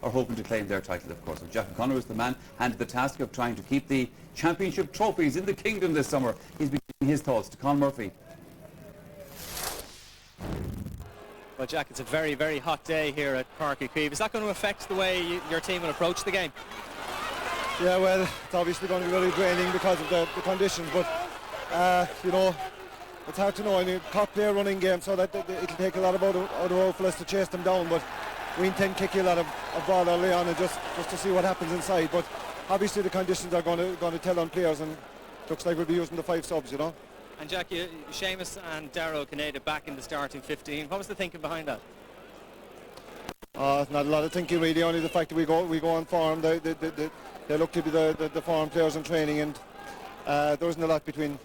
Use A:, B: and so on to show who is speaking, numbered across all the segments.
A: are hoping to claim their title, of course. So Jack O'Connor is the man handed the task of trying to keep the championship trophies in the kingdom this summer. He's been giving his thoughts to Con Murphy.
B: Well, Jack, it's a very, very hot day here at Páirc. Is that going to affect the way your team will approach the game?
C: Yeah, well, it's obviously going to be very draining because of the conditions, but you know, it's hard to know. I mean, Cork play a running game, so that it'll take a lot out of the road for us to chase them down, but we intend to kick a lot of ball early on and just to see what happens inside. But obviously the conditions are going to tell on players, and looks like we'll be using the 5 subs, you know.
B: And Jack, Seamus and Darrow Canada back in the starting 15. What was the thinking behind that?
C: Not a lot of thinking really, only the fact that we go on form. They look to be the form players in training, and there isn't a lot between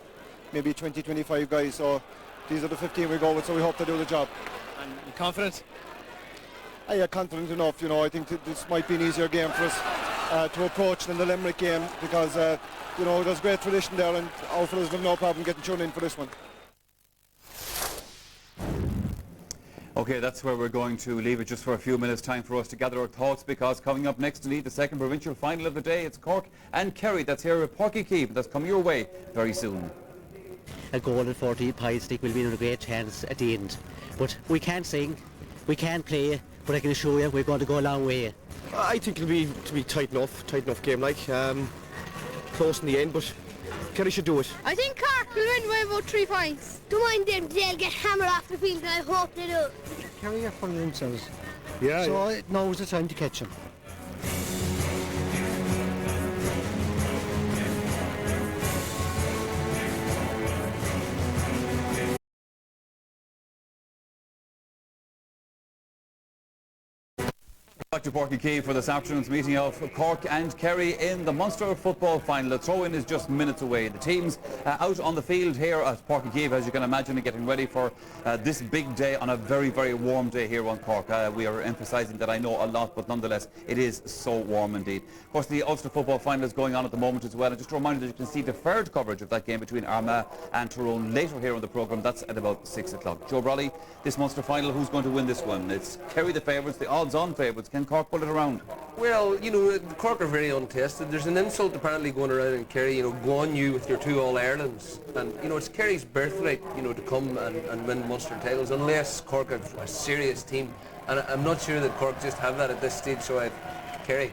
C: maybe 20-25 guys, so these are the 15 we go with, so we hope to do the job.
B: And you confident?
C: Yeah, confident enough, you know. I think this might be an easier game for us to approach than the Limerick game, because you know, there's great tradition there, and our fellas have no problem getting tuned in for this one.
A: Okay, that's where we're going to leave it just for a few minutes' time for us to gather our thoughts, because coming up next, indeed, the second provincial final of the day, it's Cork and Kerry. That's here at Páirc. That's coming your way very soon.
D: A goal at 40 Páirc will be in a great chance at the end. But we can't sing, we can't play, but I can assure you we're going to go a long way.
E: I think it'll be tight enough game, like close in the end, but Kerry should do it.
F: I think Cork will win by about 3 points. Don't mind them, they'll get hammered off the field, and I hope they do.
G: Kerry are funny themselves.
E: Yeah.
G: So now's the time to catch them.
A: Back to Páirc for this afternoon's meeting of Cork and Kerry in the Munster football final. The throw-in is just minutes away. The teams out on the field here at Páirc, as you can imagine, are getting ready for this big day on a very, very warm day here on Cork. We are emphasising that, I know, a lot, but nonetheless it is so warm indeed. Of course, the Ulster football final is going on at the moment as well, and just a reminder that you can see deferred coverage of that game between Armagh and Tyrone later here on the programme. That's at about 6 o'clock. Joe Brawley, this Munster final, who's going to win this one? It's Kerry the favourites, the odds-on favourites. Can Cork pull it around?
H: Well, you know, Cork are very untested. There's an insult apparently going around in Kerry, you know, go on you with your 2 All-Irelands. And, you know, it's Kerry's birthright, you know, to come and win Munster titles, unless Cork have a serious team. And I'm not sure that Cork just have that at this stage, so I'd Kerry.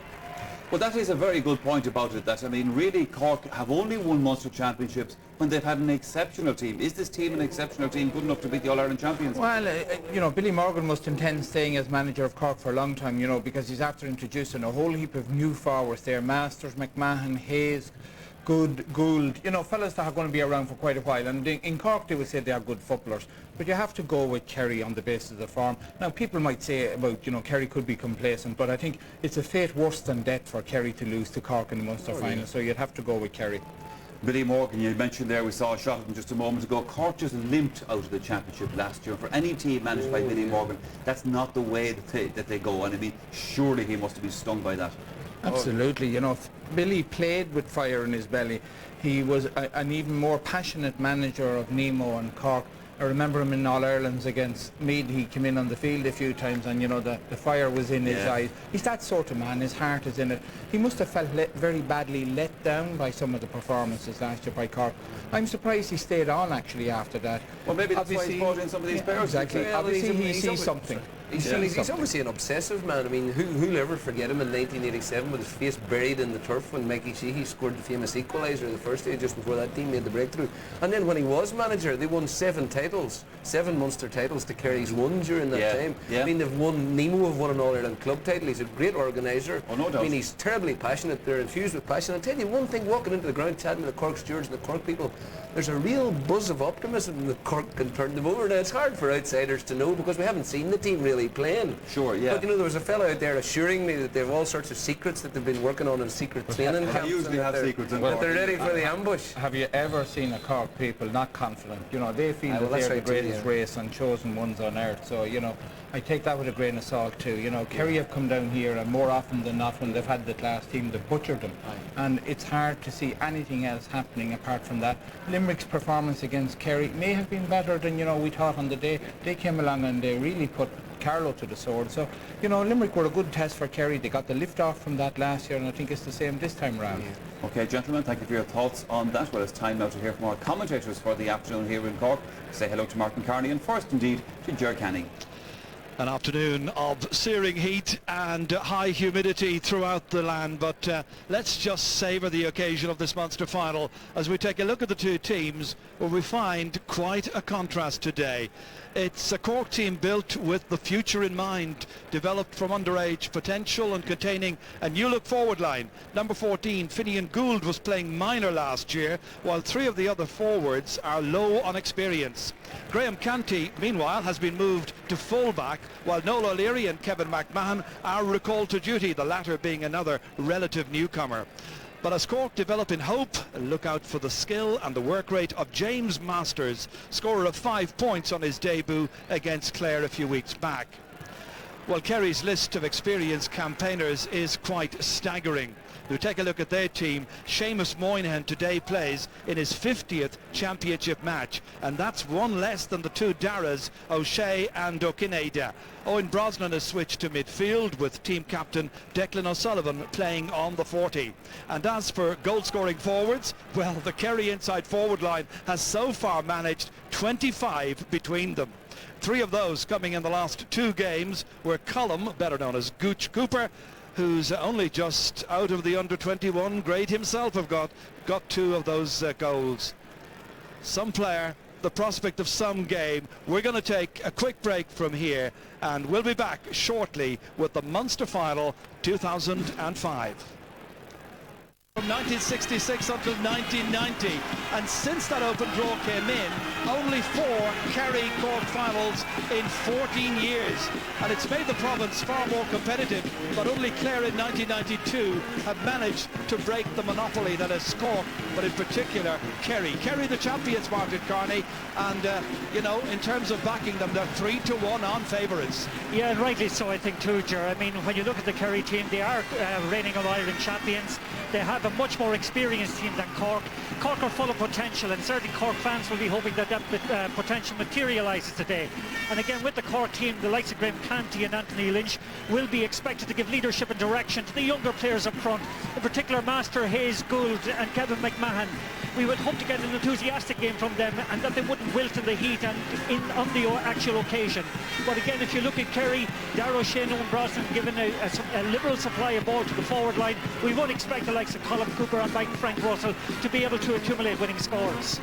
A: Well, that is a very good point about it, that, I mean, really Cork have only won Munster championships when they've had an exceptional team. Is this team an exceptional team, good enough to beat the All-Ireland champions?
I: Well, you know, Billy Morgan must intend staying as manager of Cork for a long time, you know, because he's after introducing a whole heap of new forwards there. Masters, McMahon, Hayes, Gould, you know, fellas that are going to be around for quite a while. And in Cork they would say they are good footballers, but you have to go with Kerry on the basis of form. Now, people might say about, you know, Kerry could be complacent, but I think it's a fate worse than death for Kerry to lose to Cork in the Munster final, so you'd have to go with Kerry.
A: Billy Morgan, you mentioned there, we saw a shot of him just a moment ago. Cork just limped out of the championship last year. For any team managed by Billy Morgan, that's not the way that they go. And I mean, surely he must have been stung by that.
I: Absolutely, you know, Billy played with fire in his belly. He was an even more passionate manager of Nemo and Cork. I remember him in All-Irelands against Meath. He came in on the field a few times, and, you know, the fire was in his eyes. He's that sort of man, his heart is in it. He must have felt very badly let down by some of the performances last year by Cork. I'm surprised he stayed on, actually, after that.
A: Well, maybe that's why he's brought in some of these players.
I: Exactly.
H: Well,
I: obviously he sees something.
H: He's obviously an obsessive man. I mean, who'll ever forget him in 1987 with his face buried in the turf when Mikey Sheehy scored the famous equaliser the first day just before that team made the breakthrough. And then when he was manager, they won 7 Munster titles to Kerry's 1 during that time. I mean, Nemo have won an All-Ireland club title. He's a great organiser.
A: Oh, no doubt.
H: I mean, he's terribly passionate. They're infused with passion. I'll tell you one thing, walking into the ground, chatting with the Cork stewards and the Cork people, there's a real buzz of optimism that Cork can turn them over. Now, it's hard for outsiders to know because we haven't seen the team really playing.
A: Sure, yeah.
H: But, you know, there was a fellow out there assuring me that they have all sorts of secrets that they've been working on in secret training camps.
A: They usually have secrets in Cork.
H: But they're ready for the ambush.
I: Have you ever seen a Cork people not confident? You know, they feel that they're the greatest race and chosen ones on earth. So, you know, I take that with a grain of salt too. You know, Kerry have come down here, and more often than not when they've had the class team, they've butchered them. And it's hard to see anything else happening apart from that. Limerick's performance against Kerry may have been better than, you know, we thought on the day. They came along and they really put Carlow to the sword. So, you know, Limerick were a good test for Kerry. They got the lift off from that last year, and I think it's the same this time around.
A: Okay, gentlemen, thank you for your thoughts on that. Well, it's time now to hear from our commentators for the afternoon here in Cork. Say hello to Martin Carney and first, indeed, to Ger Canning.
J: An afternoon of searing heat and high humidity throughout the land, but let's just savour the occasion of this Munster final as we take a look at the two teams, where we find quite a contrast today. It's a Cork team built with the future in mind, developed from underage potential and containing a new look forward line. Number 14, Finian Gould, was playing minor last year, while three of the other forwards are low on experience. Graham Canty, meanwhile, has been moved to full-back, while Noel O'Leary and Kevin McMahon are recalled to duty, the latter being another relative newcomer. But as Cork develop in hope, look out for the skill and the work rate of James Masters, scorer of 5 points on his debut against Clare a few weeks back. Well, Kerry's list of experienced campaigners is quite staggering. We take a look at their team. Seamus Moynihan today plays in his 50th championship match, and that's one less than the two Darras, O'Shea and O'Kineda. Owen Brosnan has switched to midfield, with team captain Declan O'Sullivan playing on the 40. And as for goal-scoring forwards, well, the Kerry inside forward line has so far managed 25 between them. 3 of those coming in the last 2 games, where Colm, better known as Gooch Cooper, who's only just out of the under-21 grade himself, have got 2 of those goals. Some player, the prospect of some game. We're going to take a quick break from here, and we'll be back shortly with the Munster Final 2005. From 1966 until 1990, and since that open draw came in, only 4 Kerry-Cork finals in 14 years, and it's made the province far more competitive, but only Clare in 1992 have managed to break the monopoly that is Cork, but in particular Kerry. Kerry the champions, Martin Carney, and you know, in terms of backing them, they're 3-1 on favourites.
K: Yeah, and rightly so, I think too, Ger. I mean, when you look at the Kerry team, they are reigning of Ireland champions. They have a much more experienced team than Cork. Cork are full of potential, and certainly Cork fans will be hoping that potential materialises today. And again, with the Cork team, the likes of Graham Canty and Anthony Lynch will be expected to give leadership and direction to the younger players up front, in particular Master, Hayes, Gould and Kevin McMahon. We would hope to get an enthusiastic game from them, and that they wouldn't wilt in the heat and on the actual occasion. But again, if you look at Kerry, Darragh O'Shea and Owen Brosnan given a liberal supply of ball to the forward line, we would expect the likes of Colm Cooper and Frank Russell to be able to accumulate winning scores.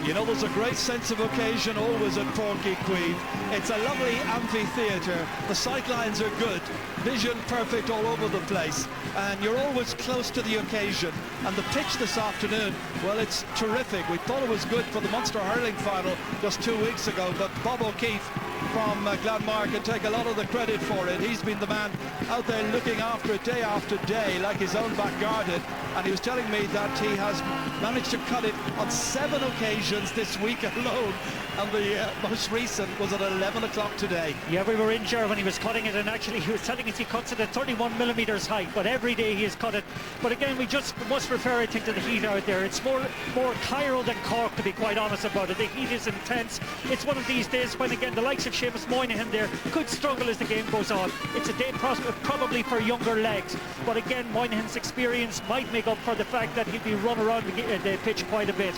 J: You know, there's a great sense of occasion always at Páirc Queen. It's a lovely amphitheatre. The sightlines are good, vision perfect all over the place, and you're always close to the occasion. And the pitch this afternoon, well, it's terrific. We thought it was good for the Munster hurling final just 2 weeks ago, but Bob O'Keefe from Glanmire can take a lot of the credit for it. He's been the man out there looking after it day after day like his own back garden, and he was telling me that he has managed to cut it on 7 occasions this week alone, and the most recent was at 11 o'clock today.
K: Yeah, we were in Ger when he was cutting it, and actually he was telling us he cuts it at 31 millimetres height, but every day he has cut it. But again, we just must refer, I think, to the heat out there. It's more Cairo than Cork, to be quite honest about it. The heat is intense. It's one of these days when, again, the likes of Seamus Moynihan there could struggle as the game goes on. It's a day probably for younger legs, but again, Moynihan's experience might make up for the fact that he'll be run around the pitch quite a bit.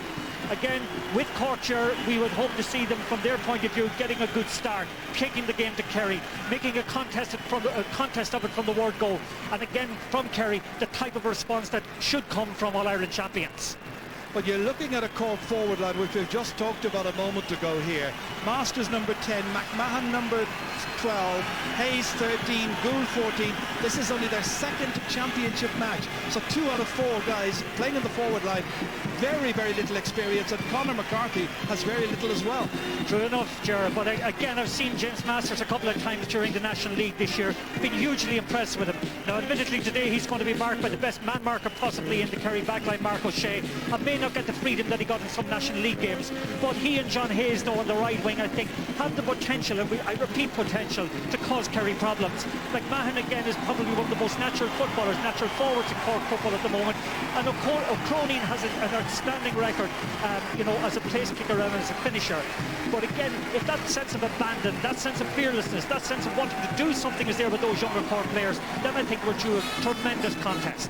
K: Again, with Cork, we would hope to see them, from their point of view, getting a good start, taking the game to Kerry, making a contest of it from the word go, and again, from Kerry, the type of response that should come from All-Ireland champions.
J: But you're looking at a Cork forward line, which we've just talked about a moment ago here. Masters number 10, McMahon number 12, Hayes 13, Gould 14. This is only their 2nd championship match. So 2 out of 4 guys playing in the forward line, very, very little experience, and Conor McCarthy has very little as well.
K: True enough, Gerard, but again, I've seen James Masters a couple of times during the National League this year. Been hugely impressed with him. Now, admittedly, today he's going to be marked by the best man marker possibly in the Kerry backline, Mark O'Shea. I've made may not get the freedom that he got in some National League games, but he and John Hayes now on the right wing, I think, have the potential, and I repeat potential, to cause Kerry problems. McMahon again is probably one of the most natural footballers, natural forwards in Cork football at the moment, and O'Croneen has an outstanding record, as a place kicker and as a finisher. But again, if that sense of abandon, that sense of fearlessness, that sense of wanting to do something is there with those younger Cork players, then I think we're due a tremendous contest.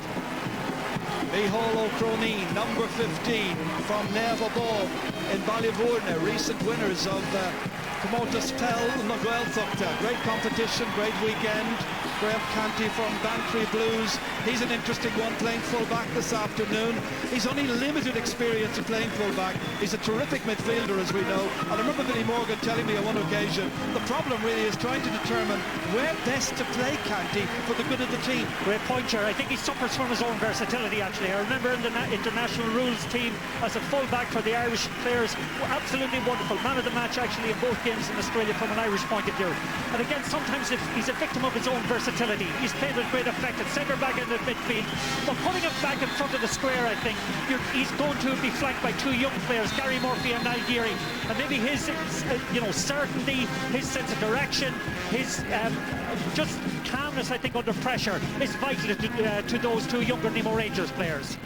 J: Micheál O'Croneen, number 15 from Neve above in Ballyvourne, recent winners of Promotus Tell na Gaeltachta. Great competition, great weekend. Graham Canty from Bantry Blues. He's an interesting one, playing full-back this afternoon. He's only limited experience of playing full-back. He's a terrific midfielder, as we know. And I remember Billy Morgan telling me on one occasion, the problem really is trying to determine where best to play Canty for the good of the team.
K: Great point, Chair. I think he suffers from his own versatility, actually. I remember in the international rules team as a full-back for the Irish players, absolutely wonderful. Man of the match, actually, in both games in Australia from an Irish point of view. And again, sometimes he's a victim of his own versatility. He's played with great effect at centre-back in the midfield, but putting him back in front of the square, I think he's going to be flanked by two young players, Gary Murphy and Niall Geary, and maybe his certainty, his sense of direction, his just calmness, I think, under pressure is vital to those two younger Nemo Rangers players.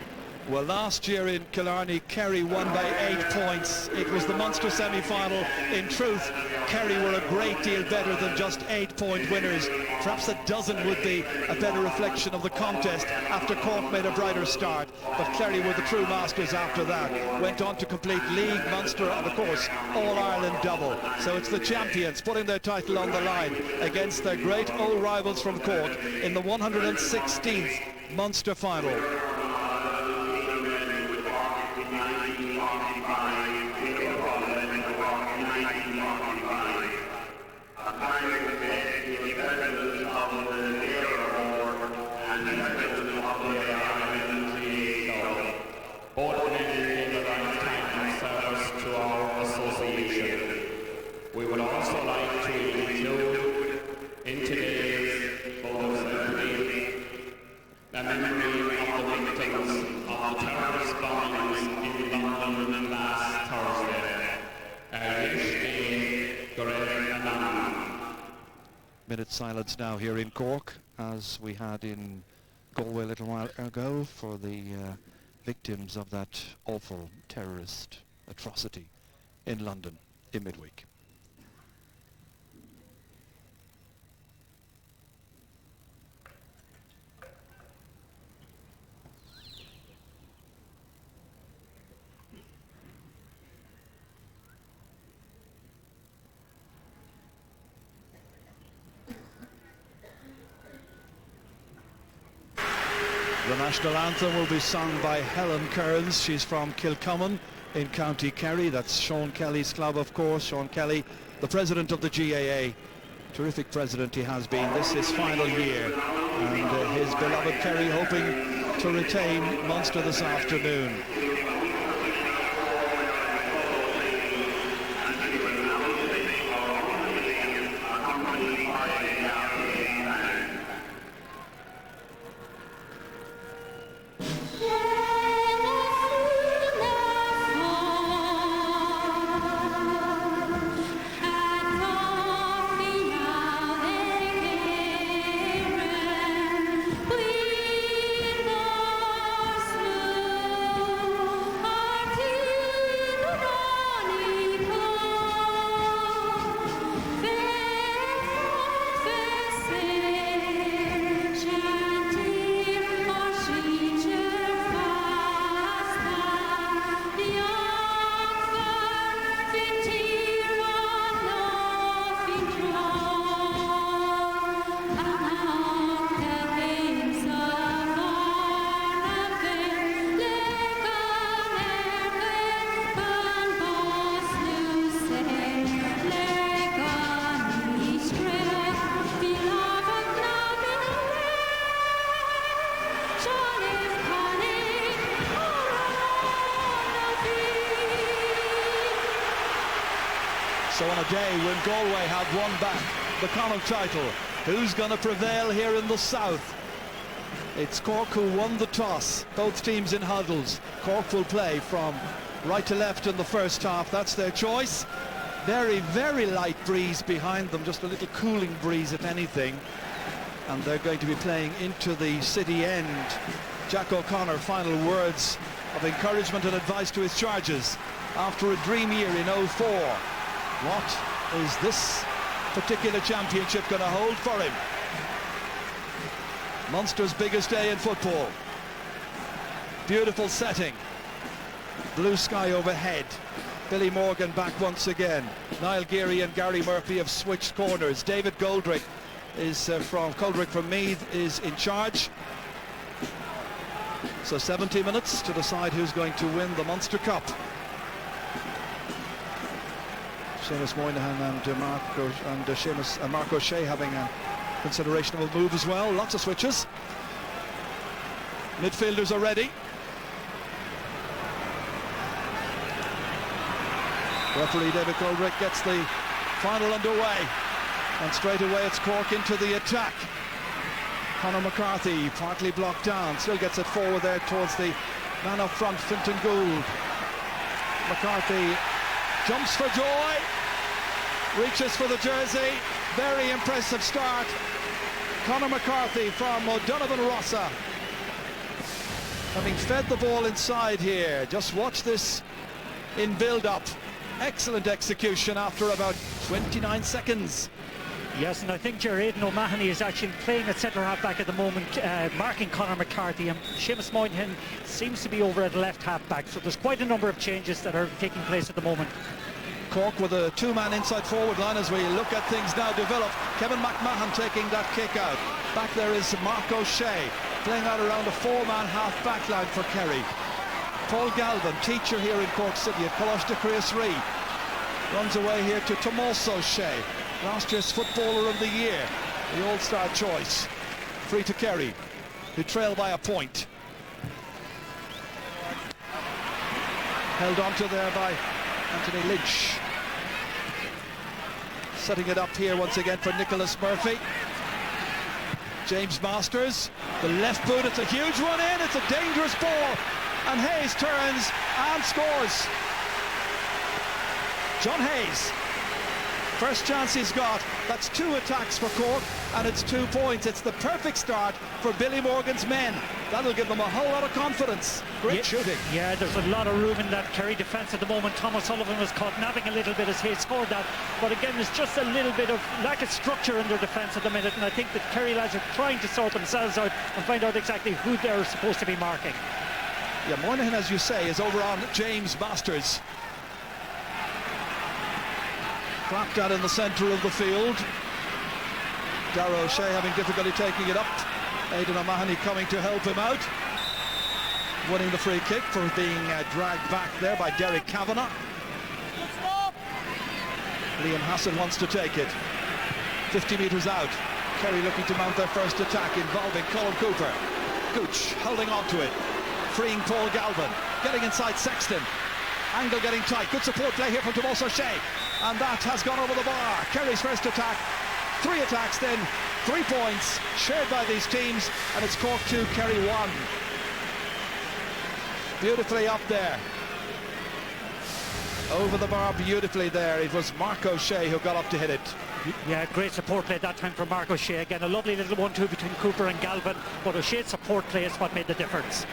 J: Well, last year in Killarney, Kerry won by 8 points. It was the Munster semi-final. In truth, Kerry were a great deal better than just 8-point winners. Perhaps a dozen would be a better reflection of the contest after Cork made a brighter start. But Kerry were the true masters after that. Went on to complete League, Munster and, of course, All-Ireland double. So it's the champions putting their title on the line against their great old rivals from Cork in the 116th Munster final.
L: We would also like to include in today's photo ceremony a memory of the victims of the terrorist bombings in London last Thursday.
J: Minute silence now here in Cork, as we had in Galway a little while ago, for the victims of that awful terrorist atrocity in London in midweek. The national anthem will be sung by Helen Kearns. She's from Kilcommon in County Kerry. That's Sean Kelly's club, of course. Sean Kelly, the president of the GAA. Terrific president he has been. This is his final year. And his beloved Kerry hoping to retain Munster this afternoon. So on a day when Galway have won back the Connacht title, who's going to prevail here in the south? It's Cork who won the toss. Both teams in huddles. Cork will play from right to left in the first half. That's their choice. Very, very light breeze behind them, just a little cooling breeze if anything. And they're going to be playing into the city end. Jack O'Connor, final words of encouragement and advice to his charges after a dream year in 04. What is this particular championship going to hold for him? Munster's biggest day in football. Beautiful setting. Blue sky overhead. Billy Morgan back once again. Niall Geary and Gary Murphy have switched corners. David Goldrick is from Meath is in charge. So 70 minutes to decide who's going to win the Munster Cup. Seamus Moynihan and Mark O'Shea having a consideration of a move as well. Lots of switches. Midfielders are ready. Referee David Goldrick gets the final underway, and straight away it's Cork into the attack. Conor McCarthy partly blocked down, still gets it forward there towards the man up front, Fintan Gould. McCarthy jumps for joy, reaches for the jersey. Very impressive start. Conor McCarthy from O'Donovan Rossa, having fed the ball inside here. Just watch this in build-up. Excellent execution after about 29 seconds.
K: Yes, and I think Aidan O'Mahony is actually playing at centre half back at the moment, marking Conor McCarthy, and Seamus Moynihan seems to be over at left half back. So there's quite a number of changes that are taking place at the moment.
J: Cork with a two-man inside forward line as we look at things now develop. Kevin McMahon taking that kick out. Back there is Mark O'Shea playing out around a four-man half-back line for Kerry. Paul Galvin, teacher here in Cork City at Coláiste de Chríosarí, runs away here to Tomás O'Shea, last year's Footballer of the Year, the All-Star choice. Free to Kerry, who trail by a point. Held onto there by Anthony Lynch. Setting it up here once again for Nicholas Murphy. James Masters, the left boot, it's a huge run in, it's a dangerous ball, and Hayes turns and scores. John Hayes, first chance he's got. That's two attacks for Cork, and it's 2 points. It's the perfect start for Billy Morgan's men. That'll give them a whole lot of confidence. Great shooting.
K: Yeah, there's a lot of room in that Kerry defence at the moment. Thomas Sullivan was caught napping a little bit as Hayes scored that, but again, there's just a little bit of lack of structure in their defence at the minute, and I think that Kerry lads are trying to sort themselves out and find out exactly who they're supposed to be marking.
J: Yeah, Moynihan, as you say, is over on James Masters. Clapped out in the centre of the field. Darragh O'Shea having difficulty taking it up. Aidan O'Mahony coming to help him out. Winning the free kick for being dragged back there by Derek Kavanagh. Liam Hassan wants to take it. 50 metres out. Kerry looking to mount their first attack involving Colin Cooper. Gooch holding on to it. Freeing Paul Galvin. Getting inside Sexton. Angle getting tight. Good support play here from Tomás O'Shea. And that has gone over the bar. Kerry's first attack. 3 attacks then. 3 points shared by these teams. And it's Cork 2, Kerry 1. Beautifully up there. Over the bar beautifully there. It was Mark O'Shea who got up to hit it.
K: Yeah, great support play that time from Mark O'Shea. Again, a lovely little 1-2 between Cooper and Galvin. But O'Shea's support play is what made the difference.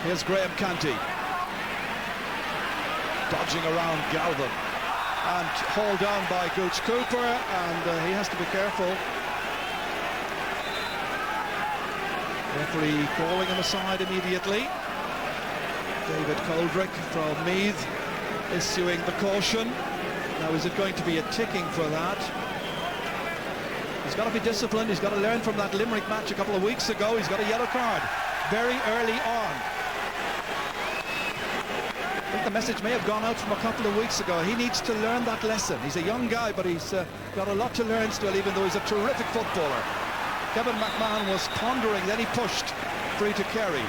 J: Here's Graham Canty. Dodging around Galvin. And hauled down by Gooch Cooper, and he has to be careful. Referee calling him aside immediately. David Goldrick from Meath issuing the caution. Now, is it going to be a ticking for that? He's got to be disciplined. He's got to learn from that Limerick match a couple of weeks ago. He's got a yellow card very early on. I think the message may have gone out from a couple of weeks ago. He needs to learn that lesson. He's a young guy, but he's got a lot to learn still, even though he's a terrific footballer. Kevin McMahon was pondering, then he pushed free to Kerry.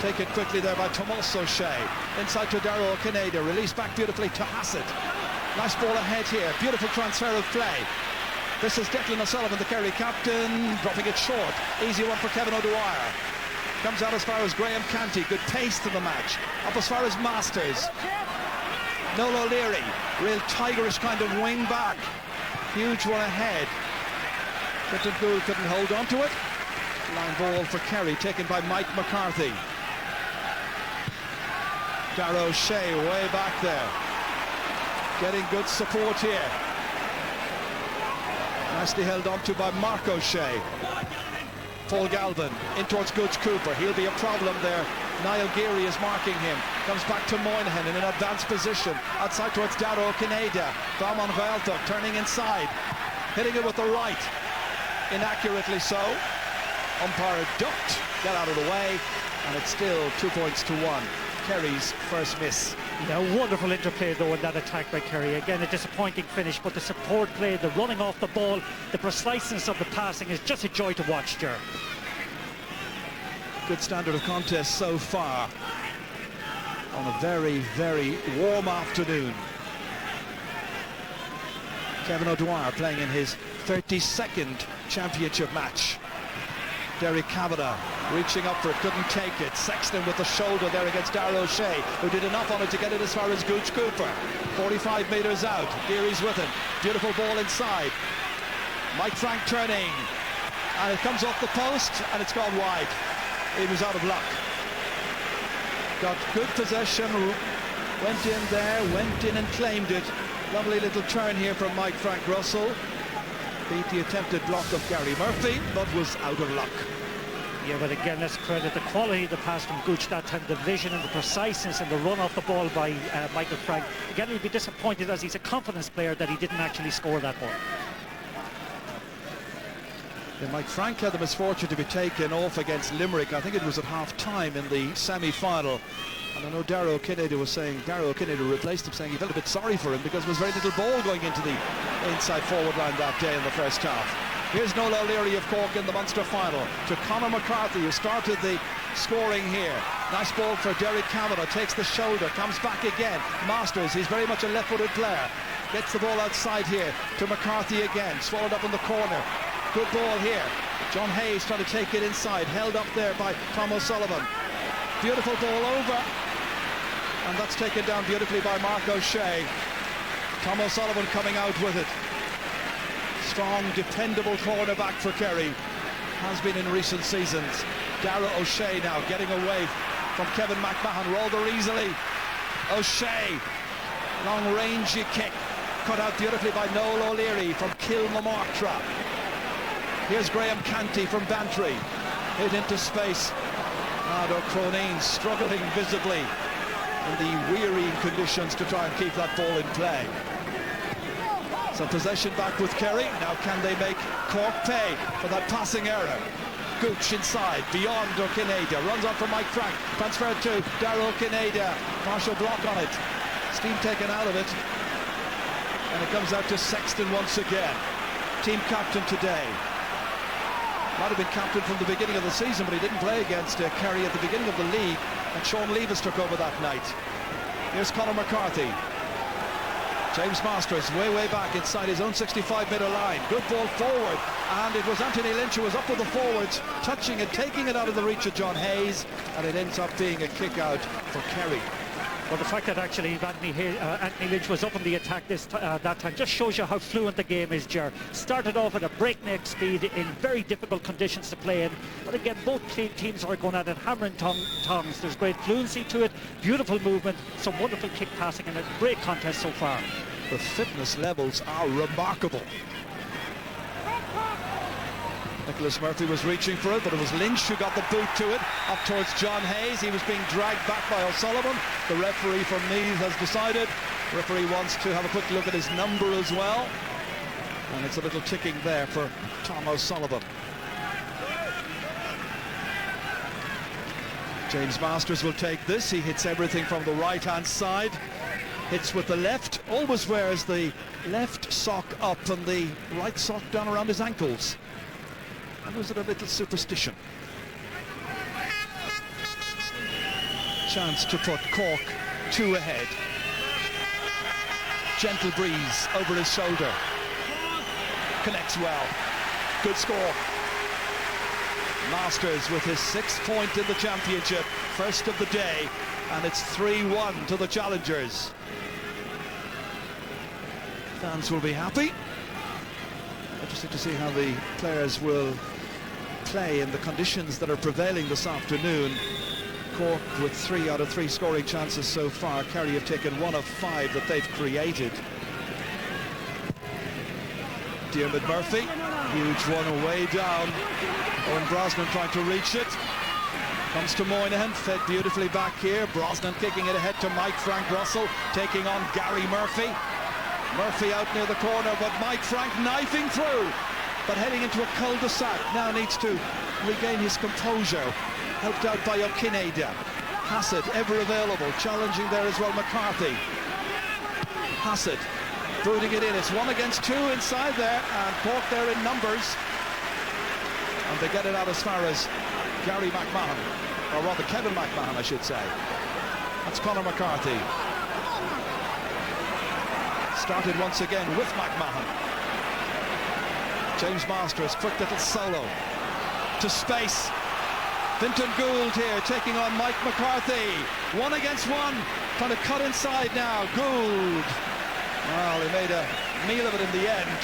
J: Taken quickly there by Tomás O'Shea. Inside to Darragh O'Canada, released back beautifully to Hassett. Nice ball ahead here, beautiful transfer of play. This is Declan O'Sullivan, the Kerry captain, dropping it short. Easy one for Kevin O'Dwyer. Comes out as far as Graham Canty. Good pace to the match. Up as far as Masters. Noel O'Leary, real tigerish kind of wing back. Huge one ahead. Quinton Gould couldn't hold on to it. Line ball for Kerry, taken by Mike McCarthy. Darragh O'Shea way back there. Getting good support here. Nicely held on to by Mark O'Shea. Paul Galvin in towards Gooch Cooper. He'll be a problem there. Niall Geary is marking him. Comes back to Moynihan in an advanced position. Outside towards Darragh O'Cinada. Bauman Veltok turning inside. Hitting it with the right. Inaccurately so. Umpire ducked. Get out of the way. And it's still 2 points to 1. Kerry's first miss.
K: Yeah, wonderful interplay though in that attack by Kerry. Again, a disappointing finish, but the support play, the running off the ball, the preciseness of the passing is just a joy to watch, Ger.
J: Good standard of contest so far on a very, very warm afternoon. Kevin O'Dwyer playing in his 32nd championship match. Derek Kavanagh reaching up for it, couldn't take it. Sexton with the shoulder there against Darragh O'Shea, who did enough on it to get it as far as Gooch Cooper. 45 metres out, Geary's with him. Beautiful ball inside. Mike Frank turning, and it comes off the post, and it's gone wide. He was out of luck. Got good possession, went in there, went in and claimed it. Lovely little turn here from Mike Frank Russell. Beat the attempted block of Gary Murphy, but was out of luck.
K: Yeah, but again, let's credit the quality of the pass from Gooch that time, the vision and the preciseness and the run off the ball by Michael Frank. Again, he'll be disappointed as he's a confidence player that he didn't actually score that ball.
J: Yeah, Mike Frank had the misfortune to be taken off against Limerick. I think it was at half-time in the semi-final. And I know Darragh O'Cinada was saying, Darragh O'Cinada replaced him, saying he felt a bit sorry for him because there was very little ball going into the inside forward line that day in the first half. Here's Noel O'Leary of Cork in the Munster final to Conor McCarthy, who started the scoring here. Nice ball for Derek Kavanagh, takes the shoulder, comes back again. Masters, he's very much a left-footed player. Gets the ball outside here to McCarthy again, swallowed up in the corner. Good ball here. John Hayes trying to take it inside, held up there by Tom O'Sullivan. Beautiful ball over, and that's taken down beautifully by Mark O'Shea. Tom O'Sullivan coming out with it. Strong, dependable cornerback for Kerry. Has been in recent seasons. Darragh O'Shea now getting away from Kevin McMahon rather easily. O'Shea, long rangey kick, cut out beautifully by Noel O'Leary from Kilmamortra. Here's Graham Canty from Bantry, hit into space. O'Croneen struggling visibly in the wearying conditions to try and keep that ball in play. So possession back with Kerry. Now can they make Cork pay for that passing error? Gooch inside, beyond O'Cinada, runs on from Mike Frank, transferred to Darragh O'Cinada, partial block on it, steam taken out of it, and it comes out to Sexton once again, team captain today. Might have been captain from the beginning of the season, but he didn't play against Kerry at the beginning of the league, and Sean Levis took over that night. Here's Conor McCarthy. James Masters way back inside his own 65-metre line. Good ball forward, and it was Anthony Lynch who was up with the forwards, touching it, taking it out of the reach of John Hayes, and it ends up being a kick out for Kerry.
K: Well, the fact that actually Anthony Lynch was up in the attack that time just shows you how fluent the game is, Ger. Started off at a breakneck speed in very difficult conditions to play in, but again, both teams are going at it hammer and tongs. There's great fluency to it, beautiful movement, some wonderful kick passing, and a great contest so far.
J: The fitness levels are remarkable. Nicholas Murphy was reaching for it, but it was Lynch who got the boot to it, up towards John Hayes. He was being dragged back by O'Sullivan. The referee from Meath has decided. The referee wants to have a quick look at his number as well. And it's a little ticking there for Tom O'Sullivan. James Masters will take this. He hits everything from the right-hand side. Hits with the left, always wears the left sock up and the right sock down around his ankles. And was it a little superstition? Chance to put Cork 2 ahead. Gentle breeze over his shoulder. connects well. Good score. Masters with his 6th point in the championship, first of the day, and it's 3-1 to the challengers. Fans will be happy. Interesting to see how the players will play in the conditions that are prevailing this afternoon. Cork with 3 out of 3 scoring chances so far. Kerry have taken 1 of 5 that they've created. Diarmuid Murphy, huge one away down. Owen Brosnan trying to reach it. Comes to Moynihan, fed beautifully back here. Brosnan kicking it ahead to Mike Frank Russell, taking on Gary Murphy. Murphy out near the corner, but Mike Frank knifing through. But heading into a cul-de-sac, now needs to regain his composure. Helped out by O'Kineda. Hassett, ever available, challenging there as well, McCarthy. Hassett, booting it in. It's 1 against 2 inside there, and Cork there in numbers. And they get it out as far as Gary McMahon, or rather Kevin McMahon, I should say. That's Conor McCarthy. Started once again with McMahon. James Masters, quick little solo to space. Vinton Gould here taking on Mike McCarthy. 1 against 1, trying to cut inside now. Gould. Well, he made a meal of it in the end.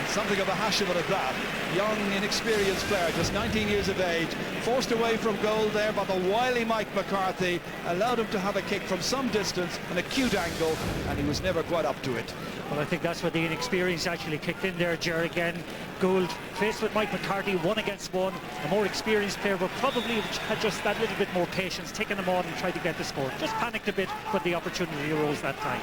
J: Something of a hash of it at that. Young, inexperienced player, just 19 years of age, forced away from goal there by the wily Mike McCarthy, allowed him to have a kick from some distance, an acute angle, and he was never quite up to it.
K: Well, I think that's where the inexperience actually kicked in there, Ger, again. Gould faced with Mike McCarthy 1 against 1. A more experienced player, but probably had just that little bit more patience, taking them on and tried to get the score. Just panicked a bit when the opportunity arose that time.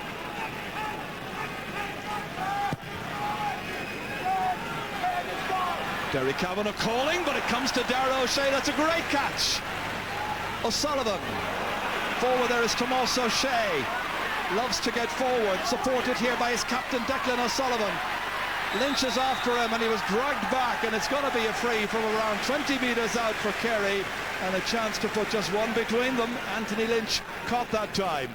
J: Derek Kavanagh calling, but it comes to Darragh O'Shea. That's a great catch. O'Sullivan. Forward there is Tomas O'Shea. Loves to get forward, supported here by his captain Declan O'Sullivan. Lynch is after him and he was dragged back, and it's going to be a free from around 20 metres out for Kerry, and a chance to put just 1 between them. Anthony Lynch caught that time.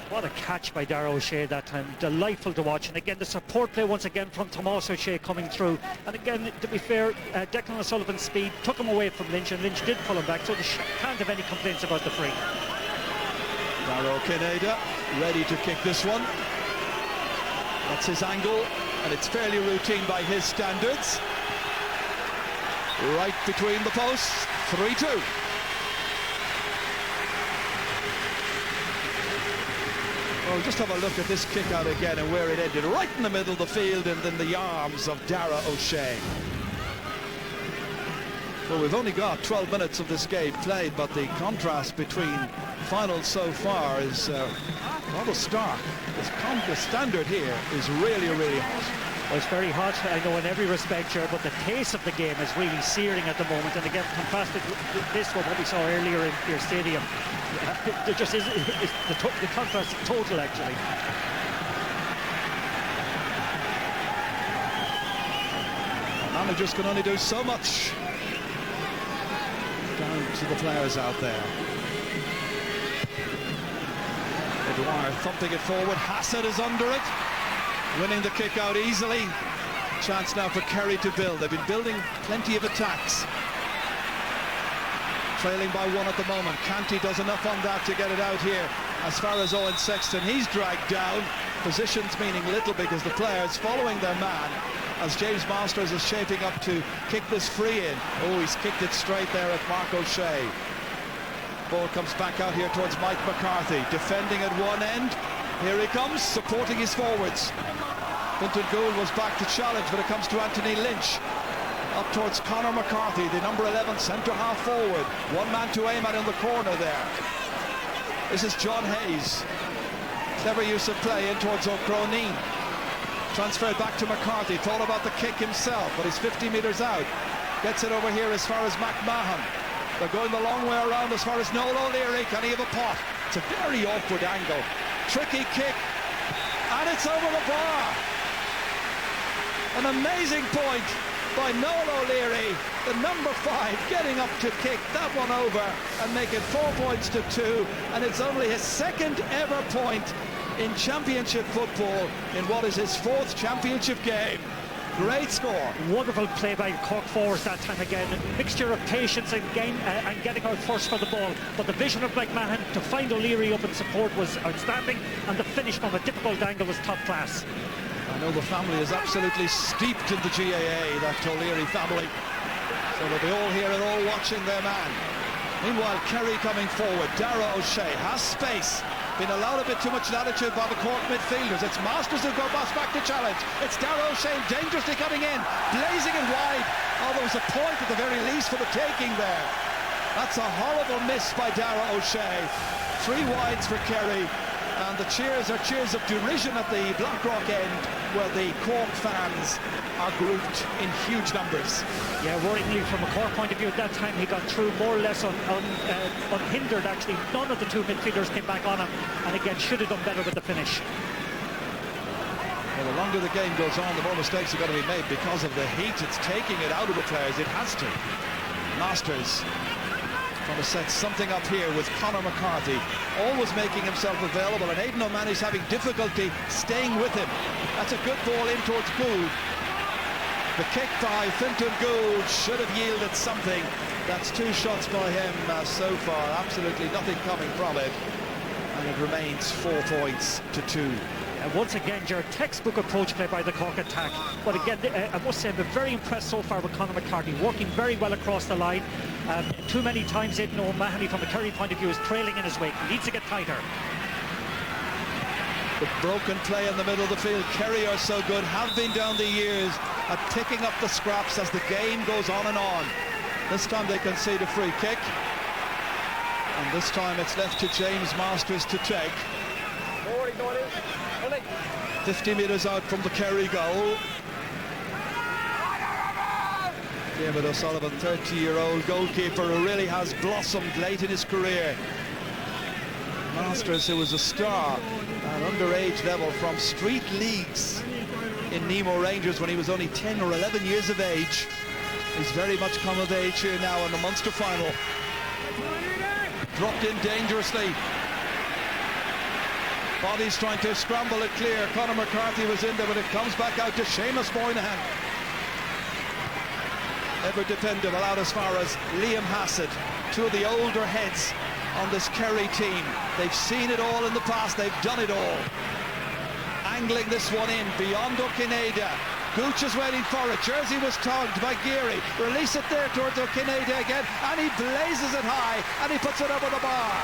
K: What a catch by Darragh O'Shea that time. Delightful to watch. And again, the support play once again from Tomas O'Shea coming through. And again, to be fair, Declan O'Sullivan's speed took him away from Lynch, and Lynch did pull him back, so they can't have any complaints about the free.
J: Darragh O'Kineda ready to kick this one. That's his angle, and it's fairly routine by his standards. Right between the posts, 3-2. Well, just have a look at this kick out again and where it ended, right in the middle of the field and in the arms of Darragh O'Shea. Well, we've only got 12 minutes of this game played, but the contrast between finals so far is rather stark. The standard here is really, really hot.
K: Well, it's very hot, I know, in every respect, sure, but the pace of the game is really searing at the moment. And again, contrasted with this with what we saw earlier in your stadium, there just is the contrast is total, actually.
J: Managers can only do so much. Down to the players out there. O'Dwyer thumping it forward. Hassett is under it, winning the kick out easily. Chance now for Kerry to build. They've been building plenty of attacks. Trailing by 1 at the moment. Canty does enough on that to get it out here. As far as Owen Sexton, he's dragged down. Positions meaning little because the players following their man, as James Masters is shaping up to kick this free in. Oh, he's kicked it straight there at Mark O'Shea. Ball comes back out here towards Mike McCarthy, defending at one end. Here he comes, supporting his forwards. Vinton Gould was back to challenge, but it comes to Anthony Lynch. Up towards Conor McCarthy, the number 11 centre-half forward. One man to aim at in the corner there. This is John Hayes. Clever use of play in towards O'Croneen. Transferred back to McCarthy, thought about the kick himself, but he's 50 metres out. Gets it over here as far as McMahon. They're going the long way around as far as Noel O'Leary. Can he have a pot? It's a very awkward angle. Tricky kick, and it's over the bar. An amazing point by Noel O'Leary, the number 5, getting up to kick that one over and make it 4 points to 2, and it's only his second ever point in championship football in what is his 4th championship game. Great score.
K: Wonderful play by Cork forwards that time again. A mixture of patience and getting out first for the ball. But the vision of McMahon to find O'Leary up in support was outstanding, and the finish from a difficult angle was top class.
J: I know the family is absolutely steeped in the GAA, that O'Leary family. So they'll be all here and all watching their man. Meanwhile, Kerry coming forward. Dara O'Shea has space. Been allowed a bit too much latitude by the Cork midfielders. It's Masters who go back to challenge. It's Dara O'Shea dangerously coming in, blazing it wide. Oh, there was a point at the very least for the taking there. That's a horrible miss by Dara O'Shea. 3 wides for Kerry, and the cheers are cheers of derision at the Blackrock end, where the Cork fans are grouped in huge numbers.
K: Yeah, worryingly from a Cork point of view, at that time he got through more or less unhindered actually. None of the 2 midfielders came back on him, and again should have done better with the finish.
J: Well, the longer the game goes on, the more mistakes are going to be made because of the heat. It's taking it out of the players. It has to. Masters trying to set something up here with Conor McCarthy, always making himself available, and Aidan O'Mahony's having difficulty staying with him. That's a good ball in towards Gould. The kick by Fintan Gould should have yielded something. That's 2 shots by him so far. Absolutely nothing coming from it. And it remains 4 points to 2.
K: And once again, your textbook approach play by the Cork attack. But again, I must say, I've been very impressed so far with Conor McCarthy, working very well across the line. Too many times, Aidan O'Mahony, from a Kerry point of view, is trailing in his wake. He needs to get tighter.
J: The broken play in the middle of the field. Kerry are so good, have been down the years at picking up the scraps as the game goes on and on. This time they concede a free kick, and this time it's left to James Masters to take. 50 metres out from the Kerry goal. David O'Sullivan, 30-year-old goalkeeper who really has blossomed late in his career. Masters, who was a star at underage level from street leagues in Nemo Rangers when he was only 10 or 11 years of age. He's very much come of age here now in the Munster final. Dropped in dangerously. Bodies trying to scramble it clear. Conor McCarthy was in there, but it comes back out to Seamus Moynihan. Ever dependable out as far as Liam Hassett, 2 of the older heads on this Kerry team. They've seen it all in the past, they've done it all. Angling this one in beyond O'Kineda. Gooch is waiting for it. Jersey was tugged by Geary. Release it there towards O'Kineda again, and he blazes it high, and he puts it over the bar.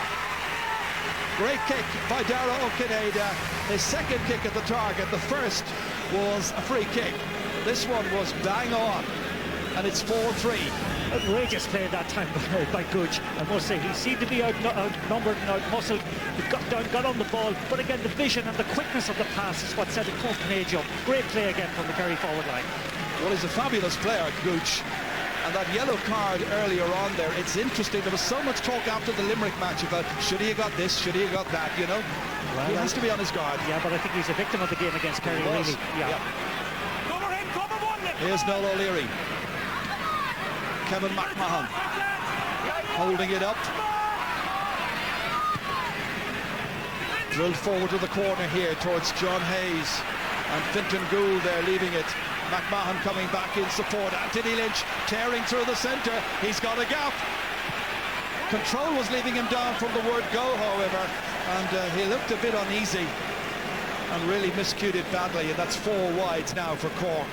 J: Great kick by Dara O'Kineda. His 2nd kick at the target. The first was a free kick. This one was bang on, and it's 4-3.
K: Outrageous play that time by Gooch. I must say, he seemed to be outnumbered and outmuscled. He got down, got on the ball, but again, the vision and the quickness of the pass is what set the Cork age up. Great play again from the Kerry forward line.
J: Well, he's a fabulous player, Gooch. And that yellow card earlier on there, it's interesting. There was so much talk after the Limerick match about should he have got this, should he have got that, you know? Well, he has to be on his guard.
K: Yeah, but I think he's a victim of the game against Kerry, really. Yeah.
J: Here's Noel O'Leary. Kevin McMahon holding it up. Drilled forward to the corner here towards John Hayes. And Fintan Gould there leaving it. McMahon coming back in support. Anthony Lynch tearing through the centre. He's got a gap. Control was leaving him down from the word go, however, and he looked a bit uneasy and really miscued it badly, and that's 4 wides now for Cork.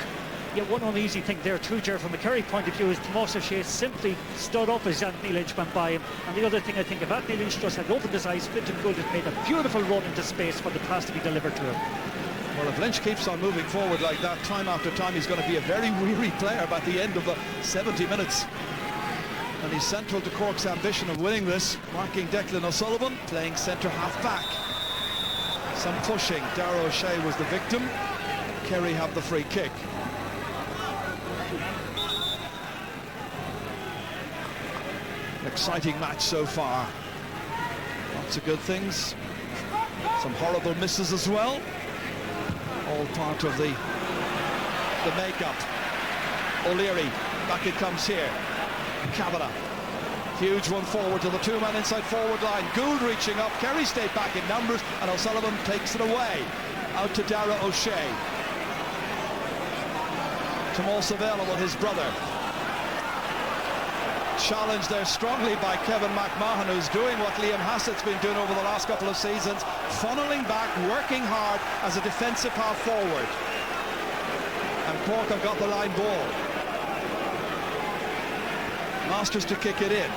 K: Yeah, one uneasy thing there too, Ger, from a Kerry point of view, is Tomas O'Shea simply stood up as Anthony Lynch went by him. And the other thing, I think, if Anthony Lynch just had opened his eyes, Fintan Gould had made a beautiful run into space for the pass to be delivered to him.
J: Well, if Lynch keeps on moving forward like that, time after time, he's going to be a very weary player by the end of the 70 minutes. And he's central to Cork's ambition of winning this, marking Declan O'Sullivan, playing centre half-back. Some pushing. Dara O'Shea was the victim. Kerry have the free kick. An exciting match so far. Lots of good things. Some horrible misses as well. All part of the makeup. O'Leary, back it comes here. Kavanagh Huge one forward to the two-man inside forward line. Gould reaching up. Kerry stayed back in numbers, and O'Sullivan takes it away. Out to Dara O'Shea. Tomal Savella with his brother. Challenged there strongly by Kevin McMahon, who's doing what Liam Hassett's been doing over the last couple of seasons, funneling back, working hard as a defensive half forward. And Cork have got the line ball. Masters to kick it in.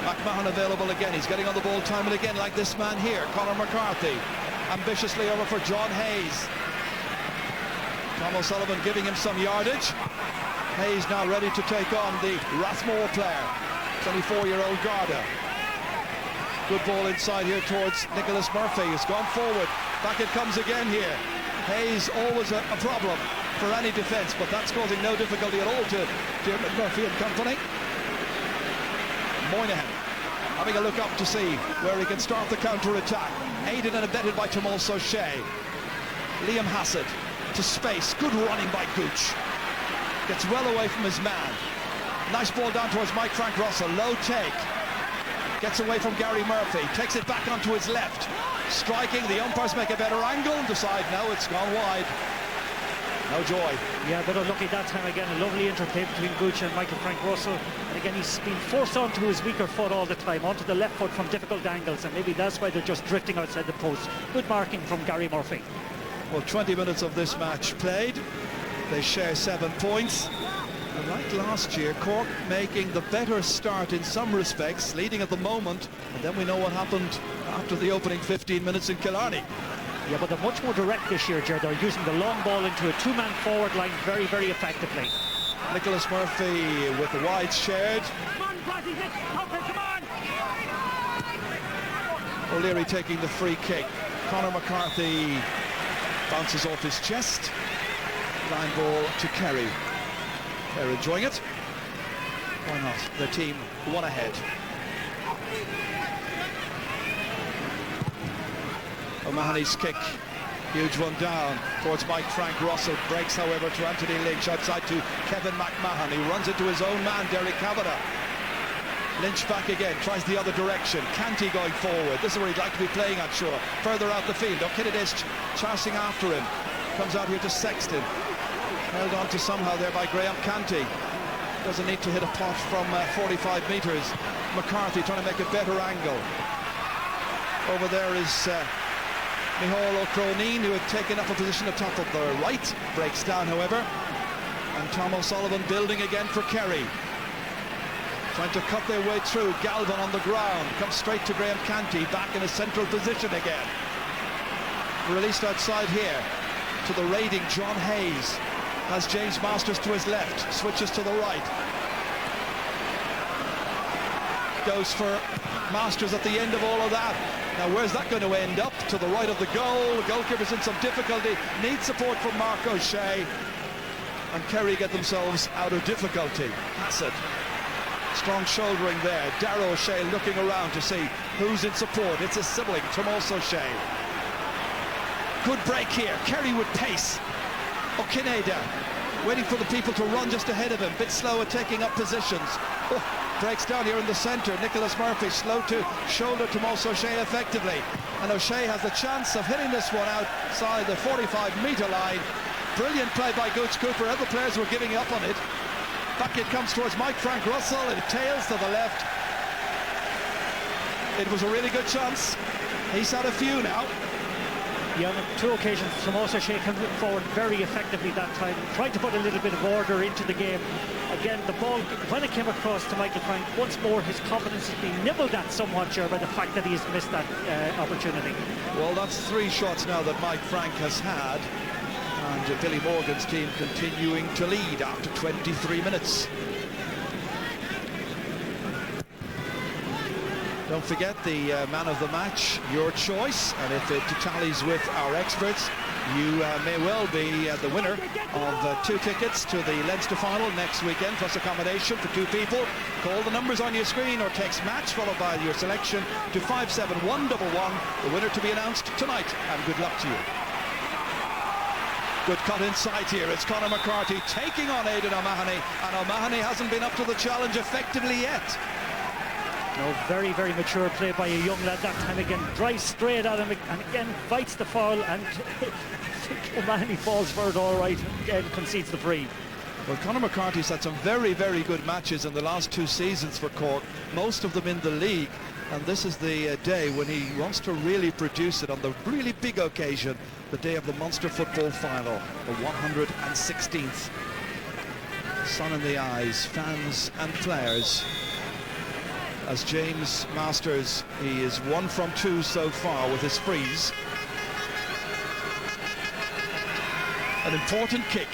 J: McMahon available again. He's getting on the ball time and again, like this man here, Conor McCarthy. Ambitiously over for John Hayes. Tom O'Sullivan giving him some yardage. Hayes now ready to take on the Rathmore player, 24-year-old Garda. Good ball inside here towards Nicholas Murphy. He's gone forward. Back it comes again here. Hayes always a problem for any defence, but that's causing no difficulty at all to Dermot Murphy and company. Moynihan having a look up to see where he can start the counter-attack. Aided and abetted by Tomal O'Shea. Liam Hassett to space. Good running by Gooch. Gets well away from his man. Nice ball down towards Mike Frank Russell. Low take. Gets away from Gary Murphy. Takes it back onto his left. Striking. The umpires make a better angle and decide no, it's gone wide. No joy.
K: Yeah, but unlucky that time again. A lovely interplay between Gooch and Michael Frank Russell. And again, he's been forced onto his weaker foot all the time, onto the left foot from difficult angles, and maybe that's why they're just drifting outside the post. Good marking from Gary Murphy.
J: Well, 20 minutes of this match played. They share 7 points. And like last year, Cork making the better start in some respects, leading at the moment, and then we know what happened after the opening 15 minutes in Killarney.
K: Yeah, but they're much more direct this year, Ger. They're using the long ball into a two-man forward line very, very effectively.
J: Nicholas Murphy with the wide shared. O'Leary taking the free kick. Conor McCarthy bounces off his chest. Line ball to Kerry. They're enjoying it. Why not? The team one ahead. O'Mahony's kick. Huge one down towards Mike Frank Russell. Breaks, however, to Anthony Lynch. Outside to Kevin McMahon. He runs into his own man, Derek Kavanagh. Lynch back again. Tries the other direction. Canty going forward. This is where he'd like to be playing, I'm sure. Further out the field. O'Kennedy chasing after him. Comes out here to Sexton. Held on to somehow there by Graham Canty. Doesn't need to hit a pot from 45 metres. McCarthy trying to make a better angle. Over there is Micheál O'Croneen, who had taken up a position atop of the right. Breaks down, however. And Tom O'Sullivan building again for Kerry. Trying to cut their way through. Galvin on the ground. Comes straight to Graham Canty. Back in a central position again. Released outside here to the raiding John Hayes. Has James Masters to his left. Switches to the right. Goes for Masters at the end of all of that. Now where's that going to end up? To the right of the goal. The goalkeeper's in some difficulty. Needs support from Mark O'Shea. And Kerry get themselves out of difficulty. Hassett. Strong shouldering there. Dara O'Shea looking around to see who's in support. It's a sibling, Tomal O'Shea. Good break here. Kerry with pace. O'Kineda waiting for the people to run just ahead of him. Bit slow at taking up positions. Oh, breaks down here in the centre. Nicholas Murphy slow to shoulder Tomal O'Shea effectively. And O'Shea has the chance of hitting this one outside the 45-metre line. Brilliant play by Gooch Cooper. Other players were giving up on it. Back it comes towards Mike Frank Russell. It tails to the left. It was a really good chance. He's had a few now.
K: Yeah, on 2 occasions, Tomal O'Shea came forward very effectively that time, tried to put a little bit of order into the game. Again, the ball, when it came across to Michael Frank, once more his confidence has been nibbled at somewhat, Ger, by the fact that he's missed that opportunity.
J: Well, that's 3 shots now that Mike Frank has had. And Billy Morgan's team continuing to lead after 23 minutes. Don't forget the man of the match, your choice, and if it tallies with our experts, you may well be the winner of 2 tickets to the Leinster final next weekend, plus accommodation for 2 people. Call the numbers on your screen or text match followed by your selection to 57111. The winner to be announced tonight, and good luck to you. Good cut inside here. It's Conor McCarthy taking on Aidan O'Mahony, and O'Mahony hasn't been up to the challenge effectively yet.
K: No, very, very mature play by a young lad that time again. Drives straight at him and again fights the foul, and O'Mahony falls for it all right and again concedes the free.
J: Well, Conor McCarthy's had some very, very good matches in the last 2 seasons for Cork, most of them in the league, and this is the day when he wants to really produce it on the really big occasion, the day of the Munster football final, the 116th. Sun in the eyes, fans and players. As James Masters, he is 1 from 2 so far with his frees. An important kick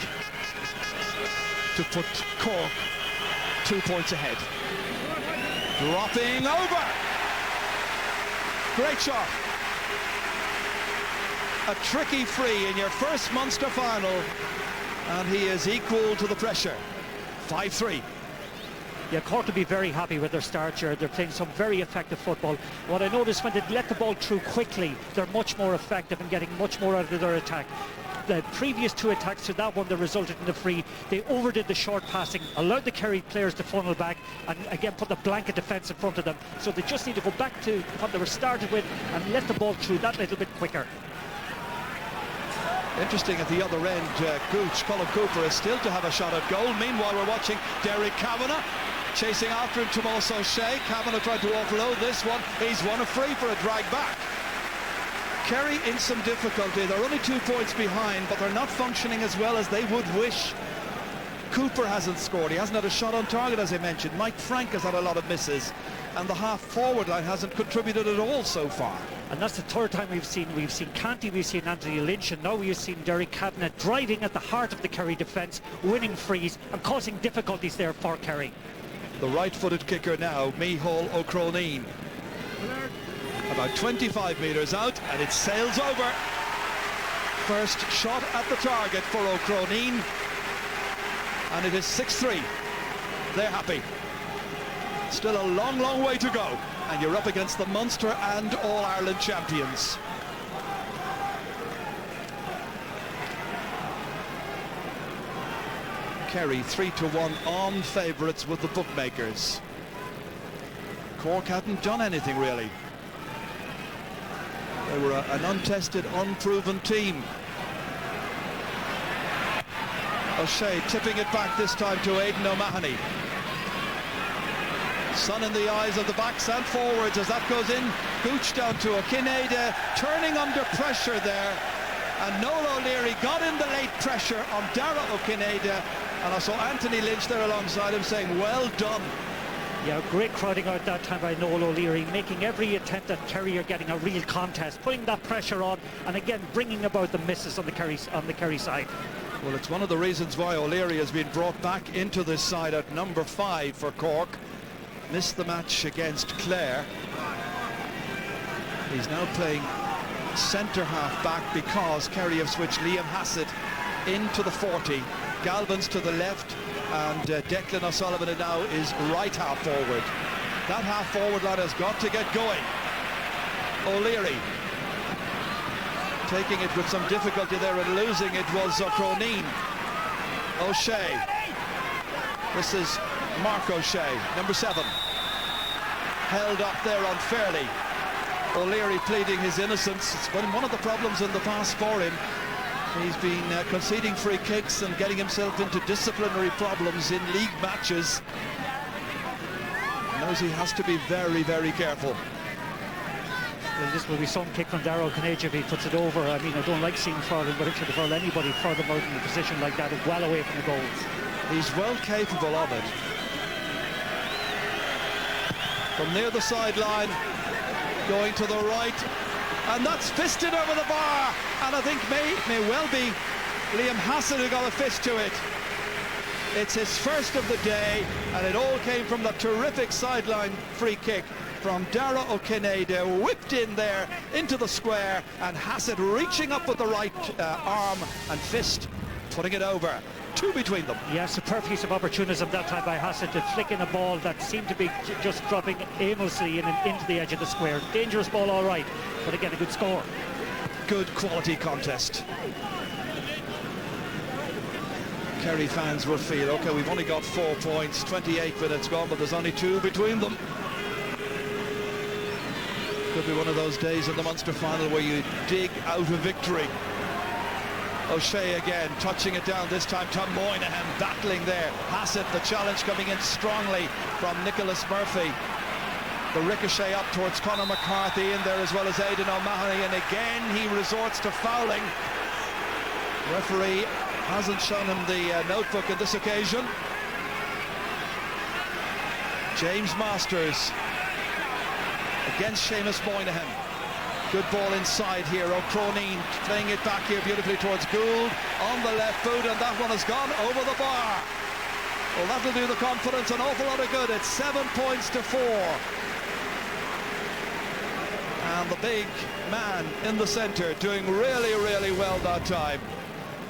J: to put Cork 2 points ahead. Dropping over. Great shot. A tricky free in your first Munster final, and he is equal to the pressure. 5-3.
K: Yeah, Cork will be very happy with their start here. They're playing some very effective football. What I noticed when they let the ball through quickly, they're much more effective and getting much more out of their attack. The previous 2 attacks to that one that resulted in the free, they overdid the short passing, allowed the Kerry players to funnel back, and again put the blanket defence in front of them. So they just need to go back to what they were started with and let the ball through that little bit quicker.
J: Interesting at the other end, Gooch, Colin Cooper is still to have a shot at goal. Meanwhile, we're watching Derek Kavanagh chasing after him, Tomas O'Shea. Kavanagh tried to offload this one. He's won a free for a drag back. Kerry in some difficulty. They're only 2 points behind, but they're not functioning as well as they would wish. Cooper hasn't scored. He hasn't had a shot on target, as I mentioned. Mike Frank has had a lot of misses, and the half-forward line hasn't contributed at all so far.
K: And that's the 3rd time we've seen Canty, we've seen Anthony Lynch, and now we've seen Derek Kavanagh driving at the heart of the Kerry defence, winning frees and causing difficulties there for Kerry.
J: The right-footed kicker now, Micheál O'Croneen. About 25 metres out, and it sails over. First shot at the target for O'Croneen, and it is 6-3. They're happy. Still a long, long way to go, and you're up against the Munster and All-Ireland champions. Kerry 3-1 on favourites with the bookmakers. Cork hadn't done anything really. They were an untested, unproven team. O'Shea tipping it back this time to Aidan O'Mahony. Sun in the eyes of the backs and forwards as that goes in. Gooch down to O'Kinada, turning under pressure there. And Noel O'Leary got in the late pressure on Dara O'Kinada. And I saw Anthony Lynch there alongside him saying, well done.
K: Yeah, great crowding out that time by Noel O'Leary, making every attempt that Kerry are getting a real contest, putting that pressure on, and again bringing about the misses on the Kerry side.
J: Well, it's one of the reasons why O'Leary has been brought back into this side at number 5 for Cork. Missed the match against Clare. He's now playing centre half back because Kerry have switched Liam Hassett into the 40. Galvin's to the left, and Declan O'Sullivan now is right half forward. That half forward line has got to get going. O'Leary taking it with some difficulty there and losing it was O'Croneen. O'Shea. This is Mark O'Shea, number 7. Held up there unfairly. O'Leary pleading his innocence. It's been one of the problems in the past for him. He's been conceding free kicks and getting himself into disciplinary problems in league matches. He knows he has to be very, very careful.
K: Well, this will be some kick from Darragh O'Kinade if he puts it over. I mean, I don't like seeing fouling, but if you foul anybody further out in a position like that, it's well away from the goals.
J: He's well capable of it. From near the sideline, going to the right, and that's fisted over the bar, and I think may well be Liam Hassett who got a fist to it. It's his first of the day, and it all came from the terrific sideline free kick from Dara O'Kinade, whipped in there into the square, and Hassett reaching up with the right arm and fist, putting it over. 2 between them.
K: Yeah, superb piece of opportunism that time by Hassett to flick in a ball that seemed to be just dropping aimlessly into the edge of the square. Dangerous ball, all right, but again, a good score.
J: Good quality contest. Kerry fans will feel, okay, we've only got 4 points, 28 minutes gone, but there's only 2 between them. Could be one of those days in the Munster final where you dig out a victory. O'Shea again, touching it down, this time Tom Moynihan battling there. Hassett, the challenge coming in strongly from Nicholas Murphy. The ricochet up towards Conor McCarthy in there, as well as Aidan O'Mahony, and again he resorts to fouling. Referee hasn't shown him the notebook on this occasion. James Masters against Seamus Moynihan. Good ball inside here. O'Croneen playing it back here beautifully towards Gould on the left boot, and that one has gone over the bar. Well, that'll do the confidence an awful lot of good. It's 7 points to 4. And the big man in the centre doing really, really well that time.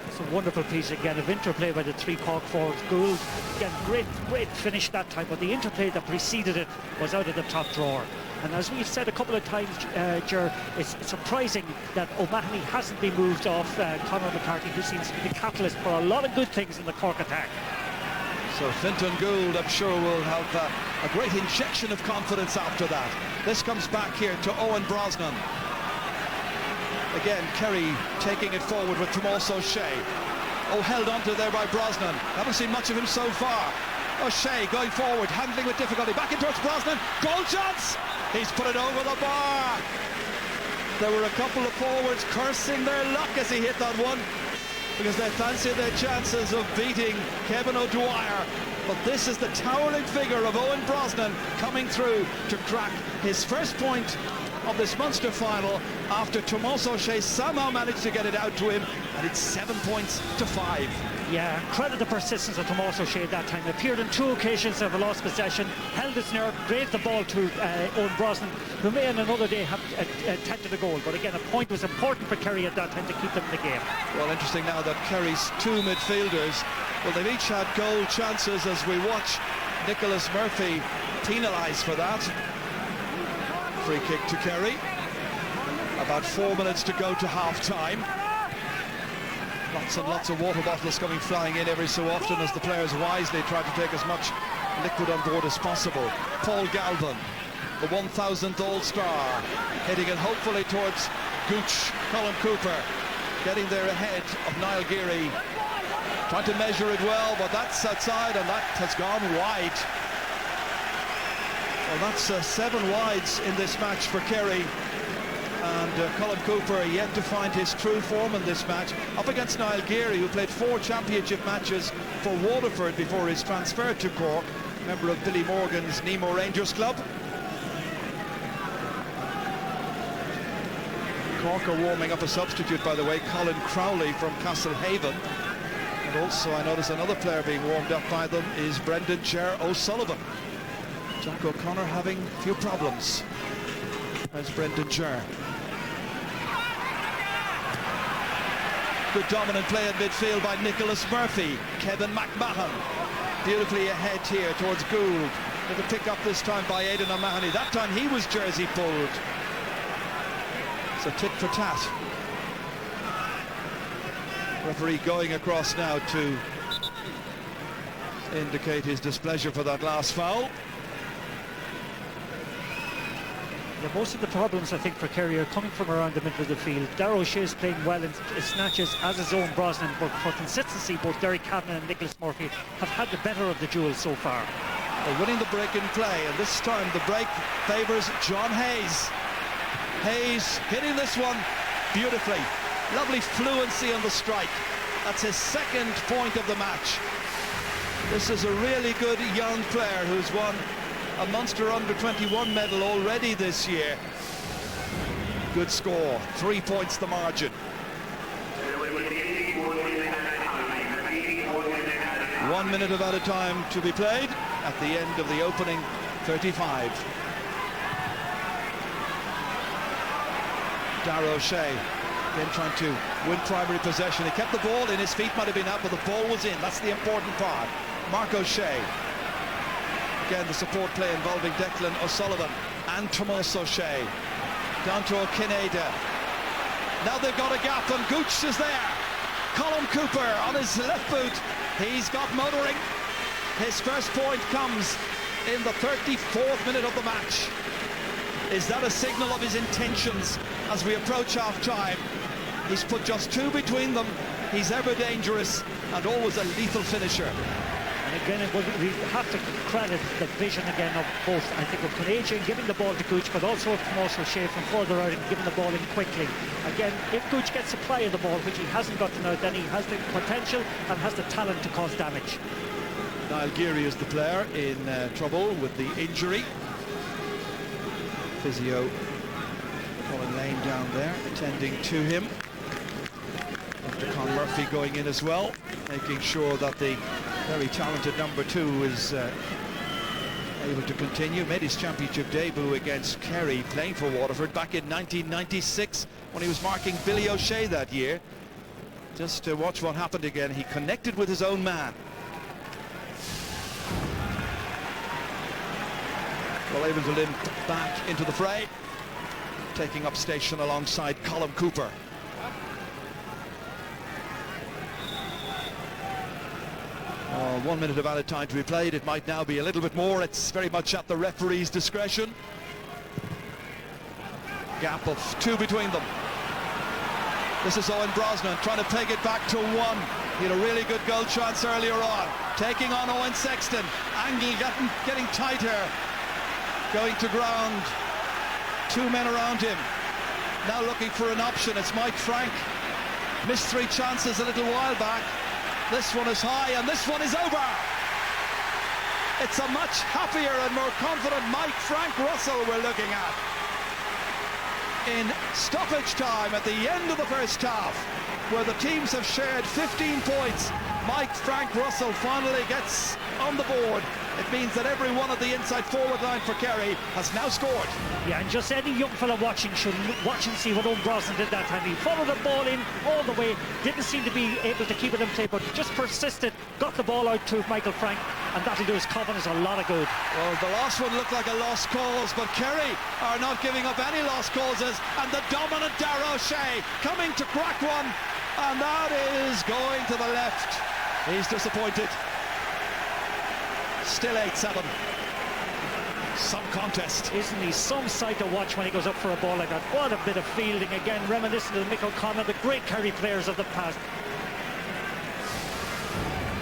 K: It's a wonderful piece again of interplay by the three Cork forwards. Gould, again, great finish that time, but the interplay that preceded it was out of the top drawer. And as we've said a couple of times, Ger, it's surprising that O'Mahony hasn't been moved off Conor McCarthy, who seems to be the catalyst for a lot of good things in the Cork attack.
J: So Fintan Gould, I'm sure, will have a great injection of confidence after that. This comes back here to Owen Brosnan. Again, Kerry taking it forward with Tomas O'Shea. Oh, held onto there by Brosnan. Haven't seen much of him so far. O'Shea going forward, handling with difficulty. Back in towards Brosnan. Goal chance! He's put it over the bar. There were a couple of forwards cursing their luck as he hit that one, because they fancied their chances of beating Kevin O'Dwyer. But this is the towering figure of Owen Brosnan coming through to crack his first point of this Munster final after Tomas O'Shea somehow managed to get it out to him, and it's 7 points to 5.
K: Yeah, credit the persistence of Tomas O'Shea that time. Appeared on 2 occasions of a lost possession, held his nerve, gave the ball to Owen Brosnan, who may on another day have attempted a goal. But again, a point was important for Kerry at that time to keep them in the game.
J: Well, interesting now that Kerry's 2 midfielders, well, they've each had goal chances as we watch Nicholas Murphy penalised for that. Free kick to Kerry. About 4 minutes to go to half-time. Lots and lots of water bottles coming flying in every so often as the players wisely try to take as much liquid on board as possible. Paul Galvin, the 1000th All-Star, heading it hopefully towards Gooch. Colin Cooper getting there ahead of Niall Geary, trying to measure it well, but that's outside and that has gone wide. Well, that's 7 wides in this match for Kerry. And Colin Cooper yet to find his true form in this match, up against Niall Geary, who played 4 championship matches for Waterford before his transfer to Cork, member of Billy Morgan's Nemo Rangers club. Cork are warming up a substitute, by the way, Colin Crowley from Castlehaven. And also I notice another player being warmed up by them is Brendan Ger O'Sullivan. Jack O'Connor having a few problems. There's Brendan Ger. Good dominant play in midfield by Nicholas Murphy. Kevin McMahon beautifully ahead here towards Gould. With a pick up this time by Aidan O'Mahony. That time he was jersey pulled. So tit for tat. Referee going across now to indicate his displeasure for that last foul.
K: Yeah, most of the problems, I think, for Kerry are coming from around the middle of the field. Darragh O'Shea is playing well in snatches, as is Owen Brosnan, but for consistency, both Derek Kavanagh and Nicholas Murphy have had the better of the duel so far.
J: They're winning the break in play, and this time the break favours John Hayes. Hayes hitting this one beautifully. Lovely fluency on the strike. That's his 2nd point of the match. This is a really good young player who's won a Munster under-21 medal already this year. Good score, 3 points the margin. 1 minute of added time to be played at the end of the opening 35. Darragh O'Shea then trying to win primary possession. He kept the ball in, his feet might have been out, but the ball was in. That's the important part. Mark O'Shea. Again, the support play involving Declan O'Sullivan and Tomas O'Shea. Down to O'Kineda. Now they've got a gap and Gooch is there. Colin Cooper on his left boot. He's got motoring. His first point comes in the 34th minute of the match. Is that a signal of his intentions as we approach half-time? He's put just 2 between them. He's ever dangerous and always a lethal finisher.
K: And again, we have to credit the vision again of both, I think, of Conagian giving the ball to Gooch, but also of Marshall Shea from further out and giving the ball in quickly. Again, if Gooch gets supply of the ball, which he hasn't got tonight, then he has the potential and has the talent to cause damage.
J: Niall Geary is the player in trouble with the injury. Physio Colin Lane down there attending to him. Dr. Con Murphy going in as well, making sure that the very talented number 2 is able to continue. Made his championship debut against Kerry, playing for Waterford back in 1996 when he was marking Billy O'Shea that year. Just watch what happened again. He connected with his own man. Well, able to limp back into the fray, taking up station alongside Colm Cooper. Oh, 1 minute of added time to be played. It might now be a little bit more. It's very much at the referee's discretion. Gap of 2 between them. This is Owen Brosnan trying to peg it back to 1. He had a really good goal chance earlier on. Taking on Owen Sexton. Angle getting tighter. Going to ground. 2 men around him. Now looking for an option. It's Mike Frank. Missed 3 chances a little while back. This one is high and this one is over. It's a much happier and more confident Mike Frank Russell we're looking at. In stoppage time at the end of the first half, where the teams have shared 15 points, Mike Frank Russell finally gets on the board. It means that every one of the inside forward line for Kerry has now scored.
K: Yeah, and just any young fella watching should watch and see what Owen Brosnan did that time. He followed the ball in all the way, didn't seem to be able to keep it in play, but just persisted, got the ball out to Michael Frank, and that'll do his Covenants a lot of good.
J: Well, the last one looked like a lost cause, but Kerry are not giving up any lost causes, and the dominant Darragh O'Shea coming to crack one, and that is going to the left. He's disappointed. Still 8-7. Some contest.
K: Isn't he some sight to watch when he goes up for a ball like that? What a bit of fielding again, reminiscent of Mick O'Connor, the great Kerry players of the past.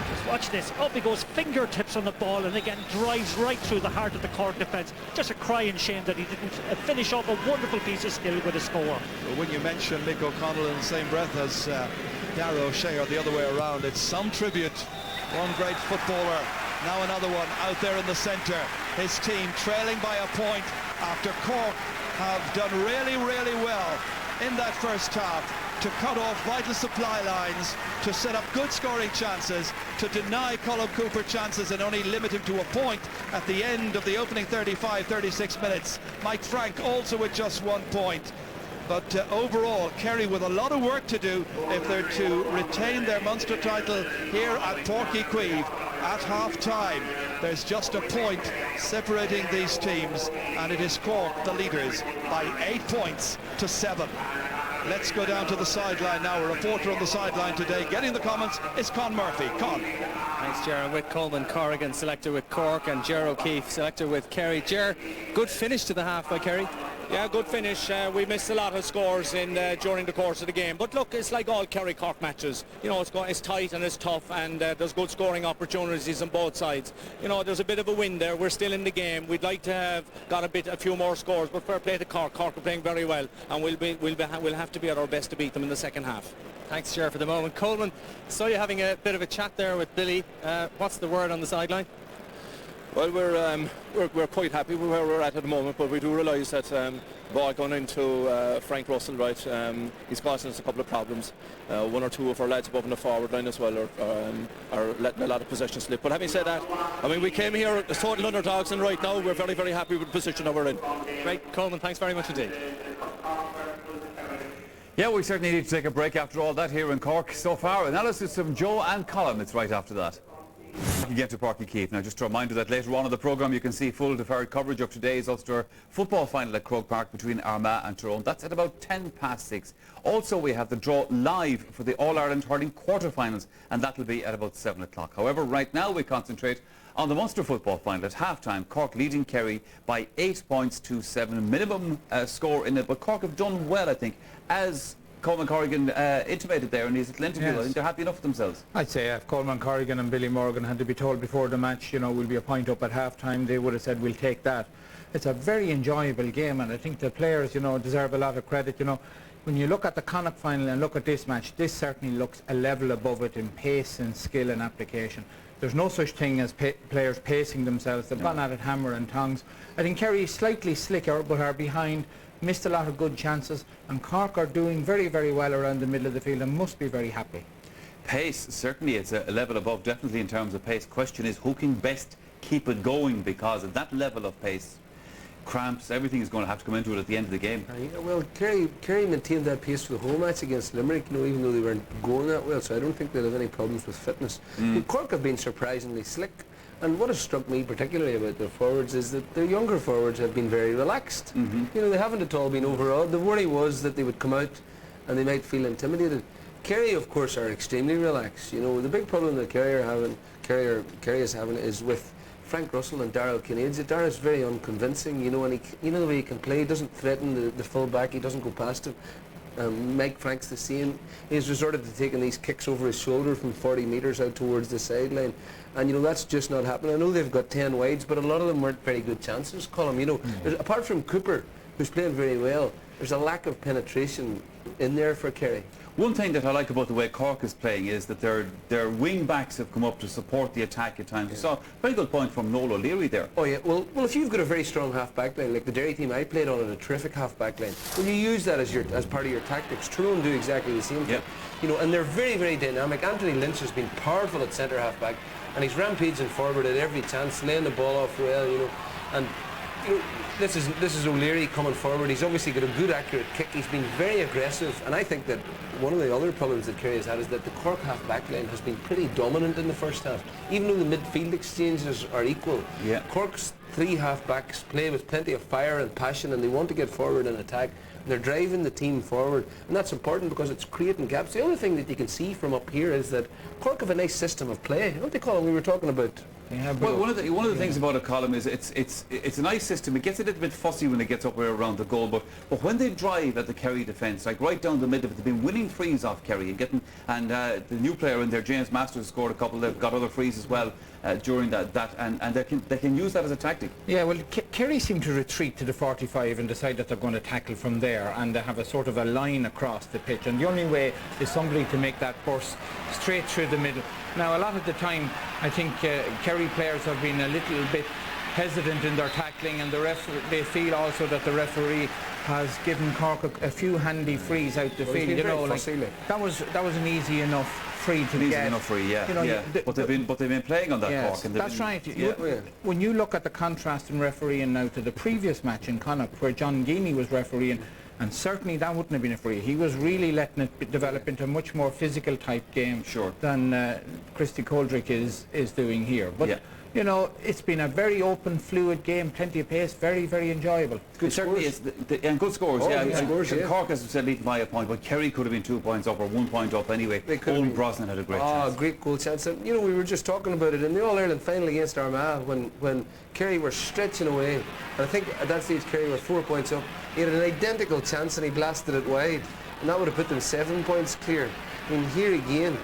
K: Just watch this. Up he goes, fingertips on the ball, and again drives right through the heart of the Cork defence. Just a crying shame that he didn't finish off a wonderful piece of skill with a score.
J: Well, when you mention Mick O'Connell in the same breath as Darragh O'Shea, or the other way around, it's some tribute. One great footballer, now another one out there in the centre. His team trailing by a point after Cork have done really, really well in that first half to cut off vital supply lines, to set up good scoring chances, to deny Colm Cooper chances and only limit him to a point at the end of the opening 35-36 minutes. Mike Frank also with just 1 point. But overall, Kerry with a lot of work to do if they're to retain their Munster title here at Páirc at half-time. There's just a point separating these teams, and it is Cork, the leaders, by 8 points to 7. Let's go down to the sideline now. A reporter on the sideline today getting the comments is Con Murphy. Con.
B: Thanks, Ger. I'm with Coleman Corrigan, selector with Cork, and Ger O'Keefe, selector with Kerry. Ger, good finish to the half by Kerry.
M: Yeah, good finish. We missed a lot of scores during the course of the game. But look, it's like all Kerry-Cork matches. You know, it's tight and it's tough, and there's good scoring opportunities on both sides. You know, there's a bit of a win there. We're still in the game. We'd like to have got a few more scores, but fair play to Cork. Cork are playing very well, and we'll have to be at our best to beat them in the second half.
B: Thanks, Ger, for the moment. Coleman, saw you having a bit of a chat there with Billy. What's the word on the sideline?
N: Well, we're quite happy with where we're at the moment, but we do realise that ball going into Frank Russell, right, he's causing us a couple of problems. 1 or 2 of our lads above in the forward line as well are letting a lot of possession slip. But having said that, I mean, we came here as total underdogs, and right now we're very, very happy with the position that we're in.
B: Great, Coleman, thanks very much indeed.
A: Yeah, we certainly need to take a break after all that here in Cork. So far, analysis from Joe and Colin. It's right after that. You get to Páirc Keith. Now, just a reminder that later on in the programme you can see full deferred coverage of today's Ulster football final at Croke Park between Armagh and Tyrone. That's at about 6:10. Also, we have the draw live for the All-Ireland hurling quarter-finals, and that will be at about 7 o'clock. However, right now we concentrate On the Munster football final at half-time, Cork leading Kerry by 8 points to 7. Minimum score in it, but Cork have done well, I think, as Coleman Corrigan intimated there in his little interview.
I: Yes.
A: I think they're happy enough with themselves.
I: I'd say if Coleman Corrigan and Billy Morgan had to be told before the match, you know, we'll be a point up at half-time, they would have said, we'll take that. It's a very enjoyable game, and I think the players, you know, deserve a lot of credit, you know. When you look at the Connacht final and look at this match, this certainly looks a level above it in pace and skill and application. There's no such thing as players pacing themselves. They've gone at it hammer and tongs. I think Kerry is slightly slicker but are behind, missed a lot of good chances, and Cork are doing very, very well around the middle of the field and must be very happy.
A: Pace, certainly it's a level above, definitely in terms of pace. Question is who can best keep it going, because at that level of pace, cramps, everything is going to have to come into it at the end of the game.
H: Yeah, well, Kerry maintained that pace for the whole match against Limerick, you know, even though they weren't going that well, so I don't think they'll have any problems with fitness. Cork have been surprisingly slick, and what has struck me particularly about their forwards is that their younger forwards have been very relaxed. You know, they haven't at all been overawed. The worry was that they would come out and they might feel intimidated. Kerry, of course, are extremely relaxed. You know, the big problem that Kerry is having is with Frank Russell and Darrell Kinnaid's. Darrell's very unconvincing, you know, and you know the way he can play. He doesn't threaten the full back. He doesn't go past him. Mike Frank's the same. He's resorted to taking these kicks over his shoulder from 40 metres out towards the sideline, and you know that's just not happening. I know they've got 10 wides, but a lot of them weren't very good chances, Colm. You know, apart from Cooper, who's playing very well, there's a lack of penetration in there for Kerry.
A: One thing that I like about the way Cork is playing is that their wing backs have come up to support the attack at times. We saw a very good point from Noel O'Leary there.
H: Oh yeah, well if you've got a very strong half-back line, like the Derry team I played on, a terrific half-back line, when you use that as part of your tactics, Tyrone do exactly the same thing. You know, and they're very, very dynamic. Anthony Lynch has been powerful at centre half-back, and he's rampaging forward at every chance, laying the ball off well, you know, and you know, this is O'Leary coming forward. He's obviously got a good accurate kick. He's been very aggressive, and I think that one of the other problems that Kerry has had is that the Cork half-back line has been pretty dominant in the first half. Even though the midfield exchanges are equal, Cork's three half-backs play with plenty of fire and passion, and they want to get forward and attack. And they're driving the team forward, and that's important because it's creating gaps. The other thing that you can see from up here is that Cork have a nice system of play. What they call it, we were talking about.
A: Well, one of the things about a column is it's a nice system. It gets a little bit fussy when it gets up around the goal, but when they drive at the Kerry defence, like right down the middle of it, they've been winning frees off Kerry and getting, and the new player in there, James Masters, scored a couple. They've got other frees as well during that and they can use that as a tactic. Yeah, well,
I: Kerry seem to retreat to the 45 and decide that they're going to tackle from there, and they have a sort of a line across the pitch, and the only way is somebody to make that burst straight through the middle. Now, a lot of the time, I think Kerry players have been a little bit hesitant in their tackling, and they feel also that the referee has given Cork a few handy frees out the field. You know, like, that was an easy enough free to get.
A: Easy enough free, yeah. You know, but they've been playing on that,
I: yes,
A: Cork. And
I: that's right. When you look at the contrast in refereeing now to the previous match in Connacht, where John Geaney was refereeing, and certainly that wouldn't have been a free. He was really letting it develop into a much more physical type game than Christy Coldrick is doing here. But you know, it's been a very open, fluid game, plenty of pace, very, very enjoyable.
A: Good scores. And good scores, Cork, as I said, leading by a point, but Kerry could have been 2 points up or 1 point up anyway. Owen Brosnan had a great chance.
H: Great goal chance. And, you know, we were just talking about it in the All-Ireland final against Armagh when Kerry were stretching away. And I think at that stage Kerry were 4 points up. He had an identical chance and he blasted it wide. And that would have put them 7 points clear. I mean, here again,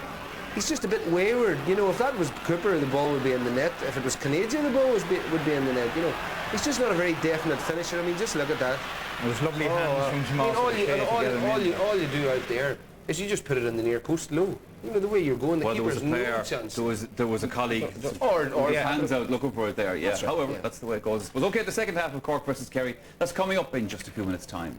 H: he's just a bit wayward. You know, if that was Cooper, the ball would be in the net. If it was Canadian, the ball would be in the net. You know, he's just not a very definite finisher. I mean, just look at that.
I: It was lovely hands from Jamal.
H: All you do out there is you just put it in the near post low. You know, the way you're going, the keeper's no chance.
A: There was a colleague
H: or
A: hands out looking for it there, Right, however, that's the way it goes. Well, okay, the second half of Cork versus Kerry, that's coming up in just a few minutes' time.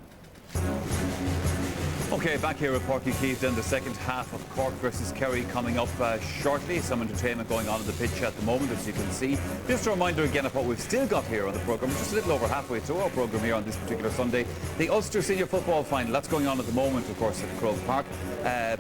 A: Okay, back here at Páirc Keith, then the second half of Cork versus Kerry coming up shortly. Some entertainment going on the pitch at the moment, as you can see. Just a reminder again of what we've still got here on the programme. Just a little over halfway through our programme here on this particular Sunday. The Ulster Senior Football Final, that's going on at the moment, of course, at Croke Park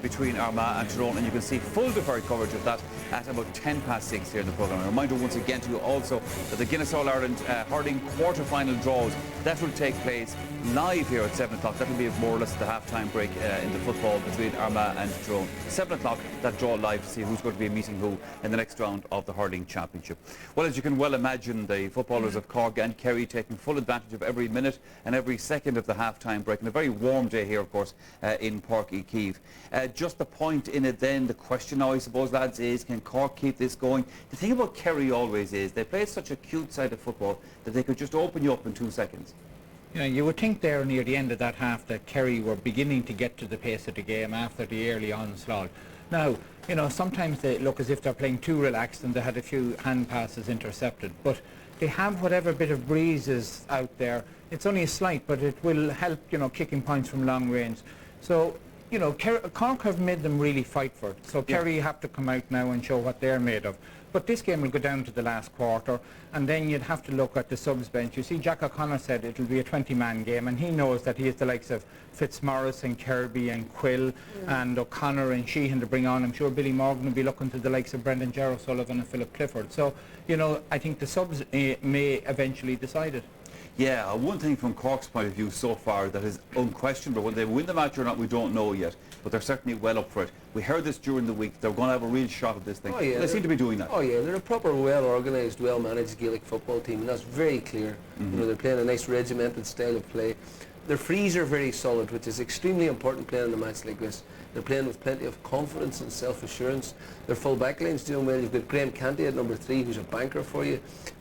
A: between Armagh and Tyrone, and you can see full deferred coverage of that at about 6:10 here in the programme. A reminder once again to you also that the Guinness All-Ireland hurling quarter-final draws, that will take place live here at 7 o'clock. That will be more or less at the half-time break in the football between Armagh and Tyrone. 7 o'clock, that draw live to see who's going to be meeting who in the next round of the hurling championship. Well, as you can well imagine, the footballers of Cork and Kerry taking full advantage of every minute and every second of the half-time break. And a very warm day here, of course, in Páirc Chaoimh. Just the point in it then, the question now, I suppose, lads, is can Cork keep this going? The thing about Kerry always is they play such a cute side of football that they could just open you up in 2 seconds.
I: You know, you would think there near the end of that half that Kerry were beginning to get to the pace of the game after the early onslaught. Now, you know, sometimes they look as if they're playing too relaxed and they had a few hand passes intercepted, but they have whatever bit of breeze is out there. It's only a slight, but it will help, you know, kicking points from long range. So, you know, Cork have made them really fight for it. So Kerry have to come out now and show what they're made of. But this game will go down to the last quarter, and then you'd have to look at the subs bench. You see, Jack O'Connor said it'll be a 20-man game, and he knows that he has the likes of Fitzmaurice and Kirby and Quill and O'Connor and Sheehan to bring on. I'm sure Billy Morgan will be looking to the likes of Brendan Jarrett Sullivan and Philip Clifford. So, you know, I think the subs may eventually decide it.
A: Yeah, one thing from Cork's point of view so far that is unquestionable, whether they win the match or not, we don't know yet, but they're certainly well up for it. We heard this during the week, they're going to have a real shot at this thing.
H: Oh, yeah,
A: they seem to be doing that.
H: Oh yeah, they're a proper, well-organised, well-managed Gaelic football team, and that's very clear. You know, they're playing a nice regimented style of play. Their frees are very solid, which is extremely important playing in a match like this. They're playing with plenty of confidence and self-assurance. Their full back line's doing well. You've got Graham Canty at number 3, who's a banker for you,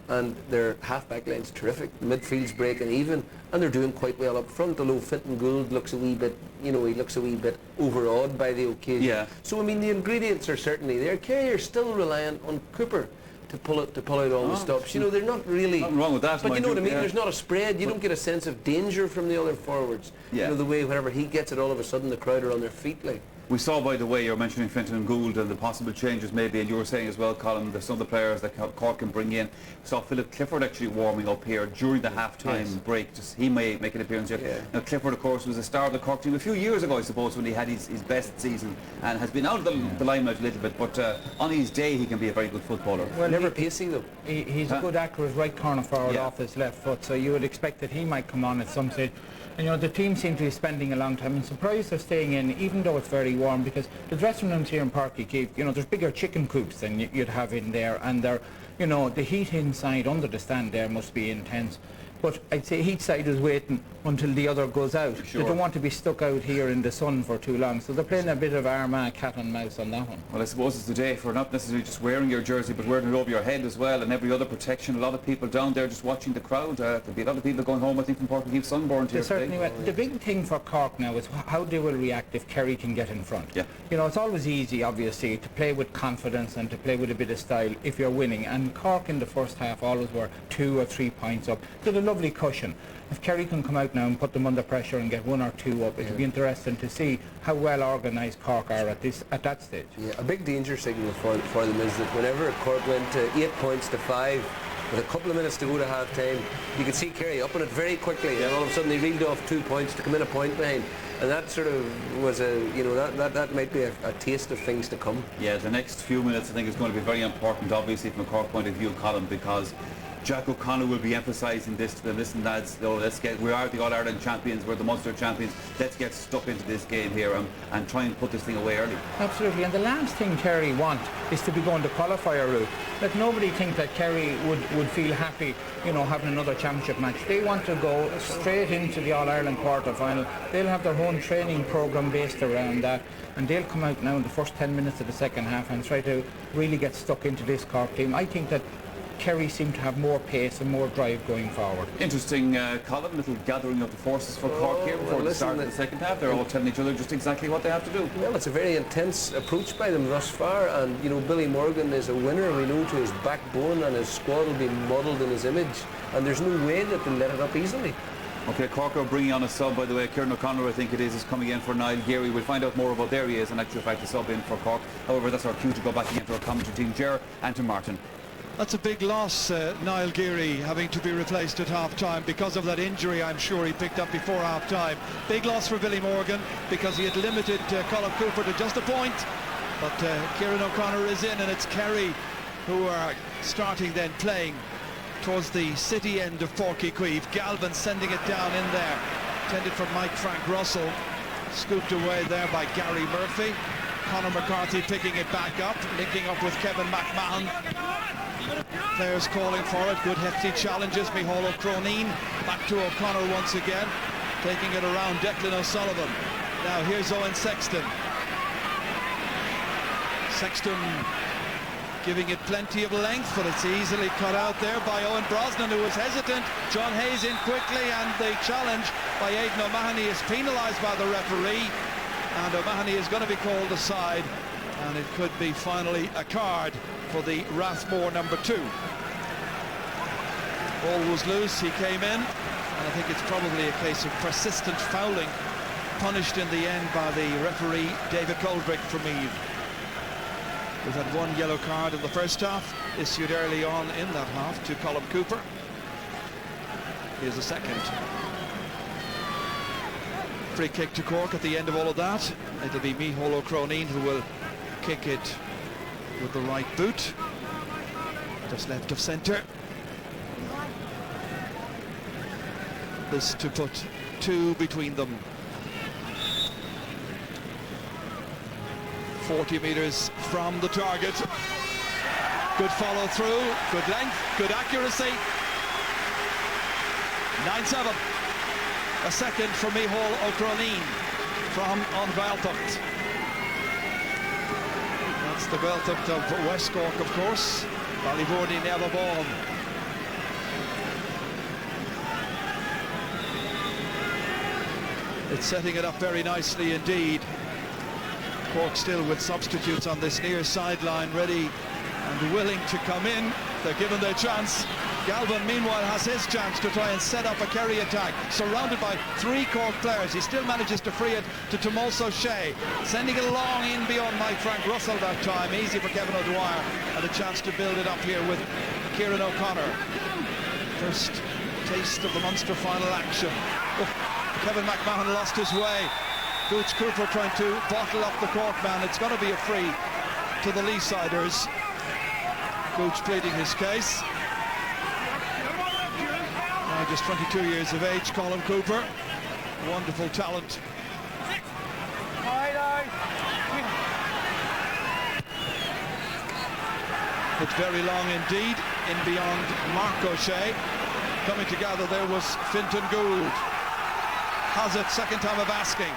H: and their half back line's terrific. The midfield's breaking even, and they're doing quite well up front. Although Fintan Gould looks a wee bit, you know, he looks a wee bit overawed by the occasion.
A: Yeah.
H: So I mean, the ingredients are certainly there. Kerry are still reliant on Cooper to pull out all the stops. You know, they're not really...
A: Nothing wrong with that.
H: But you know what I mean?
A: Yeah.
H: There's not a spread. You don't get a sense of danger from the other forwards.
A: Yeah.
H: You know, the way whenever he gets it, all of a sudden the crowd are on their feet, like.
A: We saw, by the way, you're mentioning Fintan and Gould and the possible changes maybe, and you were saying as well, Colin, that some of the players that Cork can bring in. We saw Philip Clifford actually warming up here during the half-time break. Just, he may make an appearance here.
H: Yeah.
A: Now, Clifford, of course, was a star of the Cork team a few years ago, I suppose, when he had his best season, and has been out of the limelight a little bit, but on his day he can be a very good footballer.
H: Well, never pacey though.
I: He's a good accurate right corner forward off his left foot, so you would expect that he might come on at some stage. And, you know, the team seem to be spending a long time. I'm surprised they're staying in, even though it's very warm, because the dressing rooms here in Páirc Chaoimh, you know, there's bigger chicken coops than you'd have in there, and they're, you know, the heat inside under the stand there must be intense. But I'd say each side is waiting until the other goes out.
A: Sure.
I: They don't want to be stuck out here in the sun for too long, so they're playing a bit of Armagh cat and mouse on that one.
A: Well, I suppose it's the day for not necessarily just wearing your jersey, but wearing it over your head as well, and every other protection. A lot of people down there just watching the crowd. There'll be a lot of people going home, I think, from Páirc Chaoimh sunburned here
I: Certainly
A: today.
I: will. The big thing for Cork now is how they will react if Kerry can get in front.
A: Yeah.
I: You know, it's always easy, obviously, to play with confidence and to play with a bit of style if you're winning. And Cork in the first half always were 2 or 3 points up. Did a lovely cushion. If Kerry can come out now and put them under pressure and get 1 or 2 up, it'll be interesting to see how well organised Cork are at that stage.
H: Yeah, a big danger signal for them is that whenever Cork went to 8 points to 5, with a couple of minutes to go to half time, you could see Kerry up on it very quickly, and all of a sudden they reeled off 2 points to come in a point behind. And that sort of was that might be a taste of things to come.
A: Yeah, the next few minutes I think is going to be very important, obviously, from a Cork point of view, Colin, because Jack O'Connor will be emphasising this to them. Listen, lads, we are the All-Ireland champions, we're the Munster champions. Let's get stuck into this game here and try and put this thing away early.
I: Absolutely, and the last thing Kerry want is to be going the qualifier route. Let nobody think that Kerry would feel happy, you know, having another championship match. They want to go straight into the All-Ireland quarter-final. They'll have their own training programme based around that, and they'll come out now in the first 10 minutes of the second half and try to really get stuck into this Cork team. I think that Kerry seem to have more pace and more drive going forward.
A: Interesting, Colin, little gathering of the forces for Cork here before the start of the second half. They're all telling each other just exactly what they have to do.
H: Well, it's a very intense approach by them thus far, and you know, Billy Morgan is a winner, we know, to his backbone, and his squad will be modelled in his image, and there's no way that they'll let it up easily.
A: Okay, Cork are bringing on a sub, by the way. Kieran O'Connor, I think it is coming in for Niall Geary. We'll find out more about there he is, and actually fact the sub in for Cork. However, that's our cue to go back again to our commentary team, Ger and to Martin.
J: That's a big loss, Niall Geary having to be replaced at half-time because of that injury I'm sure he picked up before half-time. Big loss for Billy Morgan because he had limited Colin Cooper to just a point. But Kieran O'Connor is in, and it's Kerry who are starting then playing towards the city end of Páirc Chaoimh. Galvin sending it down in there. Intended for Mike Frank Russell. Scooped away there by Gary Murphy. Conor McCarthy picking it back up, linking up with Kevin McMahon. Players calling for it, good hefty challenges. Micheál O'Croneen back to O'Connor once again, taking it around Declan O'Sullivan. Now here's Owen Sexton. Sexton giving it plenty of length, but it's easily cut out there by Owen Brosnan, who was hesitant. John Hayes in quickly, and the challenge by Aidan O'Mahony is penalised by the referee, and O'Mahony is going to be called aside, and it could be finally a card for the Rathmore number 2. Ball was loose, he came in, and I think it's probably a case of persistent fouling, punished in the end by the referee David Goldrick from Meath. We've had 1 yellow card in the first half, issued early on in that half to Colm Cooper. Here's the second. Free kick to Cork at the end of all of that. It'll be Micheál O'Croneen who will kick it with the right boot, just left of centre. This to put 2 between them. 40 metres from the target. Good follow through, good length, good accuracy. 9-7. A second for Micheál O'Croneen from An Gaeltacht. That's the Gaeltacht of West Cork, of course. Ballyvordy Nevabawn. It's setting it up very nicely indeed. Cork still with substitutes on this near sideline, ready and willing to come in. They're given their chance. Galvin meanwhile has his chance to try and set up a Kerry attack, surrounded by 3 Cork players. He still manages to free it to Tomás O'Shea, sending it long in beyond Mike Frank Russell that time. Easy for Kevin O'Dwyer, and a chance to build it up here with Kieran O'Connor. First taste of the Munster final action. Oh, Kevin McMahon lost his way. Gooch Cooper trying to bottle up the Cork man. It's going to be a free to the Leesiders. Gooch pleading his case. Now just 22 years of age, Colm Cooper. Wonderful talent. It's very long indeed, in beyond Mark O'Shea. Coming together there was Fintan Gould. Has it, second time of asking.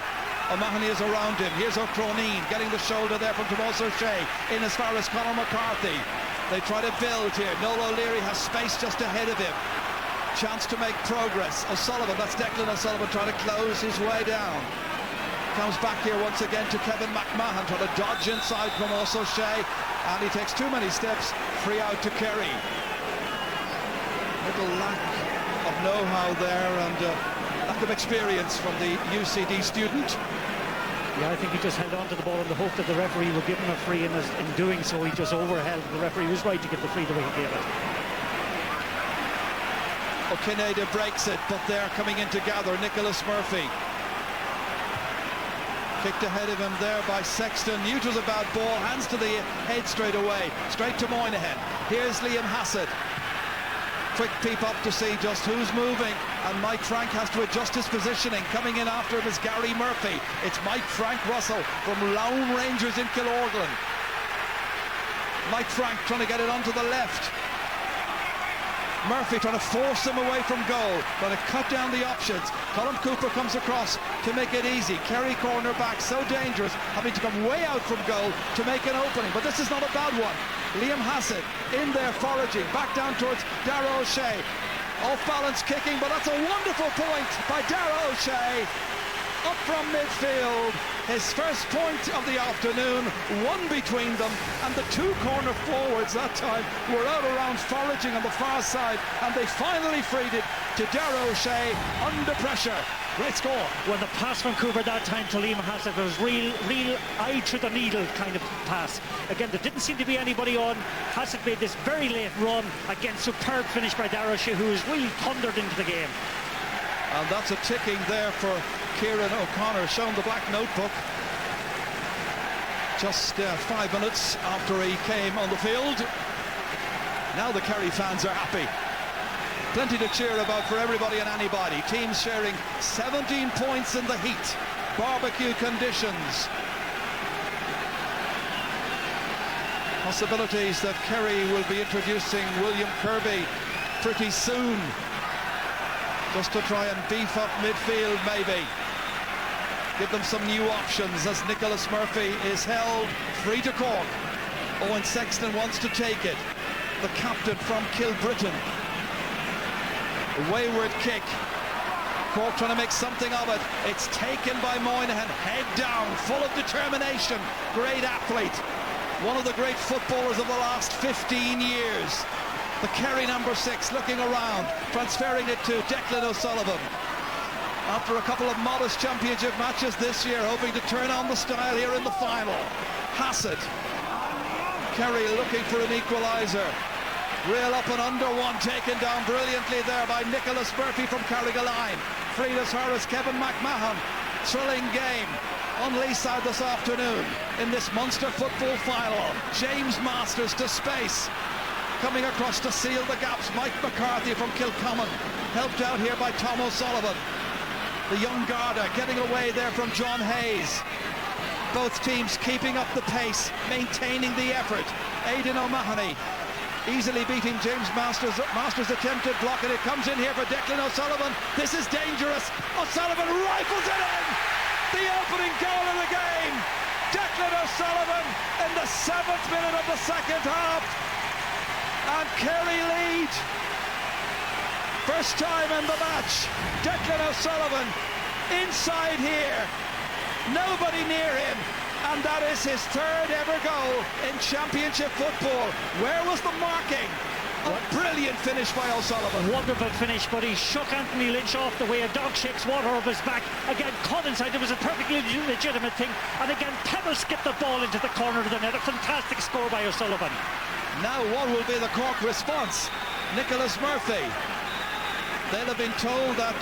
J: O'Mahony is around him. Here's O'Croneen getting the shoulder there from Tomás O'Shea. In as far as Conor McCarthy. They try to build here. Noel O'Leary has space just ahead of him. Chance to make progress. O'Sullivan, that's Declan O'Sullivan trying to close his way down. Comes back here once again to Kevin McMahon, trying to dodge inside from O'Shea, and he takes too many steps. Free out to Kerry. Little lack of know-how there, and lack of experience from the UCD student.
K: Yeah, I think he just held on to the ball in the hope that the referee would give him a free, and in doing so he just overheld. The referee was right to give the free the way he gave it.
J: O'Kineda breaks it, but they're coming in together. Nicholas Murphy kicked ahead of him there by Sexton. Knew it was a bad ball, hands to the head straight away, straight to Moynihan. Here's Liam Hassett. Quick peep up to see just who's moving, and Mike Frank has to adjust his positioning. Coming in after him is Gary Murphy. It's Mike Frank Russell from Lone Rangers in Kilorglan. Mike Frank trying to get it onto the left. Murphy trying to force him away from goal, trying to cut down the options. Colm Cooper comes across to make it easy. Kerry corner back, so dangerous, having to come way out from goal to make an opening, but this is not a bad one. Liam Hassett in there foraging, back down towards Dara O'Shea. Off balance kicking, but that's a wonderful point by Dara O'Shea. Up from midfield, his first point of the afternoon, 1 between them, and the 2 corner forwards that time were out around foraging on the far side, and they finally freed it to Dara O'Shea under pressure. Great score.
K: Well, the pass from Cooper that time to Liam Hassett was real eye through the needle kind of pass. Again, there didn't seem to be anybody on. Hassett made this very late run. Again, superb finish by Dara O'Shea, who was really thundered into the game.
J: And that's a ticking there for Kieran O'Connor, shown the black notebook. Just 5 minutes after he came on the field. Now the Kerry fans are happy. Plenty to cheer about for everybody and anybody. Teams sharing 17 points in the heat. barbecue conditions. Possibilities that Kerry will be introducing William Kirby pretty soon, just to try and beef up midfield maybe. Give them some new options as Nicholas Murphy is held free to Cork. Owen Sexton wants to take it. The captain from Kilbrittain. A wayward kick. Cork trying to make something of it. It's taken by Moynihan. Head down, full of determination. Great athlete. One of the great footballers of the last 15 years. The Kerry number 6 looking around, transferring it to Declan O'Sullivan. After a couple of modest championship matches this year, hoping to turn on the style here in the final. Hassett. Kerry looking for an equaliser. Rail up and under one, taken down brilliantly there by Nicholas Murphy from Carrigaline. Fridas Harris, Kevin McMahon. Thrilling game on Leeside this afternoon in this Munster football final. James Masters to space. Coming across to seal the gaps. Mike McCarthy from Kilcommon. Helped out here by Tom O'Sullivan. The young Garda getting away there from John Hayes. Both teams keeping up the pace, maintaining the effort. Aidan O'Mahony easily beating James Masters. Masters attempted block, and it comes in here for Declan O'Sullivan. This is dangerous. O'Sullivan rifles it in. The opening goal of the game. Declan O'Sullivan in the 7th minute of the second half. And Kerry lead. First time in the match. Declan O'Sullivan inside here. Nobody near him. And that is his 3rd ever goal in championship football. Where was the marking? A brilliant finish by O'Sullivan.
K: Wonderful finish, but he shook Anthony Lynch off the way a dog shakes water off his back. Again, cut inside. It was a perfectly legitimate thing. And again, Pebble skipped the ball into the corner of the net. A fantastic score by O'Sullivan.
J: Now what will be the Cork response? Nicholas Murphy. They'll have been told that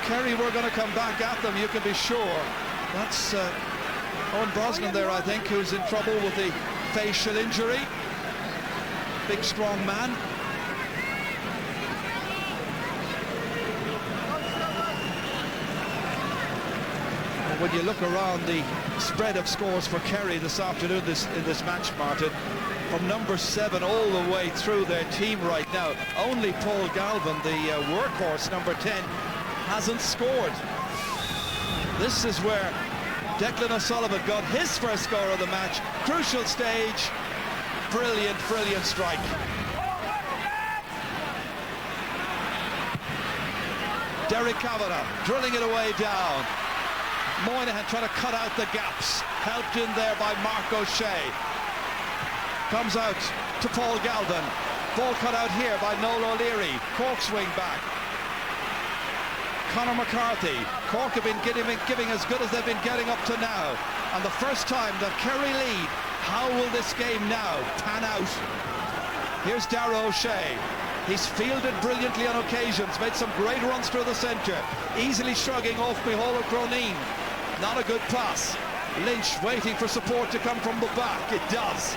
J: Kerry were going to come back at them, you can be sure. That's Owen Brosnan there, I think, who's in trouble with the facial injury. Big, strong man. And when you look around the spread of scores for Kerry this afternoon in this match, Martin, from number 7 all the way through their team right now, only Paul Galvin, the workhorse, number 10, hasn't scored. This is where Declan O'Sullivan got his first score of the match. Crucial stage. Brilliant, brilliant strike. Derek Kavanagh drilling it away down. Moynihan trying to cut out the gaps. Helped in there by Mark O'Shea. Comes out to Paul Galvin. Ball cut out here by Noel O'Leary. Cork swing back. Conor McCarthy. Cork have been giving as good as they've been getting up to now. And the first time that Kerry lead. How will this game now pan out? Here's Darragh O'Shea. He's fielded brilliantly on occasions, made some great runs through the centre, easily shrugging off Micheál Croneen. Not a good pass. Lynch waiting for support to come from the back. It does.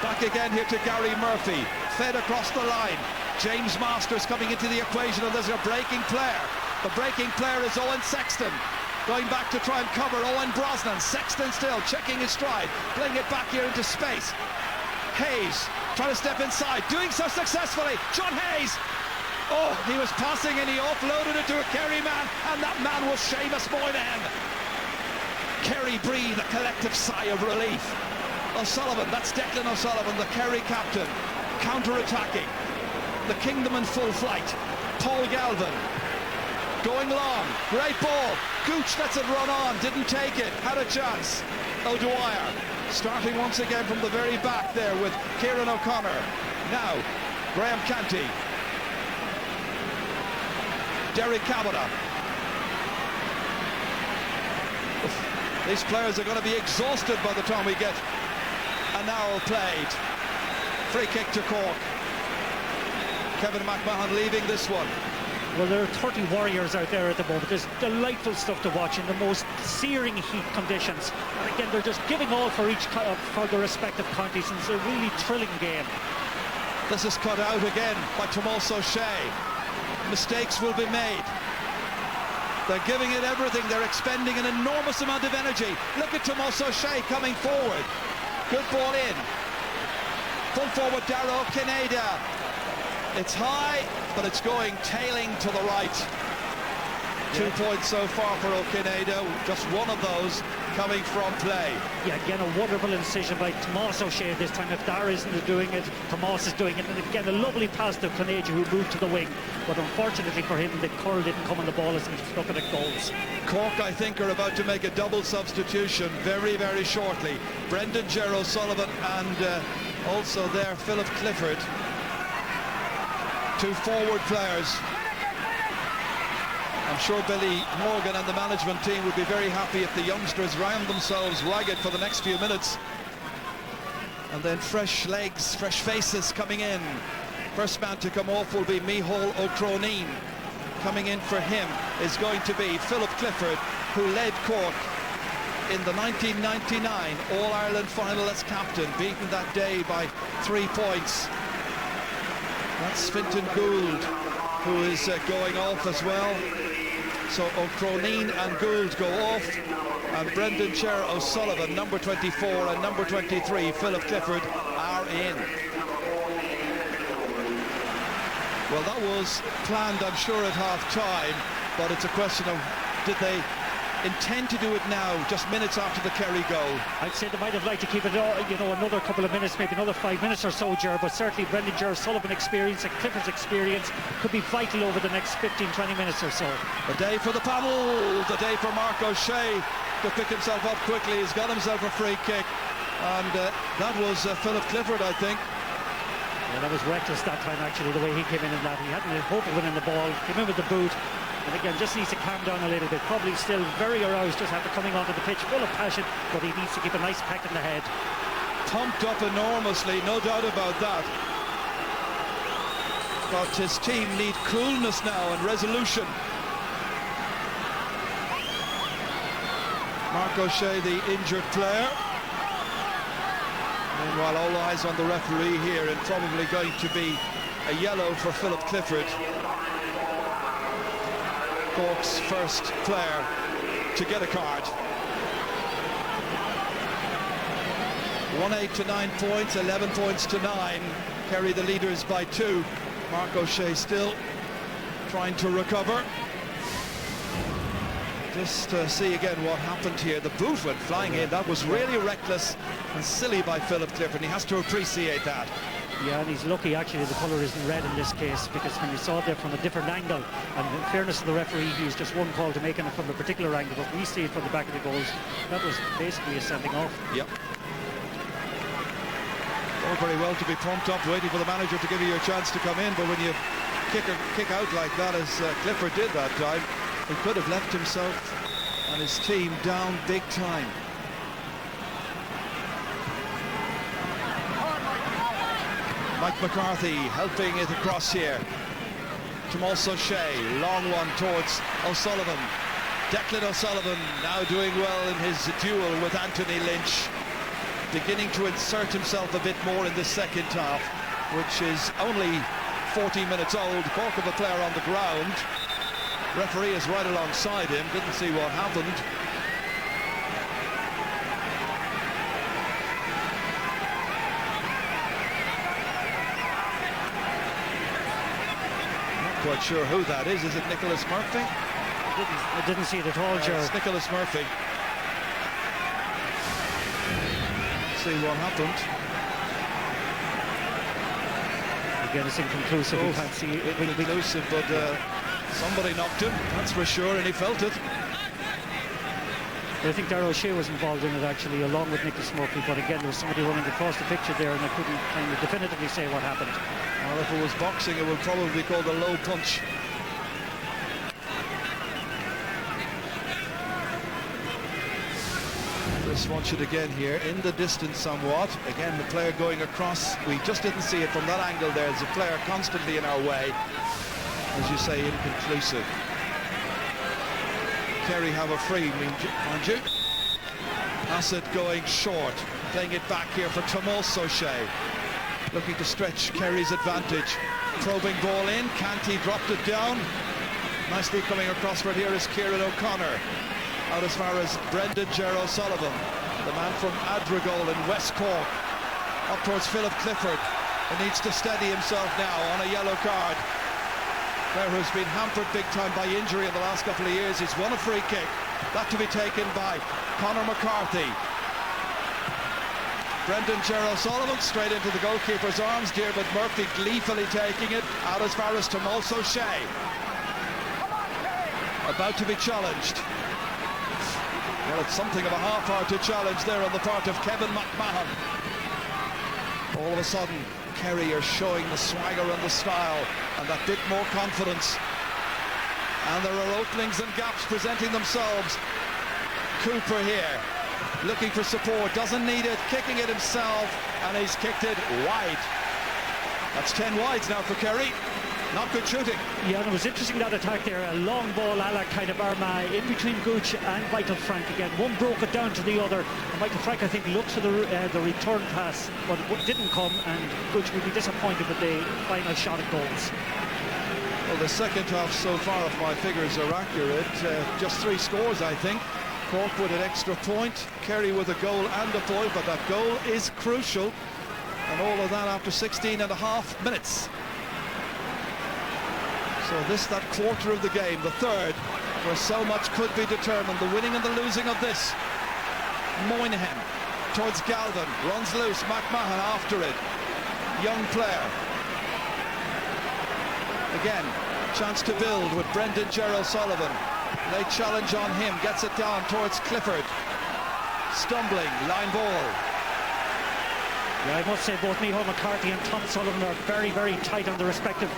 J: Back again here to Gary Murphy. Fed across the line. James Masters coming into the equation, and there's a breaking player. The breaking player is Owen Sexton. Going back to try and cover Owen Brosnan. Sexton still checking his stride. Playing it back here into space. Hayes trying to step inside. Doing so successfully. John Hayes. Oh, he was passing and he offloaded it to a Kerry man. And that man was Seamus Moynihan. Kerry breathe a collective sigh of relief. O'Sullivan, that's Declan O'Sullivan, the Kerry captain. Counter-attacking. The Kingdom in full flight. Paul Galvin. Going long, great ball. Gooch lets it run on, didn't take it, had a chance. O'Dwyer starting once again from the very back there with Kieran O'Connor. Now, Graham Canty. Derek Kavanagh. These players are going to be exhausted by the time we get an hour played. Free kick to Cork. Kevin McMahon leaving this one.
K: Well, there are 30 warriors out there at the moment. There's delightful stuff to watch in the most searing heat conditions. And again, they're just giving all for the respective counties, and it's a really thrilling game.
J: This is cut out again by Tomas O'Shea. Mistakes will be made. They're giving it everything. They're expending an enormous amount of energy. Look at Tomas O'Shea coming forward. Good ball in. Full forward, Darragh Kineda. It's high, but it's going tailing to the right. 2 points so far for O'Kineda, just one of those coming from play.
K: Yeah, again, a wonderful incision by Tomas O'Shea this time. If Darragh isn't doing it, Tomas is doing it. And again, a lovely pass to Kineda, who moved to the wing. But unfortunately for him, the curl didn't come on the ball as he was looking at goals.
J: Cork, I think, are about to make a double substitution very, very shortly. Brendan Ger O'Sullivan and also there Philip Clifford. 2 forward players. I'm sure Billy Morgan and the management team would be very happy if the youngsters ran themselves ragged for the next few minutes. And then fresh legs, fresh faces coming in. First man to come off will be Micheál O'Croneen. Coming in for him is going to be Philip Clifford, who led Cork in the 1999 All-Ireland final as captain, beaten that day by 3 points. That's Fintan Gould, who is going off as well. So O'Croneen and Gould go off, and Brendan Ger O'Sullivan, number 24, and number 23, Philip Clifford, are in. Well, that was planned, I'm sure, at half-time, but it's a question of did they intend to do it now, just minutes after the Kerry goal?
K: I'd say they might have liked to keep it, another couple of minutes, maybe another 5 minutes or so, Ger, but certainly Brendan Ger Sullivan experience and Clifford's experience could be vital over the next 15-20 minutes or so.
J: The day for the panel, the day for Mark O'Shea to pick himself up quickly. He's got himself a free kick, and that was Philip Clifford, I think.
K: Yeah, that was reckless that time, actually, the way he came in that. He hadn't a hope of winning the ball, came in with the boot. And again, just needs to calm down a little bit. Probably still very aroused just after coming onto the pitch, full of passion, but he needs to keep a nice peck in the head.
J: Pumped up enormously, no doubt about that. But his team need coolness now and resolution. Mark O'Shea, the injured player. Meanwhile, all eyes on the referee here, and probably going to be a yellow for Philip Clifford. Cork's first player to get a card. 1-8 to 9 points, 11 points to 9. Kerry the leaders by 2. Mark O'Shea still trying to recover. Just see again what happened here. The boot went flying in. That was really reckless and silly by Philip Clifford, and he has to appreciate that.
K: Yeah, and he's lucky actually the colour isn't red in this case, because when we saw it there from a different angle, and in fairness to the referee, he used just one call to make it from a particular angle, but we see it from the back of the goals. That was basically a sending off.
J: Yep. All very well to be pumped up, waiting for the manager to give you a chance to come in, but when you kick out like that, as Clifford did that time, he could have left himself and his team down big time. Mike McCarthy helping it across here. Tomas O'Shea, long one towards O'Sullivan. Declan O'Sullivan now doing well in his duel with Anthony Lynch. Beginning to insert himself a bit more in the second half, which is only 14 minutes old. Cork of a player on the ground. Referee is right alongside him, didn't see what happened. Quite sure who that is. Is it Nicholas Murphy?
K: I didn't see it at all, Ger.
J: It's Nicholas Murphy. See what happened.
K: Again, it's inconclusive. We can't see it.
J: Inconclusive, but somebody knocked him, that's for sure, and he felt it.
K: I think Darragh O'Shea was involved in it actually, along with Nicholas Murphy, but again, there was somebody running across the picture there, and I couldn't kind of definitively say what happened.
J: Well, if it was boxing, it would probably be called a low punch. Just watch it again here, in the distance somewhat. Again, the player going across. We just didn't see it from that angle there. There's a player constantly in our way. As you say, inconclusive. Kerry have a free, mind you. Hassett going short. Playing it back here for Tomas O'Shea. Looking to stretch Kerry's advantage. Probing ball in. Canty dropped it down. Nicely coming across for it here is Kieran O'Connor. Out as far as Brendan Gerald Sullivan, the man from Adrigole in West Cork. Up towards Philip Clifford. He needs to steady himself now on a yellow card. Player who's been hampered big time by injury in the last couple of years. He's won a free kick. That to be taken by Conor McCarthy. Brendan Gerald Sullivan straight into the goalkeeper's arms. Diarmuid Murphy gleefully taking it out as far as Tomás O'Shea. About to be challenged. Well, it's something of a half-hearted challenge there on the part of Kevin McMahon. All of a sudden, Kerry are showing the swagger and the style and that bit more confidence. And there are openings and gaps presenting themselves. Cooper here, looking for support, doesn't need it, kicking it himself, and he's kicked it wide. That's 10 wides now for Kerry. Not good shooting.
K: Yeah, and it was interesting that attack there. A long ball a la kind of Armagh in between Gooch and Michael Frank again. One broke it down to the other. And Michael Frank, I think, looked for the return pass, but it didn't come, and Gooch would be disappointed with the final shot at goals.
J: Well, the second half so far, if my figures are accurate, just 3 scores, I think. Cork with an extra point, Kerry with a goal and a point, but that goal is crucial. And all of that after 16.5 minutes. So that quarter of the game, the third, where so much could be determined, the winning and the losing of this. Moynihan towards Galvin, runs loose, McMahon after it. Young player. Again, chance to build with Brendan Gerald Sullivan. Late challenge on him, gets it down towards Clifford. Stumbling, line ball.
K: Yeah, I must say both Micheál McCarthy and Tom Sullivan are very, very tight on the respective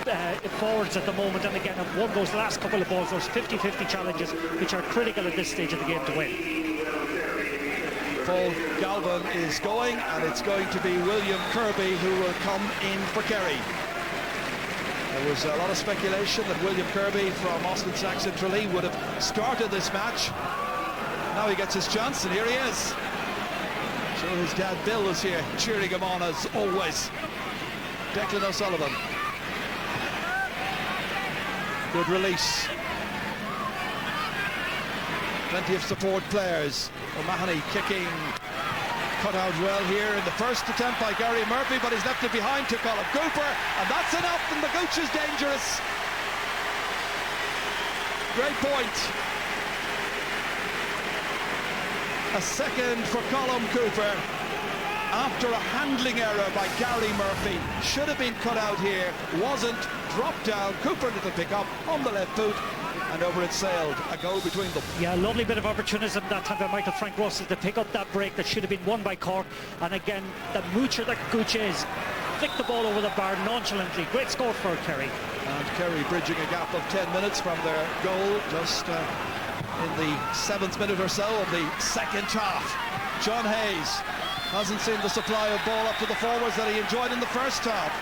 K: forwards at the moment, and again have won those last couple of balls, those 50-50 challenges, which are critical at this stage of the game to win.
J: Paul Galvin is going, and it's going to be William Kirby who will come in for Kerry. There was a lot of speculation that William Kirby from Austin Saxon Tralee would have started this match. Now he gets his chance, and here he is. So his dad Bill is here cheering him on as always. Declan O'Sullivan. Good release. Plenty of support players. O'Mahony kicking. Cut out well here in the first attempt by Gary Murphy, but he's left it behind to Colin Cooper, and that's enough, and the Gooch is dangerous. Great point. A second for Colin Cooper after a handling error by Gary Murphy. Should have been cut out here, wasn't, dropped down. Cooper little pick up on the left boot, and over it sailed. A goal between them.
K: Yeah, a lovely bit of opportunism that time by Michael Frank Russell to pick up that break that should have been won by Cork. And again, the moocher that Gooch is, flicked the ball over the bar nonchalantly. Great score for Kerry.
J: And Kerry bridging a gap of 10 minutes from their goal just in the 7th minute or so of the second half. John Hayes hasn't seen the supply of ball up to the forwards that he enjoyed in the first half.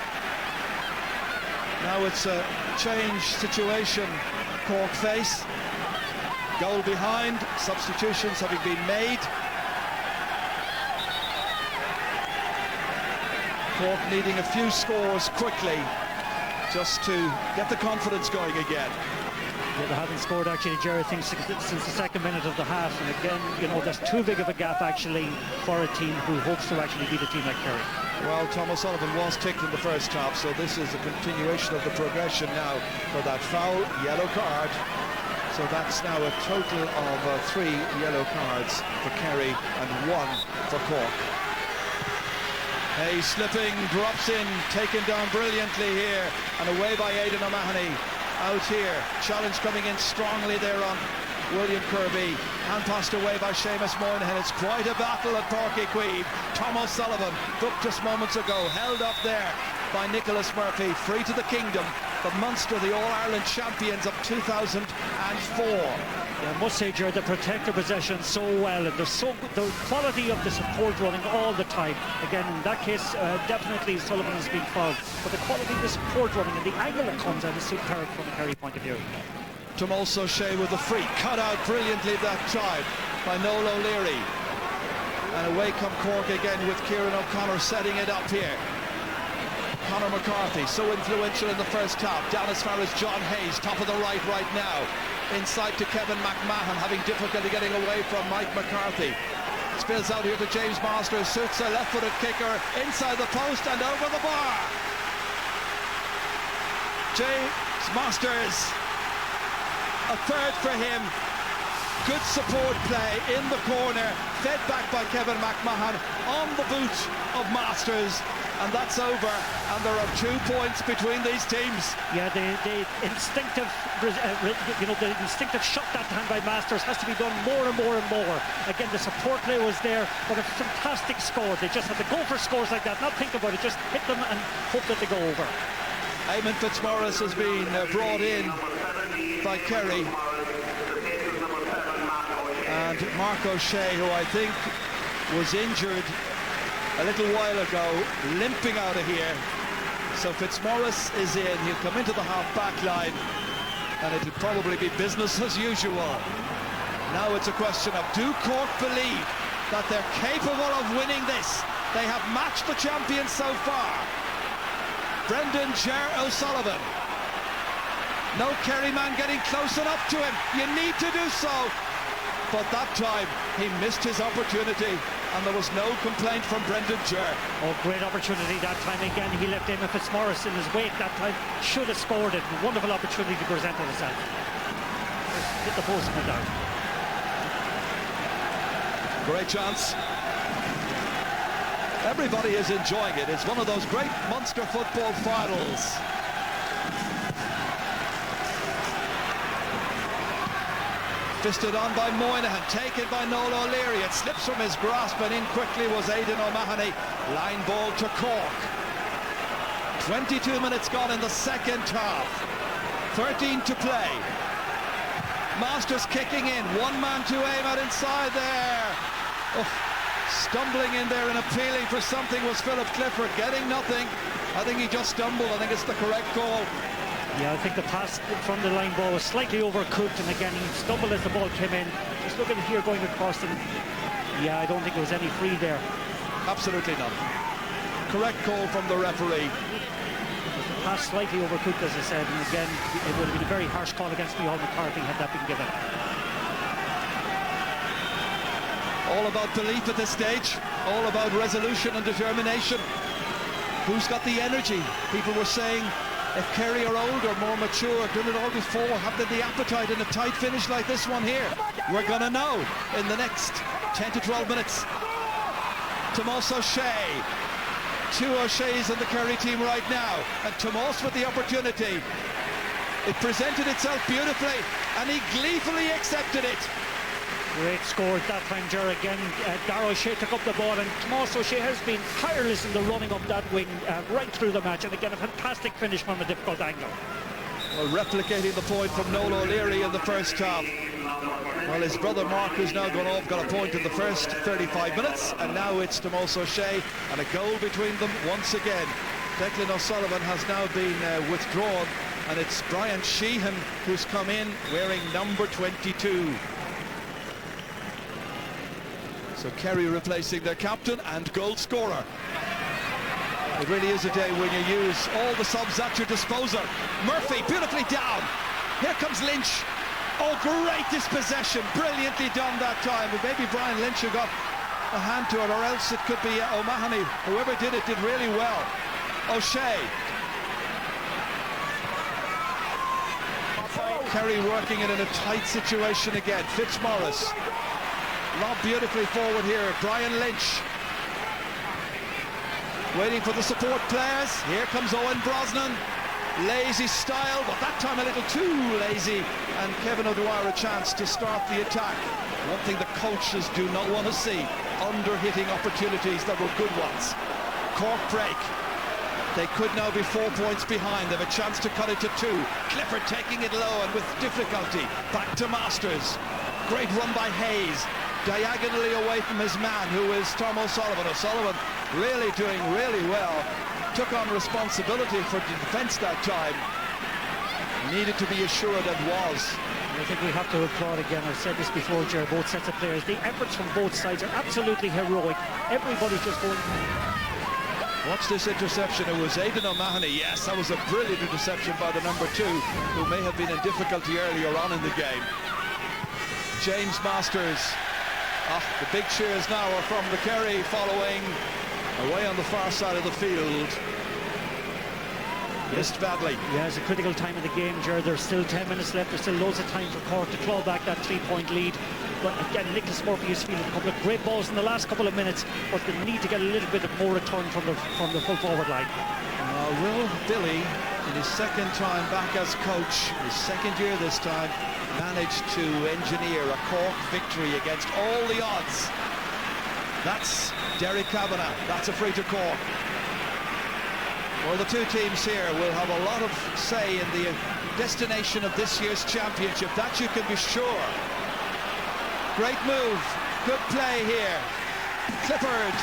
J: Now it's a change situation. Cork face. Goal behind. Substitutions having been made. Cork needing a few scores quickly just to get the confidence going again.
K: Yeah, they haven't scored actually, Jerry, since the second minute of the half, and again, you know, there's too big of a gap actually for a team who hopes to actually beat a team like Kerry.
J: Well, Thomas Sullivan was ticked in the first half, so this is a continuation of the progression now for that foul, yellow card. So that's now a total of 3 yellow cards for Kerry and 1 for Cork. Hayes slipping, drops in, taken down brilliantly here, and away by Aidan O'Mahony. Out here, challenge coming in strongly there on William Kirby, and passed away by Seamus Moynihan. It's quite a battle at Páirc Queeve. Thomas Sullivan, booked just moments ago, held up there by Nicholas Murphy, free to the kingdom. But Munster, the All-Ireland champions of 2004.
K: Yeah, I must say, Jared, they protect their possession so well, and the quality of the support running all the time. Again, in that case, definitely Sullivan has been fouled, but the quality of the support running and the angle that comes out is superb from a Kerry point of view.
J: Tomás O'Shea with the free, cut out brilliantly that time by Noel O'Leary. And away come Cork again with Kieran O'Connor setting it up here. Conor McCarthy, so influential in the first half. Down as far as John Hayes, top of the right now. Inside to Kevin McMahon, having difficulty getting away from Mike McCarthy. Spills out here to James Masters, suits a left-footed kicker inside the post and over the bar. James Masters, a third for him. Good support play in the corner, fed back by Kevin McMahon on the boot of Masters, and that's over, and there are 2 points between these teams.
K: Yeah, the instinctive, the instinctive shot that time by Masters has to be done more and more and more. Again, the support play was there, but a fantastic score. They just have to go for scores like that, not think about it, just hit them and hope that they go over.
J: Eamon Fitzmaurice has been brought in by Kerry. And Mark O'Shea, who I think was injured a little while ago, limping out of here. So Fitzmaurice is in. He'll come into the half-back line, and it'll probably be business as usual. Now it's a question of, do Cork believe that they're capable of winning this? They have matched the champions so far. Brendan Ger O'Sullivan. No Kerry man getting close enough to him. You need to do so. But that time he missed his opportunity, and there was no complaint from Brendan Ger.
K: Oh, great opportunity that time again. He left Eamon Fitzmaurice in his wake that time. Should have scored it. Wonderful opportunity to present himself. Hit the post and went out.
J: Great chance. Everybody is enjoying it. It's one of those great Munster football finals. Fisted on by Moynihan, taken by Noel O'Leary. It slips from his grasp, and in quickly was Aidan O'Mahony. Line ball to Cork. 22 minutes gone in the second half. 13 to play. Masters kicking in. One man to aim at inside there. Oh, stumbling in there and appealing for something was Philip Clifford. Getting nothing. I think he just stumbled. I think it's the correct call.
K: Yeah, I think the pass from the line ball was slightly overcooked, and again he stumbled as the ball came in. Just look at it here going across, and yeah, I don't think there was any free there.
J: Absolutely not. Correct call from the referee.
K: The pass slightly overcooked, as I said, and again it would have been a very harsh call against Micheál McCarthy had that been given.
J: All about belief at this stage, all about resolution and determination. Who's got the energy? People were saying, if Kerry are older, more mature, done it all before, have they the appetite in a tight finish like this one here? We're going to know in the next 10 to 12 minutes. Tomas O'Shea. 2 O'Sheas in the Kerry team right now. And Tomas with the opportunity. It presented itself beautifully, and he gleefully accepted it.
K: Great score that time, Ger. Again, Darragh O'Shea took up the ball, and Tomas O'Shea has been tireless in the running up that wing right through the match, and again a fantastic finish from a difficult angle.
J: Well, replicating the point from Noel O'Leary in the first half. Well, his brother Mark, who's now gone off, got a point in the first 35 minutes, and now it's Tomas O'Shea, and a goal between them once again. Declan O'Sullivan has now been withdrawn, and it's Brian Sheehan who's come in wearing number 22. So Kerry replacing their captain and goal scorer. It really is a day when you use all the subs at your disposal. Murphy beautifully down. Here comes Lynch. Oh, great dispossession. Brilliantly done that time. But maybe Brian Lynch who got a hand to it, or else it could be O'Mahony. Whoever did it did really well. O'Shea. Kerry working it in a tight situation again. Fitzmaurice. Lob beautifully forward here. Brian Lynch. Waiting for the support players. Here comes Owen Brosnan. Lazy style, but that time a little too lazy. And Kevin O'Dwyer a chance to start the attack. One thing the coaches do not want to see. Under-hitting opportunities that were good ones. Cork break. They could now be 4 points behind. They have a chance to cut it to 2. Clifford taking it low and with difficulty. Back to Masters. Great run by Hayes. Diagonally away from his man, who is Tom O'Sullivan. O'Sullivan really doing really well. Took on responsibility for the defence that time. Needed to be assured and was.
K: I think we have to applaud again. I've said this before, Ger, both sets of players. The efforts from both sides are absolutely heroic. Everybody's just going.
J: Watch this interception. It was Aidan O'Mahony. Yes, that was a brilliant interception by the number 2, who may have been in difficulty earlier on in the game. James Masters. The big cheers now are from the Kerry following, away on the far side of the field. Missed badly.
K: Yeah, it's a critical time of the game, Gerard. There's still 10 minutes left. There's still loads of time for Cork to claw back that 3-point lead. But again, Nicholas Murphy has fielded a couple of great balls in the last couple of minutes, but they need to get a little bit of more return from the full forward line.
J: Will Billy, in his second time back as coach, his second year this time, managed to engineer a Cork victory against all the odds. That's Derek Kavanagh. That's a free to Cork. Well, the two teams here will have a lot of say in the destination of this year's championship. That you can be sure. Great move. Good play here. Clifford.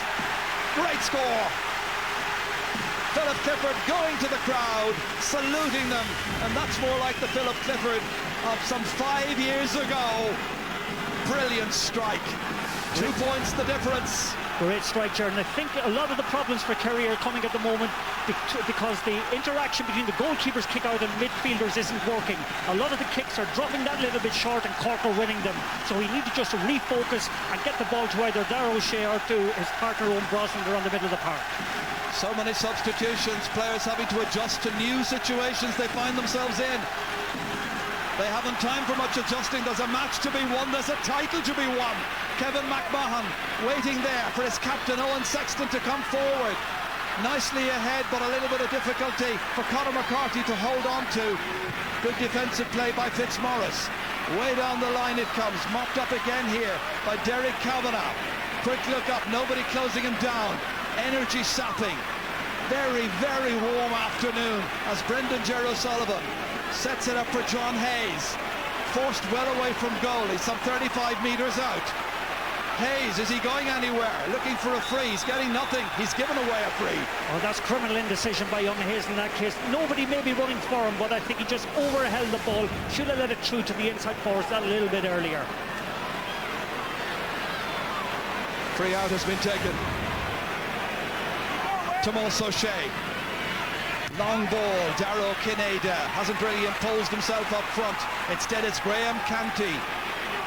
J: Great score. Philip Clifford going to the crowd, saluting them. And that's more like the Philip Clifford of some 5 years ago. Brilliant strike. 2 points the difference.
K: Great strike, Gerard. And I think a lot of the problems for Kerry are coming at the moment because the interaction between the goalkeeper's kick out and midfielders isn't working. A lot of the kicks are dropping that little bit short and Cork are winning them. So we need to just refocus and get the ball to either Darragh O'Shea or to his partner Owen Brosnan around the middle of the park.
J: So many substitutions, players having to adjust to new situations they find themselves in. They haven't time for much adjusting. There's a match to be won, there's a title to be won. Kevin McMahon waiting there for his captain Owen Sexton to come forward. Nicely ahead, but a little bit of difficulty for Conor McCarthy to hold on to. Good defensive play by Fitzmaurice. Way down the line it comes, mopped up again here by Derek Kavanagh. Quick look up, nobody closing him down. Energy sapping. Very, very warm afternoon as Brendan O'Sullivan sets it up for John Hayes. Forced well away from goal. He's some 35 metres out. Hayes, is he going anywhere? Looking for a free. He's getting nothing. He's given away a free.
K: Oh, that's criminal indecision by young Hayes in that case. Nobody may be running for him, but I think he just overheld the ball. Should have let it through to the inside forwards that a little bit earlier.
J: Free out has been taken. Tomas O'Shea. Long ball, Darrow Kineda hasn't really imposed himself up front. Instead it's Graham Canty,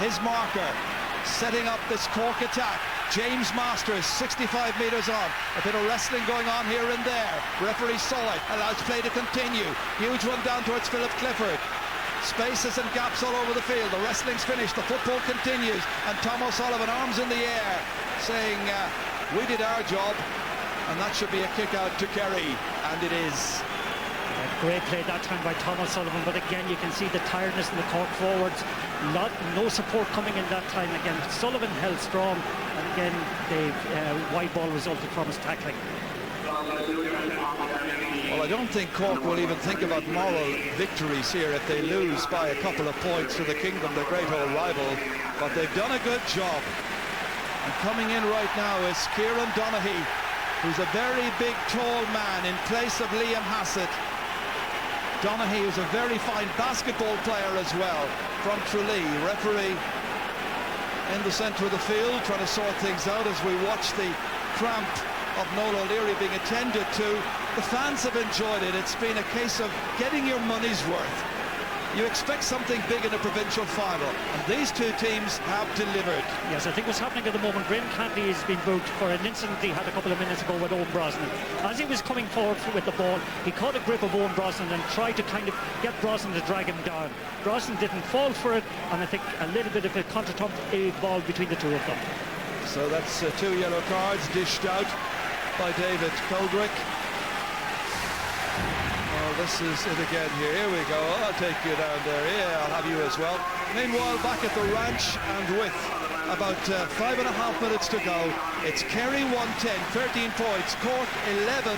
J: his marker, setting up this Cork attack. James Masters, 65 metres on. A bit of wrestling going on here and there. Referee saw it, allows play to continue. Huge run down towards Philip Clifford. Spaces and gaps all over the field. The wrestling's finished, the football continues. And Tom O'Sullivan, arms in the air, saying, we did our job. And that should be a kick out to Kerry, and it is.
K: Great play that time by Tom O'Sullivan, but again you can see the tiredness in the Cork forwards. No support coming in that time. Again, Sullivan held strong, and again the wide ball resulted from his tackling.
J: Well, I don't think Cork will even think about moral victories here if they lose by a couple of points to the Kingdom, the great old rival, but they've done a good job. And coming in right now is Kieran Donaghy, who's a very big, tall man in place of Liam Hassett. Donaghy is a very fine basketball player as well from Tralee. Referee in the centre of the field trying to sort things out as we watch the cramp of Noel O'Leary being attended to. The fans have enjoyed it. It's been a case of getting your money's worth. You expect something big in a provincial final, and these two teams have delivered.
K: Yes, I think what's happening at the moment, Graham Canty has been booked for an incident he had a couple of minutes ago with Owen Brosnan. As he was coming forward with the ball, he caught a grip of Owen Brosnan and tried to kind of get Brosnan to drag him down. Brosnan didn't fall for it, and I think a little bit of a contretemps ball between the two of them.
J: So that's 2 yellow cards dished out by David Coldrick. This is it again here. Here we go. I'll take you down there. Yeah, I'll have you as well. Meanwhile, back at the ranch, and with about 5.5 minutes to go, it's Kerry 110, 13 points, Cork 11.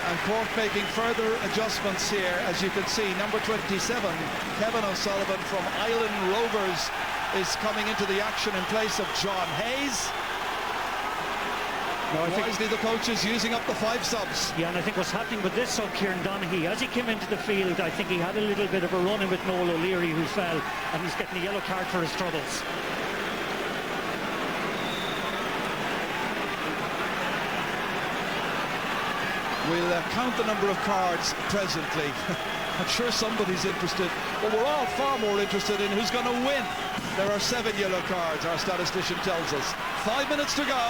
J: And Cork making further adjustments here. As you can see, number 27, Kevin O'Sullivan from Island Rovers, is coming into the action in place of John Hayes. No, wisely the coach is using up the 5 subs.
K: Yeah, and I think what's happening with this sub, Kieran Donaghy, as he came into the field, I think he had a little bit of a run-in with Noel O'Leary, who fell, and he's getting a yellow card for his troubles.
J: We'll count the number of cards presently. I'm sure somebody's interested, but we're all far more interested in who's going to win. There are 7 yellow cards, our statistician tells us. 5 minutes to go,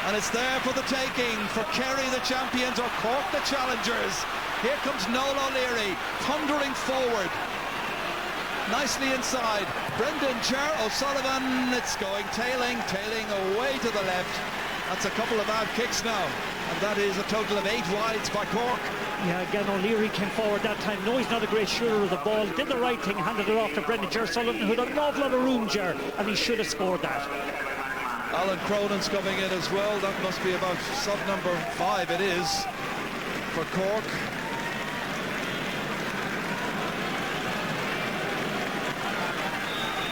J: and it's there for the taking for Kerry, the champions, or Cork, the challengers. Here comes Noel O'Leary, thundering forward. Nicely inside. Brendan O'Sullivan, it's going tailing away to the left. That's a couple of bad kicks now, and that is a total of 8 wides by Cork.
K: Yeah, again, O'Leary came forward that time. No, he's not a great shooter of the ball. Did the right thing, handed it off to Brendan Sullivan, who had an awful lot of room, and he should have scored that.
J: Alan Cronin's coming in as well. That must be about sub number 5 it is for Cork.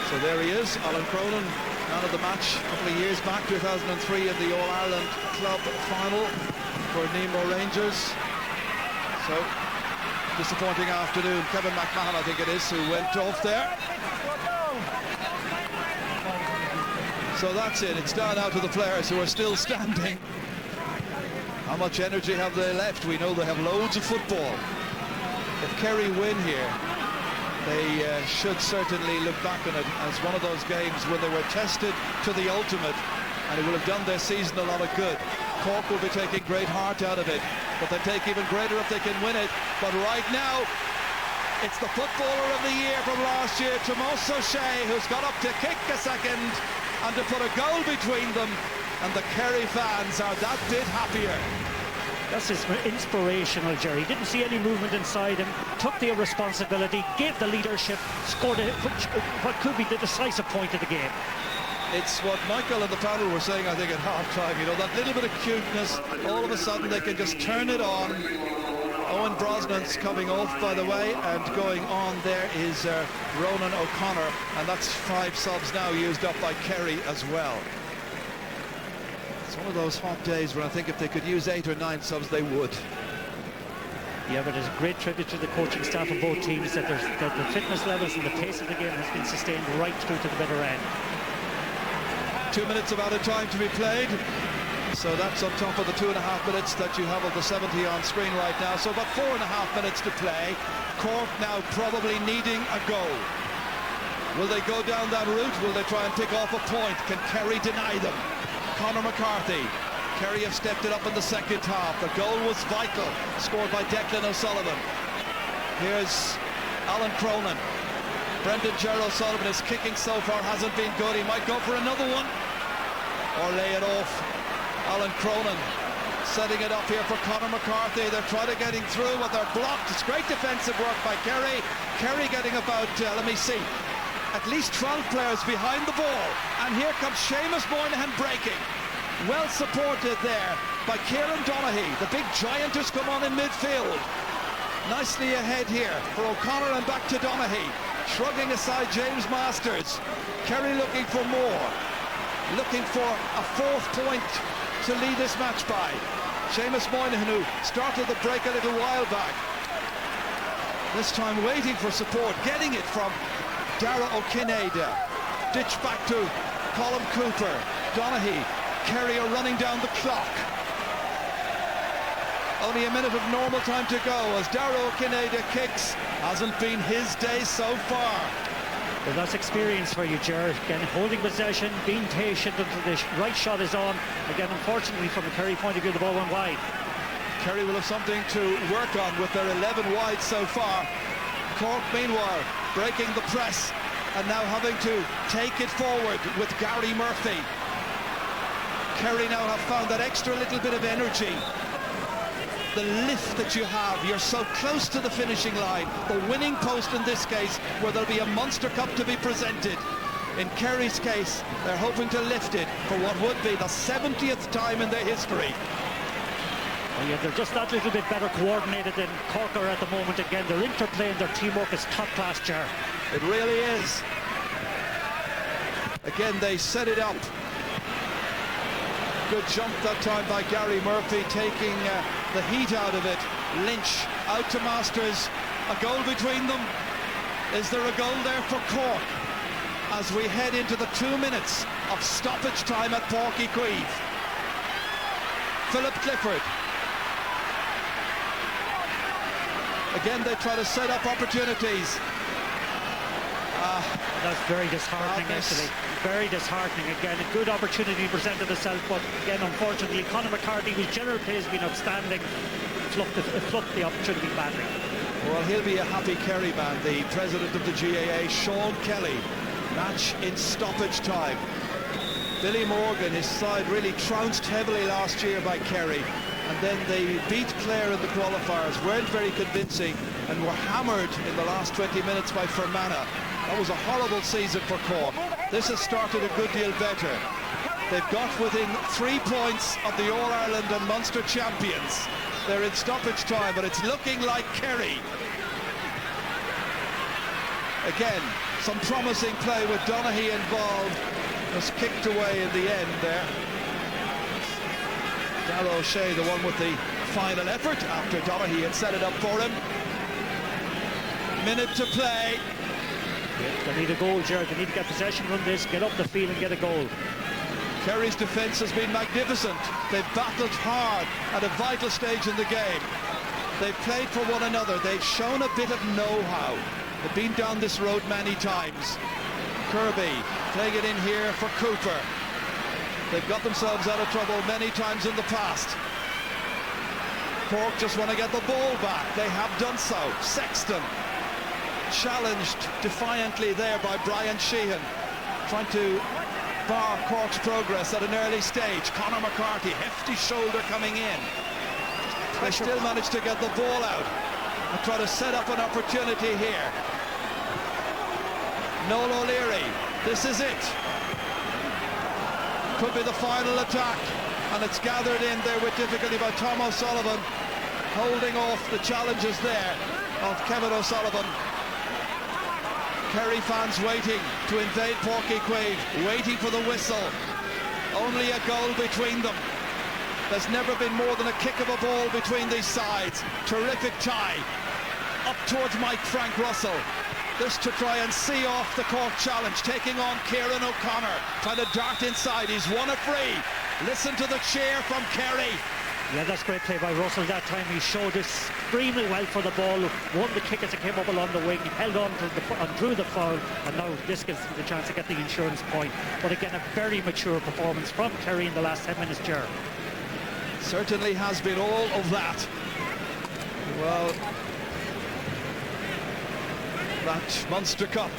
J: So there he is, Alan Cronin, man of the match a couple of years back, 2003 in the All-Ireland Club final for Nemo Rangers. So, disappointing afternoon. Kevin McMahon, I think it is, who went off there. So that's it. It's down now to the players who are still standing. How much energy have they left? We know they have loads of football. If Kerry win here, they should certainly look back on it as one of those games when they were tested to the ultimate, and it will have done their season a lot of good. Cork will be taking great heart out of it, but they take even greater if they can win it. But right now, it's the footballer of the year from last year, Tomás O'Shea, who's got up to kick a second and to put a goal between them, and the Kerry fans are that bit happier.
K: That's just inspirational, Jerry. He didn't see any movement inside him, took the responsibility, gave the leadership, scored what could be the decisive point of the game.
J: It's what Michael and the panel were saying, I think, at half-time. You know, that little bit of cuteness, all of a sudden they can just turn it on. Owen Brosnan's coming off, by the way, and going on there is Ronan O'Connor, and that's 5 subs now used up by Kerry as well. It's one of those hot days where I think if they could use 8 or 9 subs, they would.
K: Yeah, but there's a great tribute to the coaching staff of both teams that the fitness levels and the pace of the game has been sustained right through to the bitter end.
J: 2 minutes of added time to be played. So that's on top of the 2.5 minutes that you have of the 70 on screen right now. So about 4.5 minutes to play. Cork now probably needing a goal. Will they go down that route? Will they try and pick off a point? Can Kerry deny them? Conor McCarthy. Kerry have stepped it up in the second half. The goal was vital, scored by Declan O'Sullivan. Here's Alan Cronin. Brendan O'Sullivan, his kicking so far hasn't been good. He might go for another one or lay it off. Alan Cronin setting it up here for Conor McCarthy. They're trying to get him through, but they're blocked. It's great defensive work by Kerry. Kerry getting about, let me see, at least 12 players behind the ball. And here comes Seamus Moynihan breaking. Well supported there by Kieran Donaghy. The big giant has come on in midfield. Nicely ahead here for O'Connor and back to Donaghy. Shrugging aside James Masters. Kerry looking for more. Looking for a 4th point to lead this match by. Seamus Moynihan, who started the break a little while back. This time waiting for support. Getting it from Dara O'Kinada. Ditch back to Colm Cooper. Donaghy. Kerry are running down the clock. Only a minute of normal time to go as Dara O'Kinada kicks. Hasn't been his day so far.
K: Well, that's experience for you, Ger. Again, holding possession, being patient until the right shot is on. Again, unfortunately, from a Kerry point of view, the ball went wide.
J: Kerry will have something to work on with their 11 wide so far. Cork, meanwhile, breaking the press and now having to take it forward with Gary Murphy. Kerry now have found that extra little bit of energy. The lift that you have, you're so close to the finishing line. The winning post in this case, where there'll be a Munster Cup to be presented. In Kerry's case, they're hoping to lift it for what would be the 70th time in their history.
K: Well, yeah, they're just that little bit better coordinated than Cork are at the moment. Again, their interplay and their teamwork is top class, Ger.
J: It really is. Again, they set it up. Good jump that time by Gary Murphy, taking the heat out of it. Lynch out to Masters. A goal between them. Is there a goal there for Cork as we head into the 2 minutes of stoppage time at Páirc? Philip Clifford Again, they try to set up opportunities.
K: That's very disheartening, actually. Very disheartening. Again, a good opportunity presented itself, but again, unfortunately, Conor McCarthy, whose general play has been outstanding, fluffed the opportunity badly.
J: Well, he'll be a happy Kerry man, the president of the GAA, Sean Kelly. Match in stoppage time. Billy Morgan, his side really trounced heavily last year by Kerry, and then they beat Clare in the qualifiers, weren't very convincing, and were hammered in the last 20 minutes by Fermanagh. That was a horrible season for Cork. This has started a good deal better. They've got within 3 points of the All-Ireland and Munster champions. They're in stoppage time, but it's looking like Kerry. Again, some promising play with Donaghy involved. Was kicked away in the end there. Darragh O'Shea, the one with the final effort after Donaghy had set it up for him. Minute to play.
K: They need a goal, Gerard. They need to get possession from this, get up the field and get a goal.
J: Kerry's defence has been magnificent. They've battled hard at a vital stage in the game. They've played for one another. They've shown a bit of know-how. They've been down this road many times. Kirby playing it in here for Cooper. They've got themselves out of trouble many times in the past. Cork just want to get the ball back. They have done so. Sexton challenged defiantly there by Brian Sheehan, trying to bar Cork's progress at an early stage. Conor McCarthy, hefty shoulder coming in. They still managed to get the ball out and try to set up an opportunity here. Noel O'Leary, this is it. Could be the final attack, and it's gathered in there with difficulty by Tom O'Sullivan, holding off the challenges there of Kevin O'Sullivan. Kerry fans waiting to invade Páirc Uí Chaoimh, waiting for the whistle. Only a goal between them. There's never been more than a kick of a ball between these sides. Terrific tie. Up towards Mike Frank Russell. This to try and see off the Cork challenge, taking on Kieran O'Connor, trying to dart inside. He's won a free. Listen to the cheer from Kerry.
K: Yeah, that's great play by Russell that time. He showed extremely well for the ball, won the kick as it came up along the wing, held on to and drew the foul, and now this gives him the chance to get the insurance point. But again, a very mature performance from Kerry in the last 10 minutes, Ger.
J: Certainly has been all of that. Well, that Munster Cup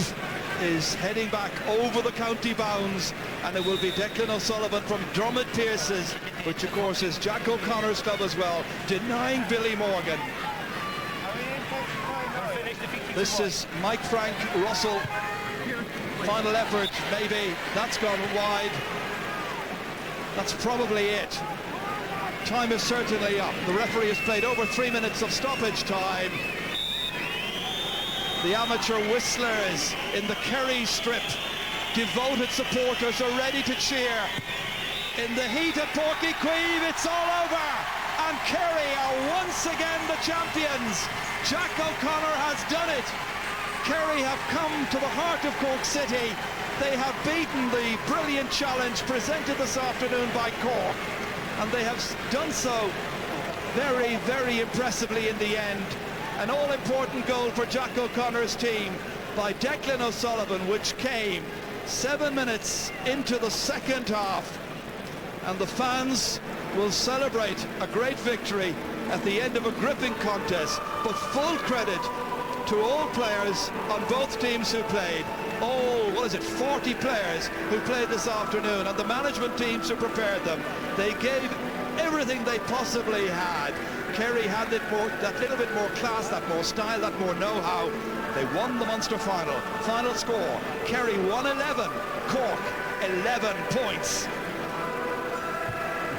J: is heading back over the county bounds, and it will be Declan O'Sullivan from Drummond Pearce's, which of course is Jack O'Connor's club as well, denying Billy Morgan. This is Mike Frank Russell. Final effort, maybe. That's gone wide. That's probably it. Time is certainly up. The referee has played over 3 minutes of stoppage time. The amateur whistlers in the Kerry strip, devoted supporters are ready to cheer. In the heat of Páirc Uí Chaoimh, it's all over, and Kerry are once again the champions. Jack O'Connor has done it. Kerry have come to the heart of Cork City. They have beaten the brilliant challenge presented this afternoon by Cork, and they have done so very, very impressively in the end. An all-important goal for Jack O'Connor's team by Declan O'Sullivan, which came 7 minutes into the second half. And the fans will celebrate a great victory at the end of a gripping contest. But full credit to all players on both teams who played. All, 40 players who played this afternoon, and the management teams who prepared them. They gave everything they possibly had. Kerry had that little bit more class, that more style, that more know-how. They won the Munster final. Final score, Kerry 111, Cork 11 points.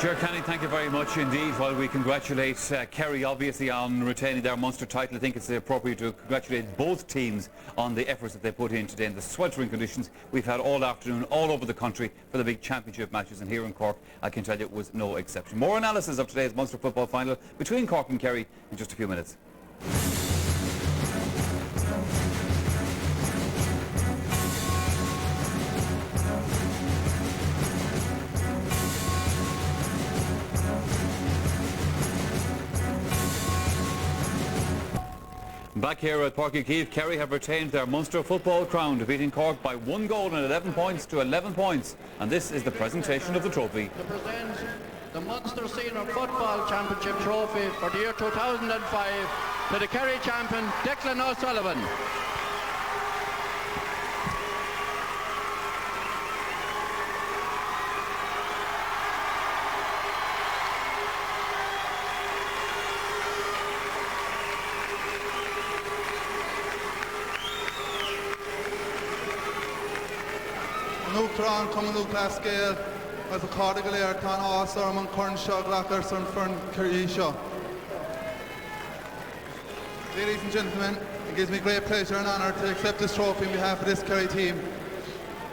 A: Ger Canning, thank you very much indeed. While we congratulate Kerry obviously on retaining their Munster title, I think it's appropriate to congratulate both teams on the efforts that they put in today in the sweltering conditions we've had all afternoon all over the country for the big championship matches, and here in Cork I can tell you it was no exception. More analysis of today's Munster football final between Cork and Kerry in just a few minutes. Back here at Páirc Keith, Kerry have retained their Munster football crown, defeating Cork by 1 goal and 11 points to 11 points. And this is the presentation of the trophy.
O: To present the Munster Senior Football Championship trophy for the year 2005 to the Kerry champion, Declan O'Sullivan.
P: Nuchtran come Luke Lascale as a Cardigal Air Tan Awesome and Cornshaw Glackerson Fern Kerisha. Ladies and gentlemen, it gives me great pleasure and honour to accept this trophy on behalf of this Kerry team.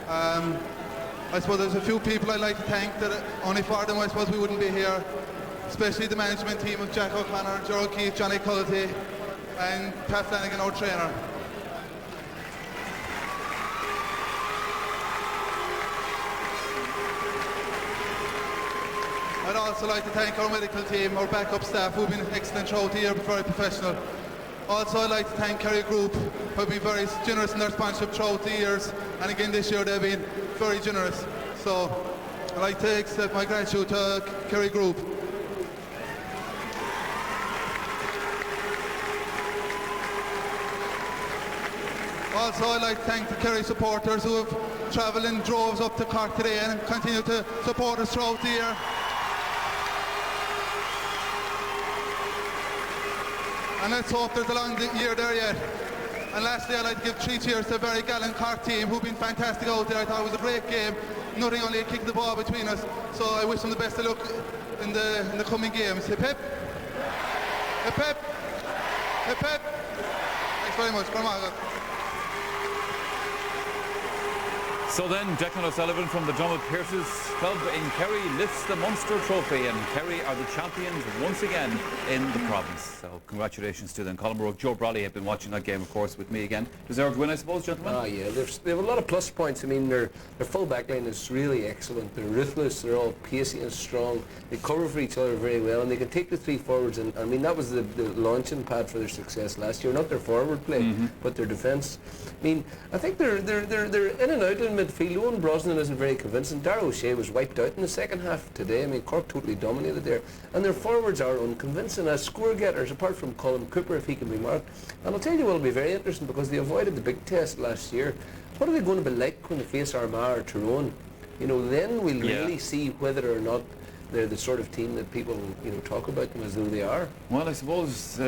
P: I suppose there's a few people I'd like to thank that only for them I suppose we wouldn't be here, especially the management team of Jack O'Connor, Gerald Keith, Johnny Cullity and Pat Flanagan, our trainer. I'd also like to thank our medical team, our backup staff who've been excellent throughout the year, but very professional. Also I'd like to thank Kerry Group who've been very generous in their sponsorship throughout the years, and again this year they've been very generous. So I'd like to extend my gratitude to Kerry Group. Also I'd like to thank the Kerry supporters who have travelled in droves up to Cork today and continue to support us throughout the year. And let's hope there's a long year there yet. And lastly, I'd like to give 3 cheers to a very gallant Cork team who've been fantastic out there. I thought it was a great game. Nothing, only a kick the ball between us. So I wish them the best of luck in the coming games. Hip hip. Hip hip. Hip hip. Thanks very much. Come on.
A: So then, Declan O'Sullivan from the Drummond Pierce's club in Kerry lifts the Munster trophy, and Kerry are the champions once again in the province. So congratulations to them. Colin O'Rourke, Joe Brawley have been watching that game, of course, with me again. Deserved win, I suppose, gentlemen?
H: Oh yeah, they have a lot of plus points. I mean, their full back line is really excellent. They're ruthless, they're all pacey and strong. They cover for each other very well, and they can take the 3 forwards. And I mean, that was the launching pad for their success last year. Not their forward play, but their defence. I mean, I think they're in and out in midfield. Owen Brosnan isn't very convincing. Darragh O'Shea was wiped out in the second half today. I mean, Cork totally dominated there. And their forwards are unconvincing as score getters, apart from Colin Cooper, if he can be marked. And I'll tell you what will be very interesting, because they avoided the big test last year. What are they going to be like when they face Armagh or Tyrone? You know, then we'll really see whether or not they're the sort of team that people, you know, talk about them as though they are.
A: Well, I suppose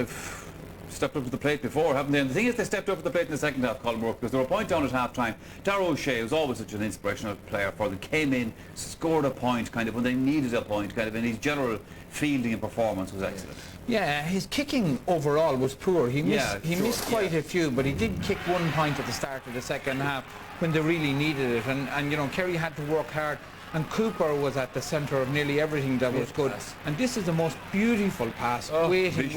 A: stepped up to the plate before, haven't they? And the thing is, they stepped up to the plate in the second half, Colin O'Rourke, because they were a point down at half-time. Darragh O'Shea, who's always such an inspirational player for them, came in, scored a point, kind of, when they needed a point, kind of, and his general fielding and performance was excellent.
I: Yeah, his kicking overall was poor. He missed quite a few, but he did kick 1 point at the start of the second half when they really needed it. And you know, Kerry had to work hard. And Cooper was at the centre of nearly everything that was good. And this is the most beautiful pass, waiting,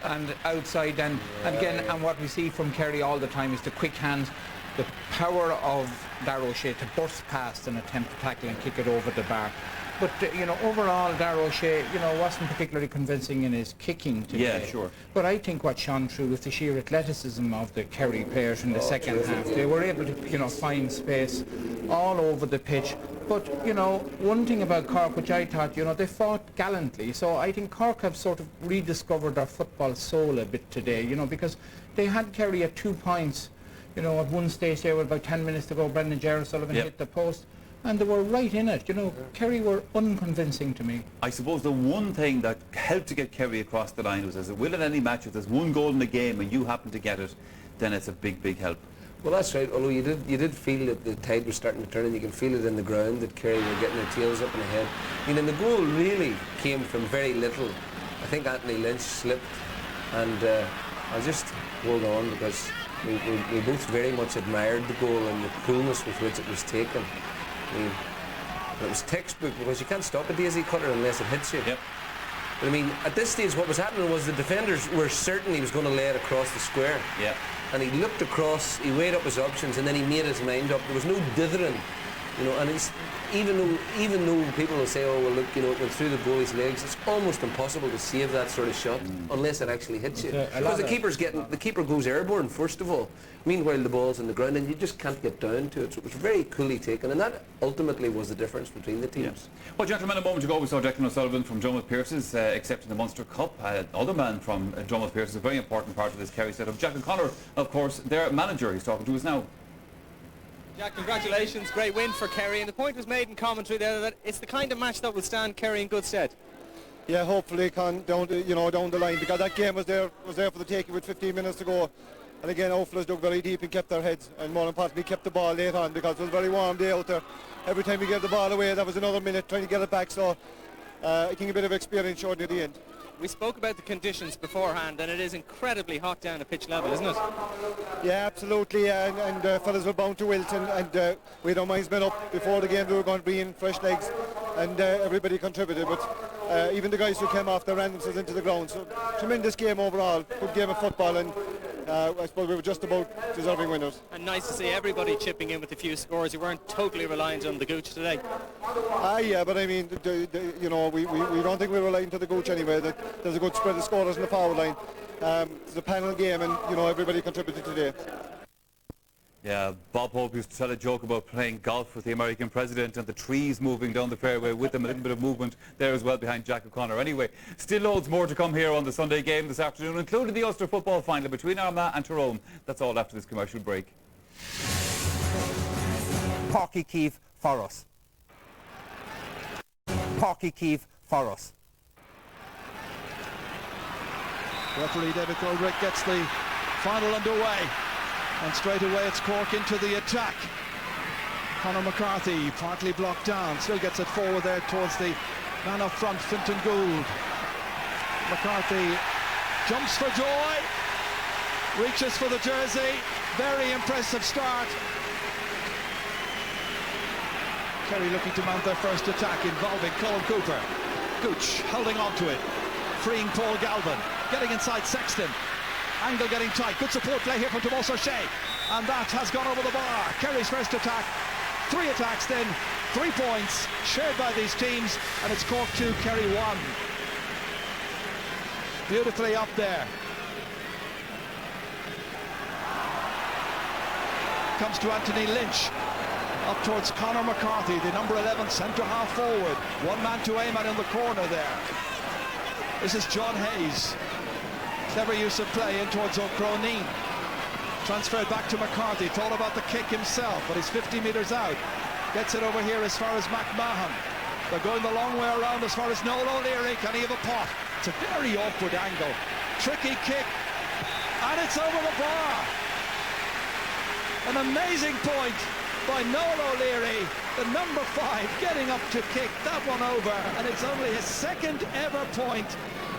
I: and outside. And again, and what we see from Kerry all the time is the quick hands, the power of Darragh O'Shea to burst past and attempt to tackle and kick it over the bar. But, you know, overall, Darragh O'Shea, you know, wasn't particularly convincing in his kicking today.
A: Yeah, sure.
I: But I think what shone through was the sheer athleticism of the Kerry players in the second half. They were able to, you know, find space all over the pitch. But, you know, one thing about Cork, which I thought, you know, they fought gallantly. So I think Cork have sort of rediscovered their football soul a bit today, you know, because they had Kerry at 2 points. You know, at one stage there with about 10 minutes to go, Brendan Gerard Sullivan hit the post. And they were right in it, you know. Kerry were unconvincing to me.
A: I suppose the one thing that helped to get Kerry across the line was, as it will in any match, if there's 1 goal in the game and you happen to get it, then it's a big, big help.
H: Well, that's right, although you did feel that the tide was starting to turn, and you can feel it in the ground that Kerry were getting their tails up and ahead. I mean, and the goal really came from very little. I think Anthony Lynch slipped, and I'll just hold on, because we both very much admired the goal and the coolness with which it was taken. I mean, it was textbook, because you can't stop a daisy cutter unless it hits you.
A: Yep.
H: But I mean, at this stage what was happening was the defenders were certain he was going to lay it across the square.
A: Yeah.
H: And he looked across, he weighed up his options, and then he made his mind up. There was no dithering. You know, and it's even though people will say, oh well, look, you know, it went through the goalie's legs, it's almost impossible to save that sort of shot unless it actually hits you. Because the keeper goes airborne first of all. Meanwhile, the ball's on the ground and you just can't get down to it. So it was very coolly taken, and that ultimately was the difference between the teams.
A: Yeah. Well, gentlemen, a moment ago we saw Declan O'Sullivan from Drummond Pearce's accepting the Munster Cup. Other man from Drummond Pearce is a very important part of this Kerry setup. Jack O'Connor, of course, their manager, he's talking to us now.
B: Jack, congratulations, great win for Kerry, and the point was made in commentary there that it's the kind of match that will stand Kerry in good stead.
C: Yeah, hopefully down the line, because that game was there for the taking with 15 minutes to go. And again, our fellas dug very deep and kept their heads, and more importantly kept the ball late on, because it was a very warm day out there. Every time we gave the ball away, that was another minute trying to get it back, so I think a bit of experience showed near the end.
B: We spoke about the conditions beforehand, and it is incredibly hot down at pitch level, isn't it?
C: Yeah, absolutely, and fellas were bound to wilt, and we had our minds made up before the game. We were going to bring in fresh legs, and everybody contributed, but even the guys who came off, they ran themselves into the ground. So tremendous game overall, good game of football, and I suppose we were just about deserving winners.
B: And nice to see everybody chipping in with a few scores. You weren't totally reliant on the gooch today.
C: Yeah, but I mean, you know, we don't think we're relying to the gooch anyway. There's a good spread of scorers in the forward line. It's a panel game, and you know, everybody contributed today.
A: Yeah, Bob Hope used to tell a joke about playing golf with the American president and the trees moving down the fairway with them, a little bit of movement there as well behind Jack O'Connor. Anyway, still loads more to come here on the Sunday game this afternoon, including the Ulster football final between Armagh and Tyrone. That's all after this commercial break.
Q: Páirc Chaoimh for us. Páirc Chaoimh for us.
J: Referee David Goldrick gets the final underway. And straight away it's Cork into the attack. Conor McCarthy partly blocked down, still gets it forward there towards the man up front, Fintan Gould. McCarthy jumps for joy, reaches for the jersey, very impressive start. Kerry looking to mount their first attack involving Colin Cooper. Gooch holding on to it, freeing Paul Galvin, getting inside Sexton. Angle getting tight, good support play here from Tomas O'Shea, and that has gone over the bar. Kerry's first attack, 3 attacks then, 3 points shared by these teams, and it's Cork 2, Kerry 1. Beautifully up there. Comes to Anthony Lynch, up towards Conor McCarthy, the number 11 centre half forward. One man to aim at in the corner there. This is John Hayes. Clever use of play in towards O'Croneen. Transferred back to McCarthy. Thought about the kick himself, but he's 50 metres out. Gets it over here as far as McMahon. They're going the long way around as far as Noel O'Leary. Can he have a pot? It's a very awkward angle. Tricky kick. And it's over the bar. An amazing point by Noel O'Leary, the number 5, getting up to kick that one over. And it's only his second ever point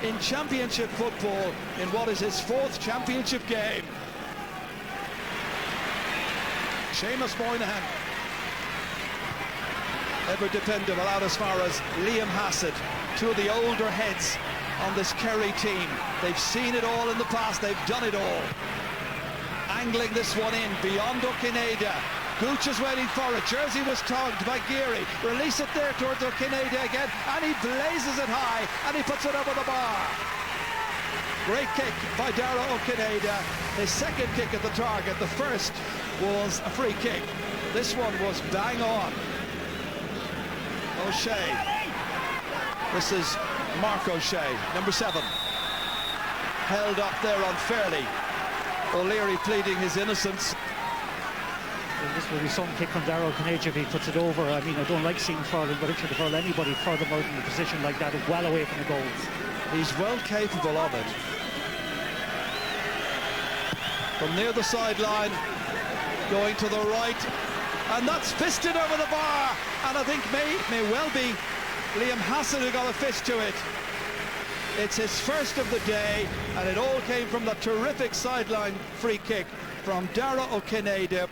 J: in championship football in what is his 4th championship game. Seamus Moynihan, ever dependable, out as far as Liam Hassett, 2 of the older heads on this Kerry team. They've seen it all in the past, they've done it all. Angling this one in beyond O'Kineda. Gooch is waiting for it. Jersey was tugged by Geary. Release it there towards O'Kineda again, and he blazes it high, and he puts it over the bar. Great kick by Dara O'Kineda. His second kick at the target. The first was a free kick. This one was bang on. O'Shea. This is Mark O'Shea, number 7. Held up there unfairly. O'Leary pleading his innocence.
K: This will be some kick from Darragh O'Kineda if he puts it over. I mean, I don't like seeing furling, but it should have hurled anybody further out in a position like that, well away from the goals.
J: He's well capable of it. From near the sideline, going to the right, and that's fisted over the bar, and I think may well be Liam Hassett who got a fist to it. It's his first of the day, and it all came from the terrific sideline free kick from Darragh O'Kineda.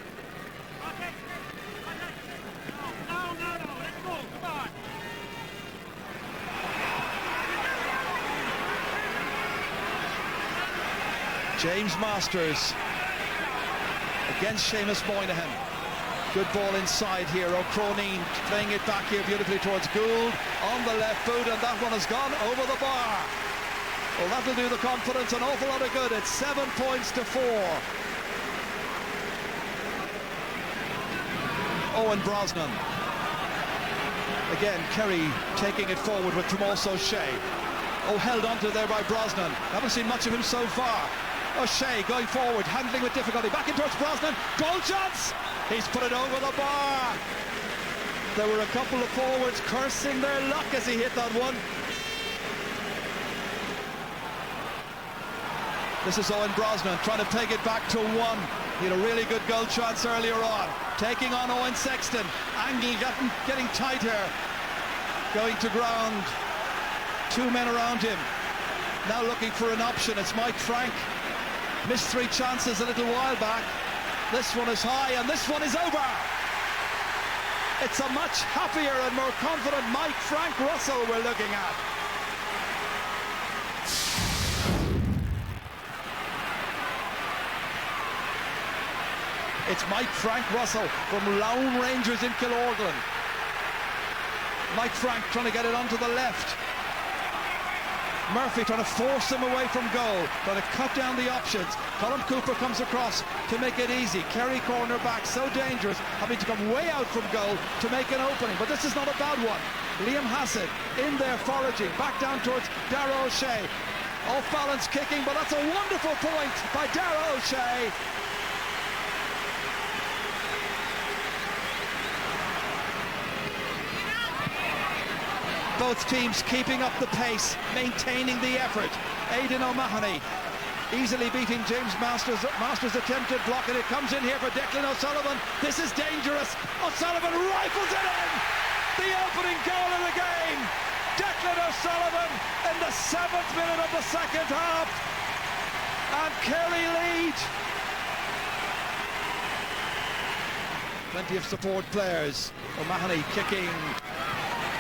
J: James Masters against Seamus Moynihan. Good ball inside here. O'Croneen playing it back here beautifully towards Gould on the left boot, and that one has gone over the bar. Well, that'll do the confidence an awful lot of good. It's 7 points to 4. Owen Brosnan. Again, Kerry taking it forward with Tomas O'Shea. Oh, held onto there by Brosnan. Haven't seen much of him so far. O'Shea going forward, handling with difficulty. Back in towards Brosnan. Goal chance! He's put it over the bar. There were a couple of forwards cursing their luck as he hit that one. This is Owen Brosnan trying to take it back to 1. He had a really good goal chance earlier on. Taking on Owen Sexton. Angle getting tighter. Going to ground. 2 men around him. Now looking for an option. It's Mike Frank. Missed 3 chances a little while back. This one is high and this one is over. It's a much happier and more confident Mike Frank Russell we're looking at. It's Mike Frank Russell from Lone Rangers in Killorglin. Mike Frank trying to get it onto the left. Murphy trying to force him away from goal, trying to cut down the options. Colin Cooper comes across to make it easy. Kerry corner back, so dangerous, having to come way out from goal to make an opening. But this is not a bad one. Liam Hassett in there foraging, back down towards Dara O'Shea. Off balance kicking, but that's a wonderful point by Dara O'Shea. Both teams keeping up the pace, maintaining the effort. Aidan O'Mahony easily beating James Masters. Masters attempted blocking it. Comes in here for Declan O'Sullivan. This is dangerous. O'Sullivan rifles it in. The opening goal of the game. Declan O'Sullivan in the 7th minute of the second half. And Kerry lead. Plenty of support players. O'Mahony kicking.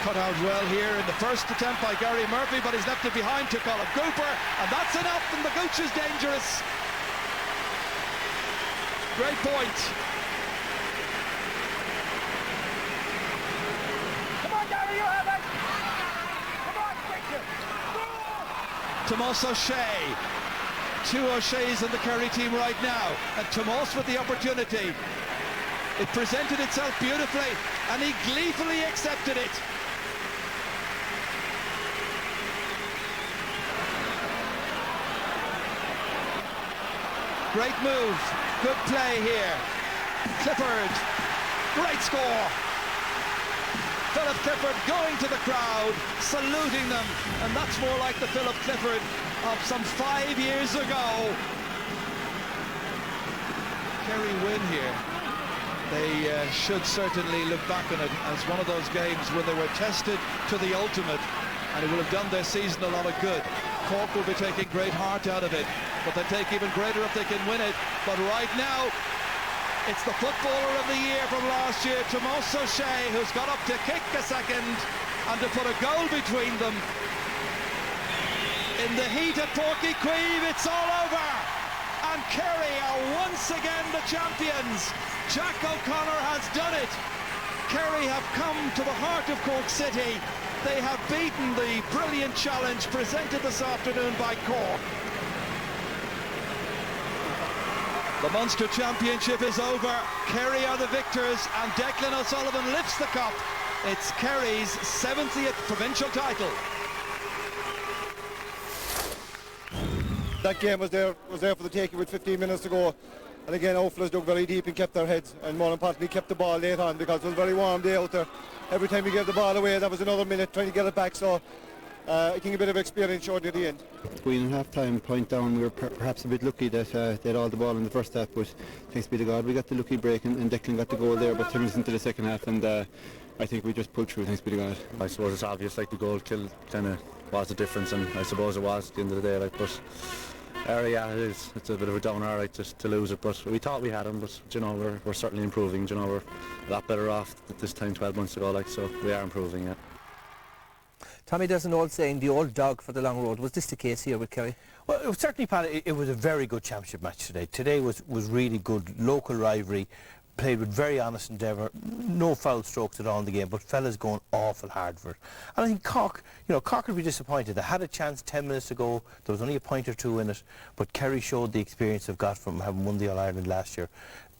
J: Cut out well here in the first attempt by Gary Murphy, but he's left it behind to Colin Cooper, and that's enough, and the Gooch is dangerous. Great point. Come on, Gary, you have it. Come on, quick. Tomas O'Shea. 2 O'Sheas in the Kerry team right now, and Tomas with the opportunity. It presented itself beautifully, and he gleefully accepted it. Great move, good play here. Clifford, great score. Philip Clifford going to the crowd, saluting them, and that's more like the Philip Clifford of some 5 years ago. Kerry win here. They should certainly look back on it as one of those games when they were tested to the ultimate, and it will have done their season a lot of good. Cork will be taking great heart out of it, but they take even greater if they can win it. But right now, it's the footballer of the year from last year, Tomas O'Shea, who's got up to kick a second and to put a goal between them. In the heat at Páirc, it's all over, and Kerry are once again the champions. Jack O'Connor has done it. Kerry have come to the heart of Cork City. They have beaten the brilliant challenge presented this afternoon by Cork. The Munster Championship is over. Kerry are the victors, and Declan O'Sullivan lifts the cup. It's Kerry's 70th provincial title.
C: That game was there for the taking with 15 minutes to go. And again, O'Fla's dug very deep and kept their heads, and more importantly kept the ball late on, because it was a very warm day out there. Every time you gave the ball away, that was another minute trying to get it back, so I think a bit of experience showed at the end.
R: Going in half-time, point down, we were perhaps a bit lucky that they had all the ball in the first half, but thanks be to God, we got the lucky break, and Declan got the goal there about 10 minutes into the second half, and I think we just pulled through, thanks be to God.
S: I suppose it's obvious, like, the goal kill kind of was the difference, and I suppose it was at the end of the day, like, but yeah, it's a bit of a downer, right, just to lose it, but we thought we had him, but, you know, we're certainly improving, you know, we're a lot better off at this time 12 months ago, like, so we are improving, yeah.
Q: Tommy, there's an old saying, the old dog for the long road. Was this the case here with Kerry?
T: Well, it was certainly, Pat, it was a very good championship match today. Today was really good, local rivalry,
Q: played with very honest endeavour, no foul strokes at all in the game, but fellas going awful hard for it. And I think Cork, Cork would be disappointed. They had a chance 10 minutes ago, there was only a point or two in it, but Kerry showed the experience they've got from having won the All-Ireland last year.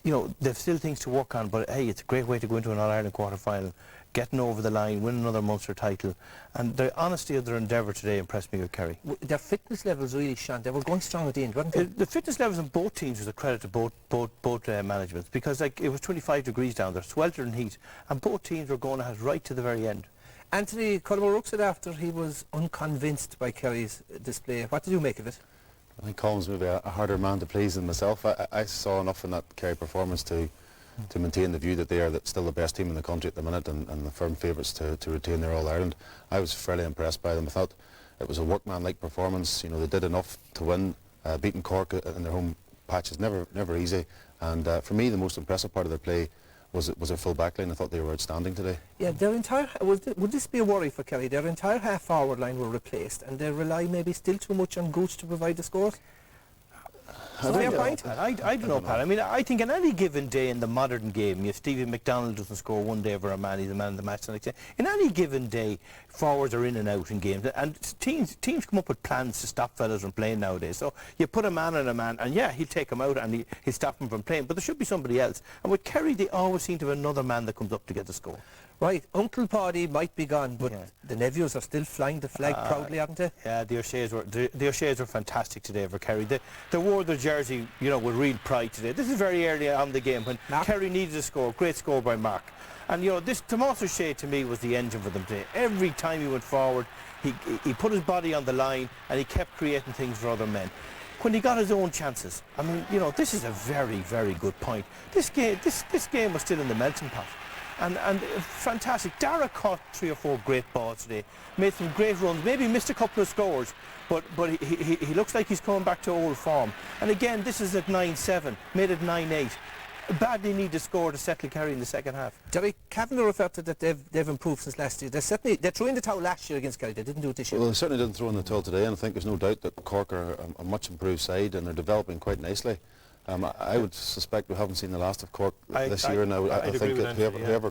Q: They've still things to work on, but hey, it's a great way to go into an All-Ireland quarter-final, getting over the line, win another Munster title, and the honesty of their endeavour today impressed me with Kerry. Their fitness levels really shone. They were going strong at the end, weren't they? The fitness levels on both teams was a credit to both managements, because it was 25 degrees down there, sweltering heat, and both teams were going at it right to the very end. Anthony Cullen said after he was unconvinced by Kerry's display. What did you make of it?
T: I think Colm's maybe a harder man to please than myself. I saw enough in that Kerry performance to maintain the view that they are still the best team in the country at the minute and the firm favourites to retain their All-Ireland. I was fairly impressed by them. I thought it was a workman-like performance. They did enough to win. Beating Cork in their home patch is never easy. And for me, the most impressive part of their play was their full back line. I thought they were outstanding today. Yeah, their entire would this be a worry for Kerry? Their entire half-forward line were replaced, and they rely maybe still too much on Gooch to provide the scores. Fair point. I don't know, Pat. I mean, I think on any given day in the modern game, if Stevie McDonald doesn't score one day for a man, he's the man of the match the next day. In any given day, forwards are in and out in games, and teams come up with plans to stop fellas from playing nowadays. So you put a man on a man, and yeah, he'll take him out and he'll stop him from playing, but there should be somebody else. And with Kerry, they always seem to have another man that comes up to get the score. Right, Uncle Paddy might be gone, but the nephews are still flying the flag proudly, aren't they? Yeah, the O'Sheas were fantastic today for Kerry. They wore their jersey, with real pride today. This is very early on the game when Kerry needed a score. Great score by Mark. And this Tomás O'Shea to me was the engine for them today. Every time he went forward, he put his body on the line and he kept creating things for other men. When he got his own chances, I mean, this is a very, very good point. This game was still in the melting pot. And fantastic. Dara caught 3 or 4 great balls today, made some great runs, maybe missed a couple of scores, but he looks like he's coming back to old form. And again, this is at 9-7, made it 9-8. Badly need to score to settle Kerry in the second half. Jerry, Cavanagh referred to that they've improved since last year. They threw in the towel last year against Kerry. They didn't do it this year. Well, they certainly didn't throw in the towel today, and I think there's no doubt that Cork are a much improved side and they're developing quite nicely. I would suspect we haven't seen the last of Cork this year now. I think that whoever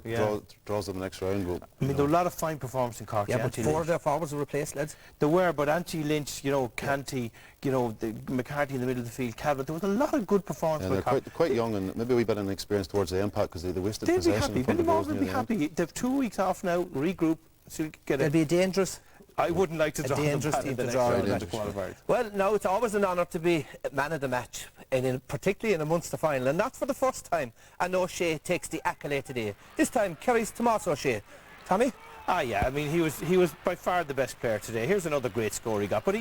T: draws them the next round will... I mean, there were a lot of fine performances in Cork. Yeah, but 4 of their forwards were replaced, lads. There were, but Anthony Lynch, Canty, McCarthy in the middle of the field, Calvert, there was a lot of good performance by Cork. They're quite young and maybe a wee bit inexperienced towards the impact because they wasted possession. They'll be happy. They've 2 weeks off now, regroup, so get it. It'll be dangerous. I wouldn't like to draw dangerous team to draw in that qualifiers. Well, no, it's always an honour to be man of the match, and particularly in a Munster final, and not for the first time. And O'Shea takes the accolade today. This time, Kerry's Tomás O'Shea. Tommy? Yeah, I mean, he was by far the best player today. Here's another great score he got, but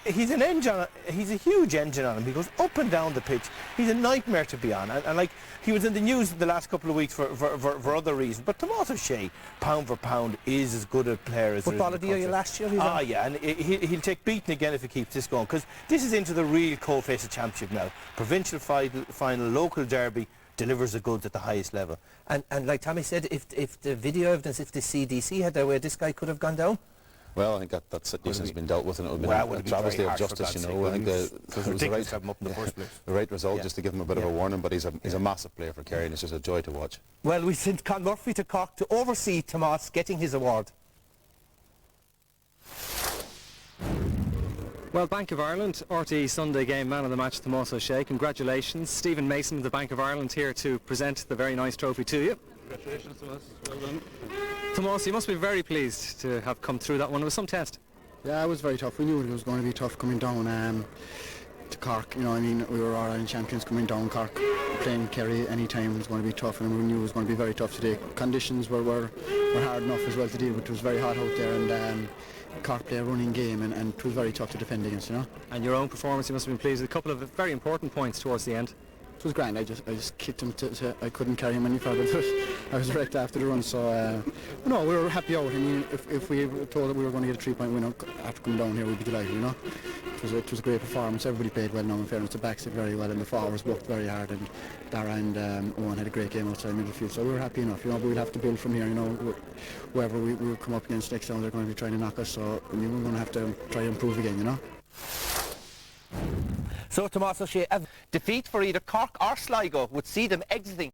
T: he's an engine. He's a huge engine on him. He goes up and down the pitch. He's a nightmare to be on, and like he was in the news the last couple of weeks for other reasons. But Tomás O'Shea, pound for pound, is as good a player as Football of the Year last year. Yeah, and he'll take beating again if he keeps this going, because this is into the real cold face of championship now. Provincial final, local derby. Delivers the goods at the highest level. And like Tommy said, if the video evidence, if the CDC had their way, this guy could have gone down. Well, I think that situation has been dealt with, and it would have been a travesty of justice, I think it was the right result just to give him a bit of a warning, but he's a massive player for Kerry, and it's just a joy to watch. Well, we sent Con Murphy to Cork to oversee Tomás getting his award.
B: Well, Bank of Ireland, RTE Sunday game man of the match, Tomás O'Shea. Congratulations. Stephen Mason of the Bank of Ireland here to present the very nice trophy to you.
U: Congratulations to us. Well done.
B: Tomás, you must be very pleased to have come through that one. It was some test.
V: Yeah, it was very tough. We knew it was going to be tough coming down to Cork. I mean, we were All-Ireland champions coming down Cork. Playing Kerry any time was going to be tough, and we knew it was going to be very tough today. Conditions were hard enough as well to deal with. It was very hot out there, and Cork play a running game, and it was very tough to defend against, And your own performance, you must have been pleased with a couple of very important points towards the end. It was grand. I just kicked him I couldn't carry him any further. I was wrecked after the run, so no, we were happy out. I mean, if we were told that we were going to get a 3-point win after coming down here, we'd be delighted, It was a great performance. Everybody played well now, in fairness. The backs did very well, and the forwards worked very hard, and Dara and Owen had a great game outside midfield, so we were happy enough, but we'll have to build from here, whoever we will come up against next time, they're going to be trying to knock us, so we're going to have to try and improve again,
Q: So Tomás O'Shea, defeat for either Cork or Sligo would see them exiting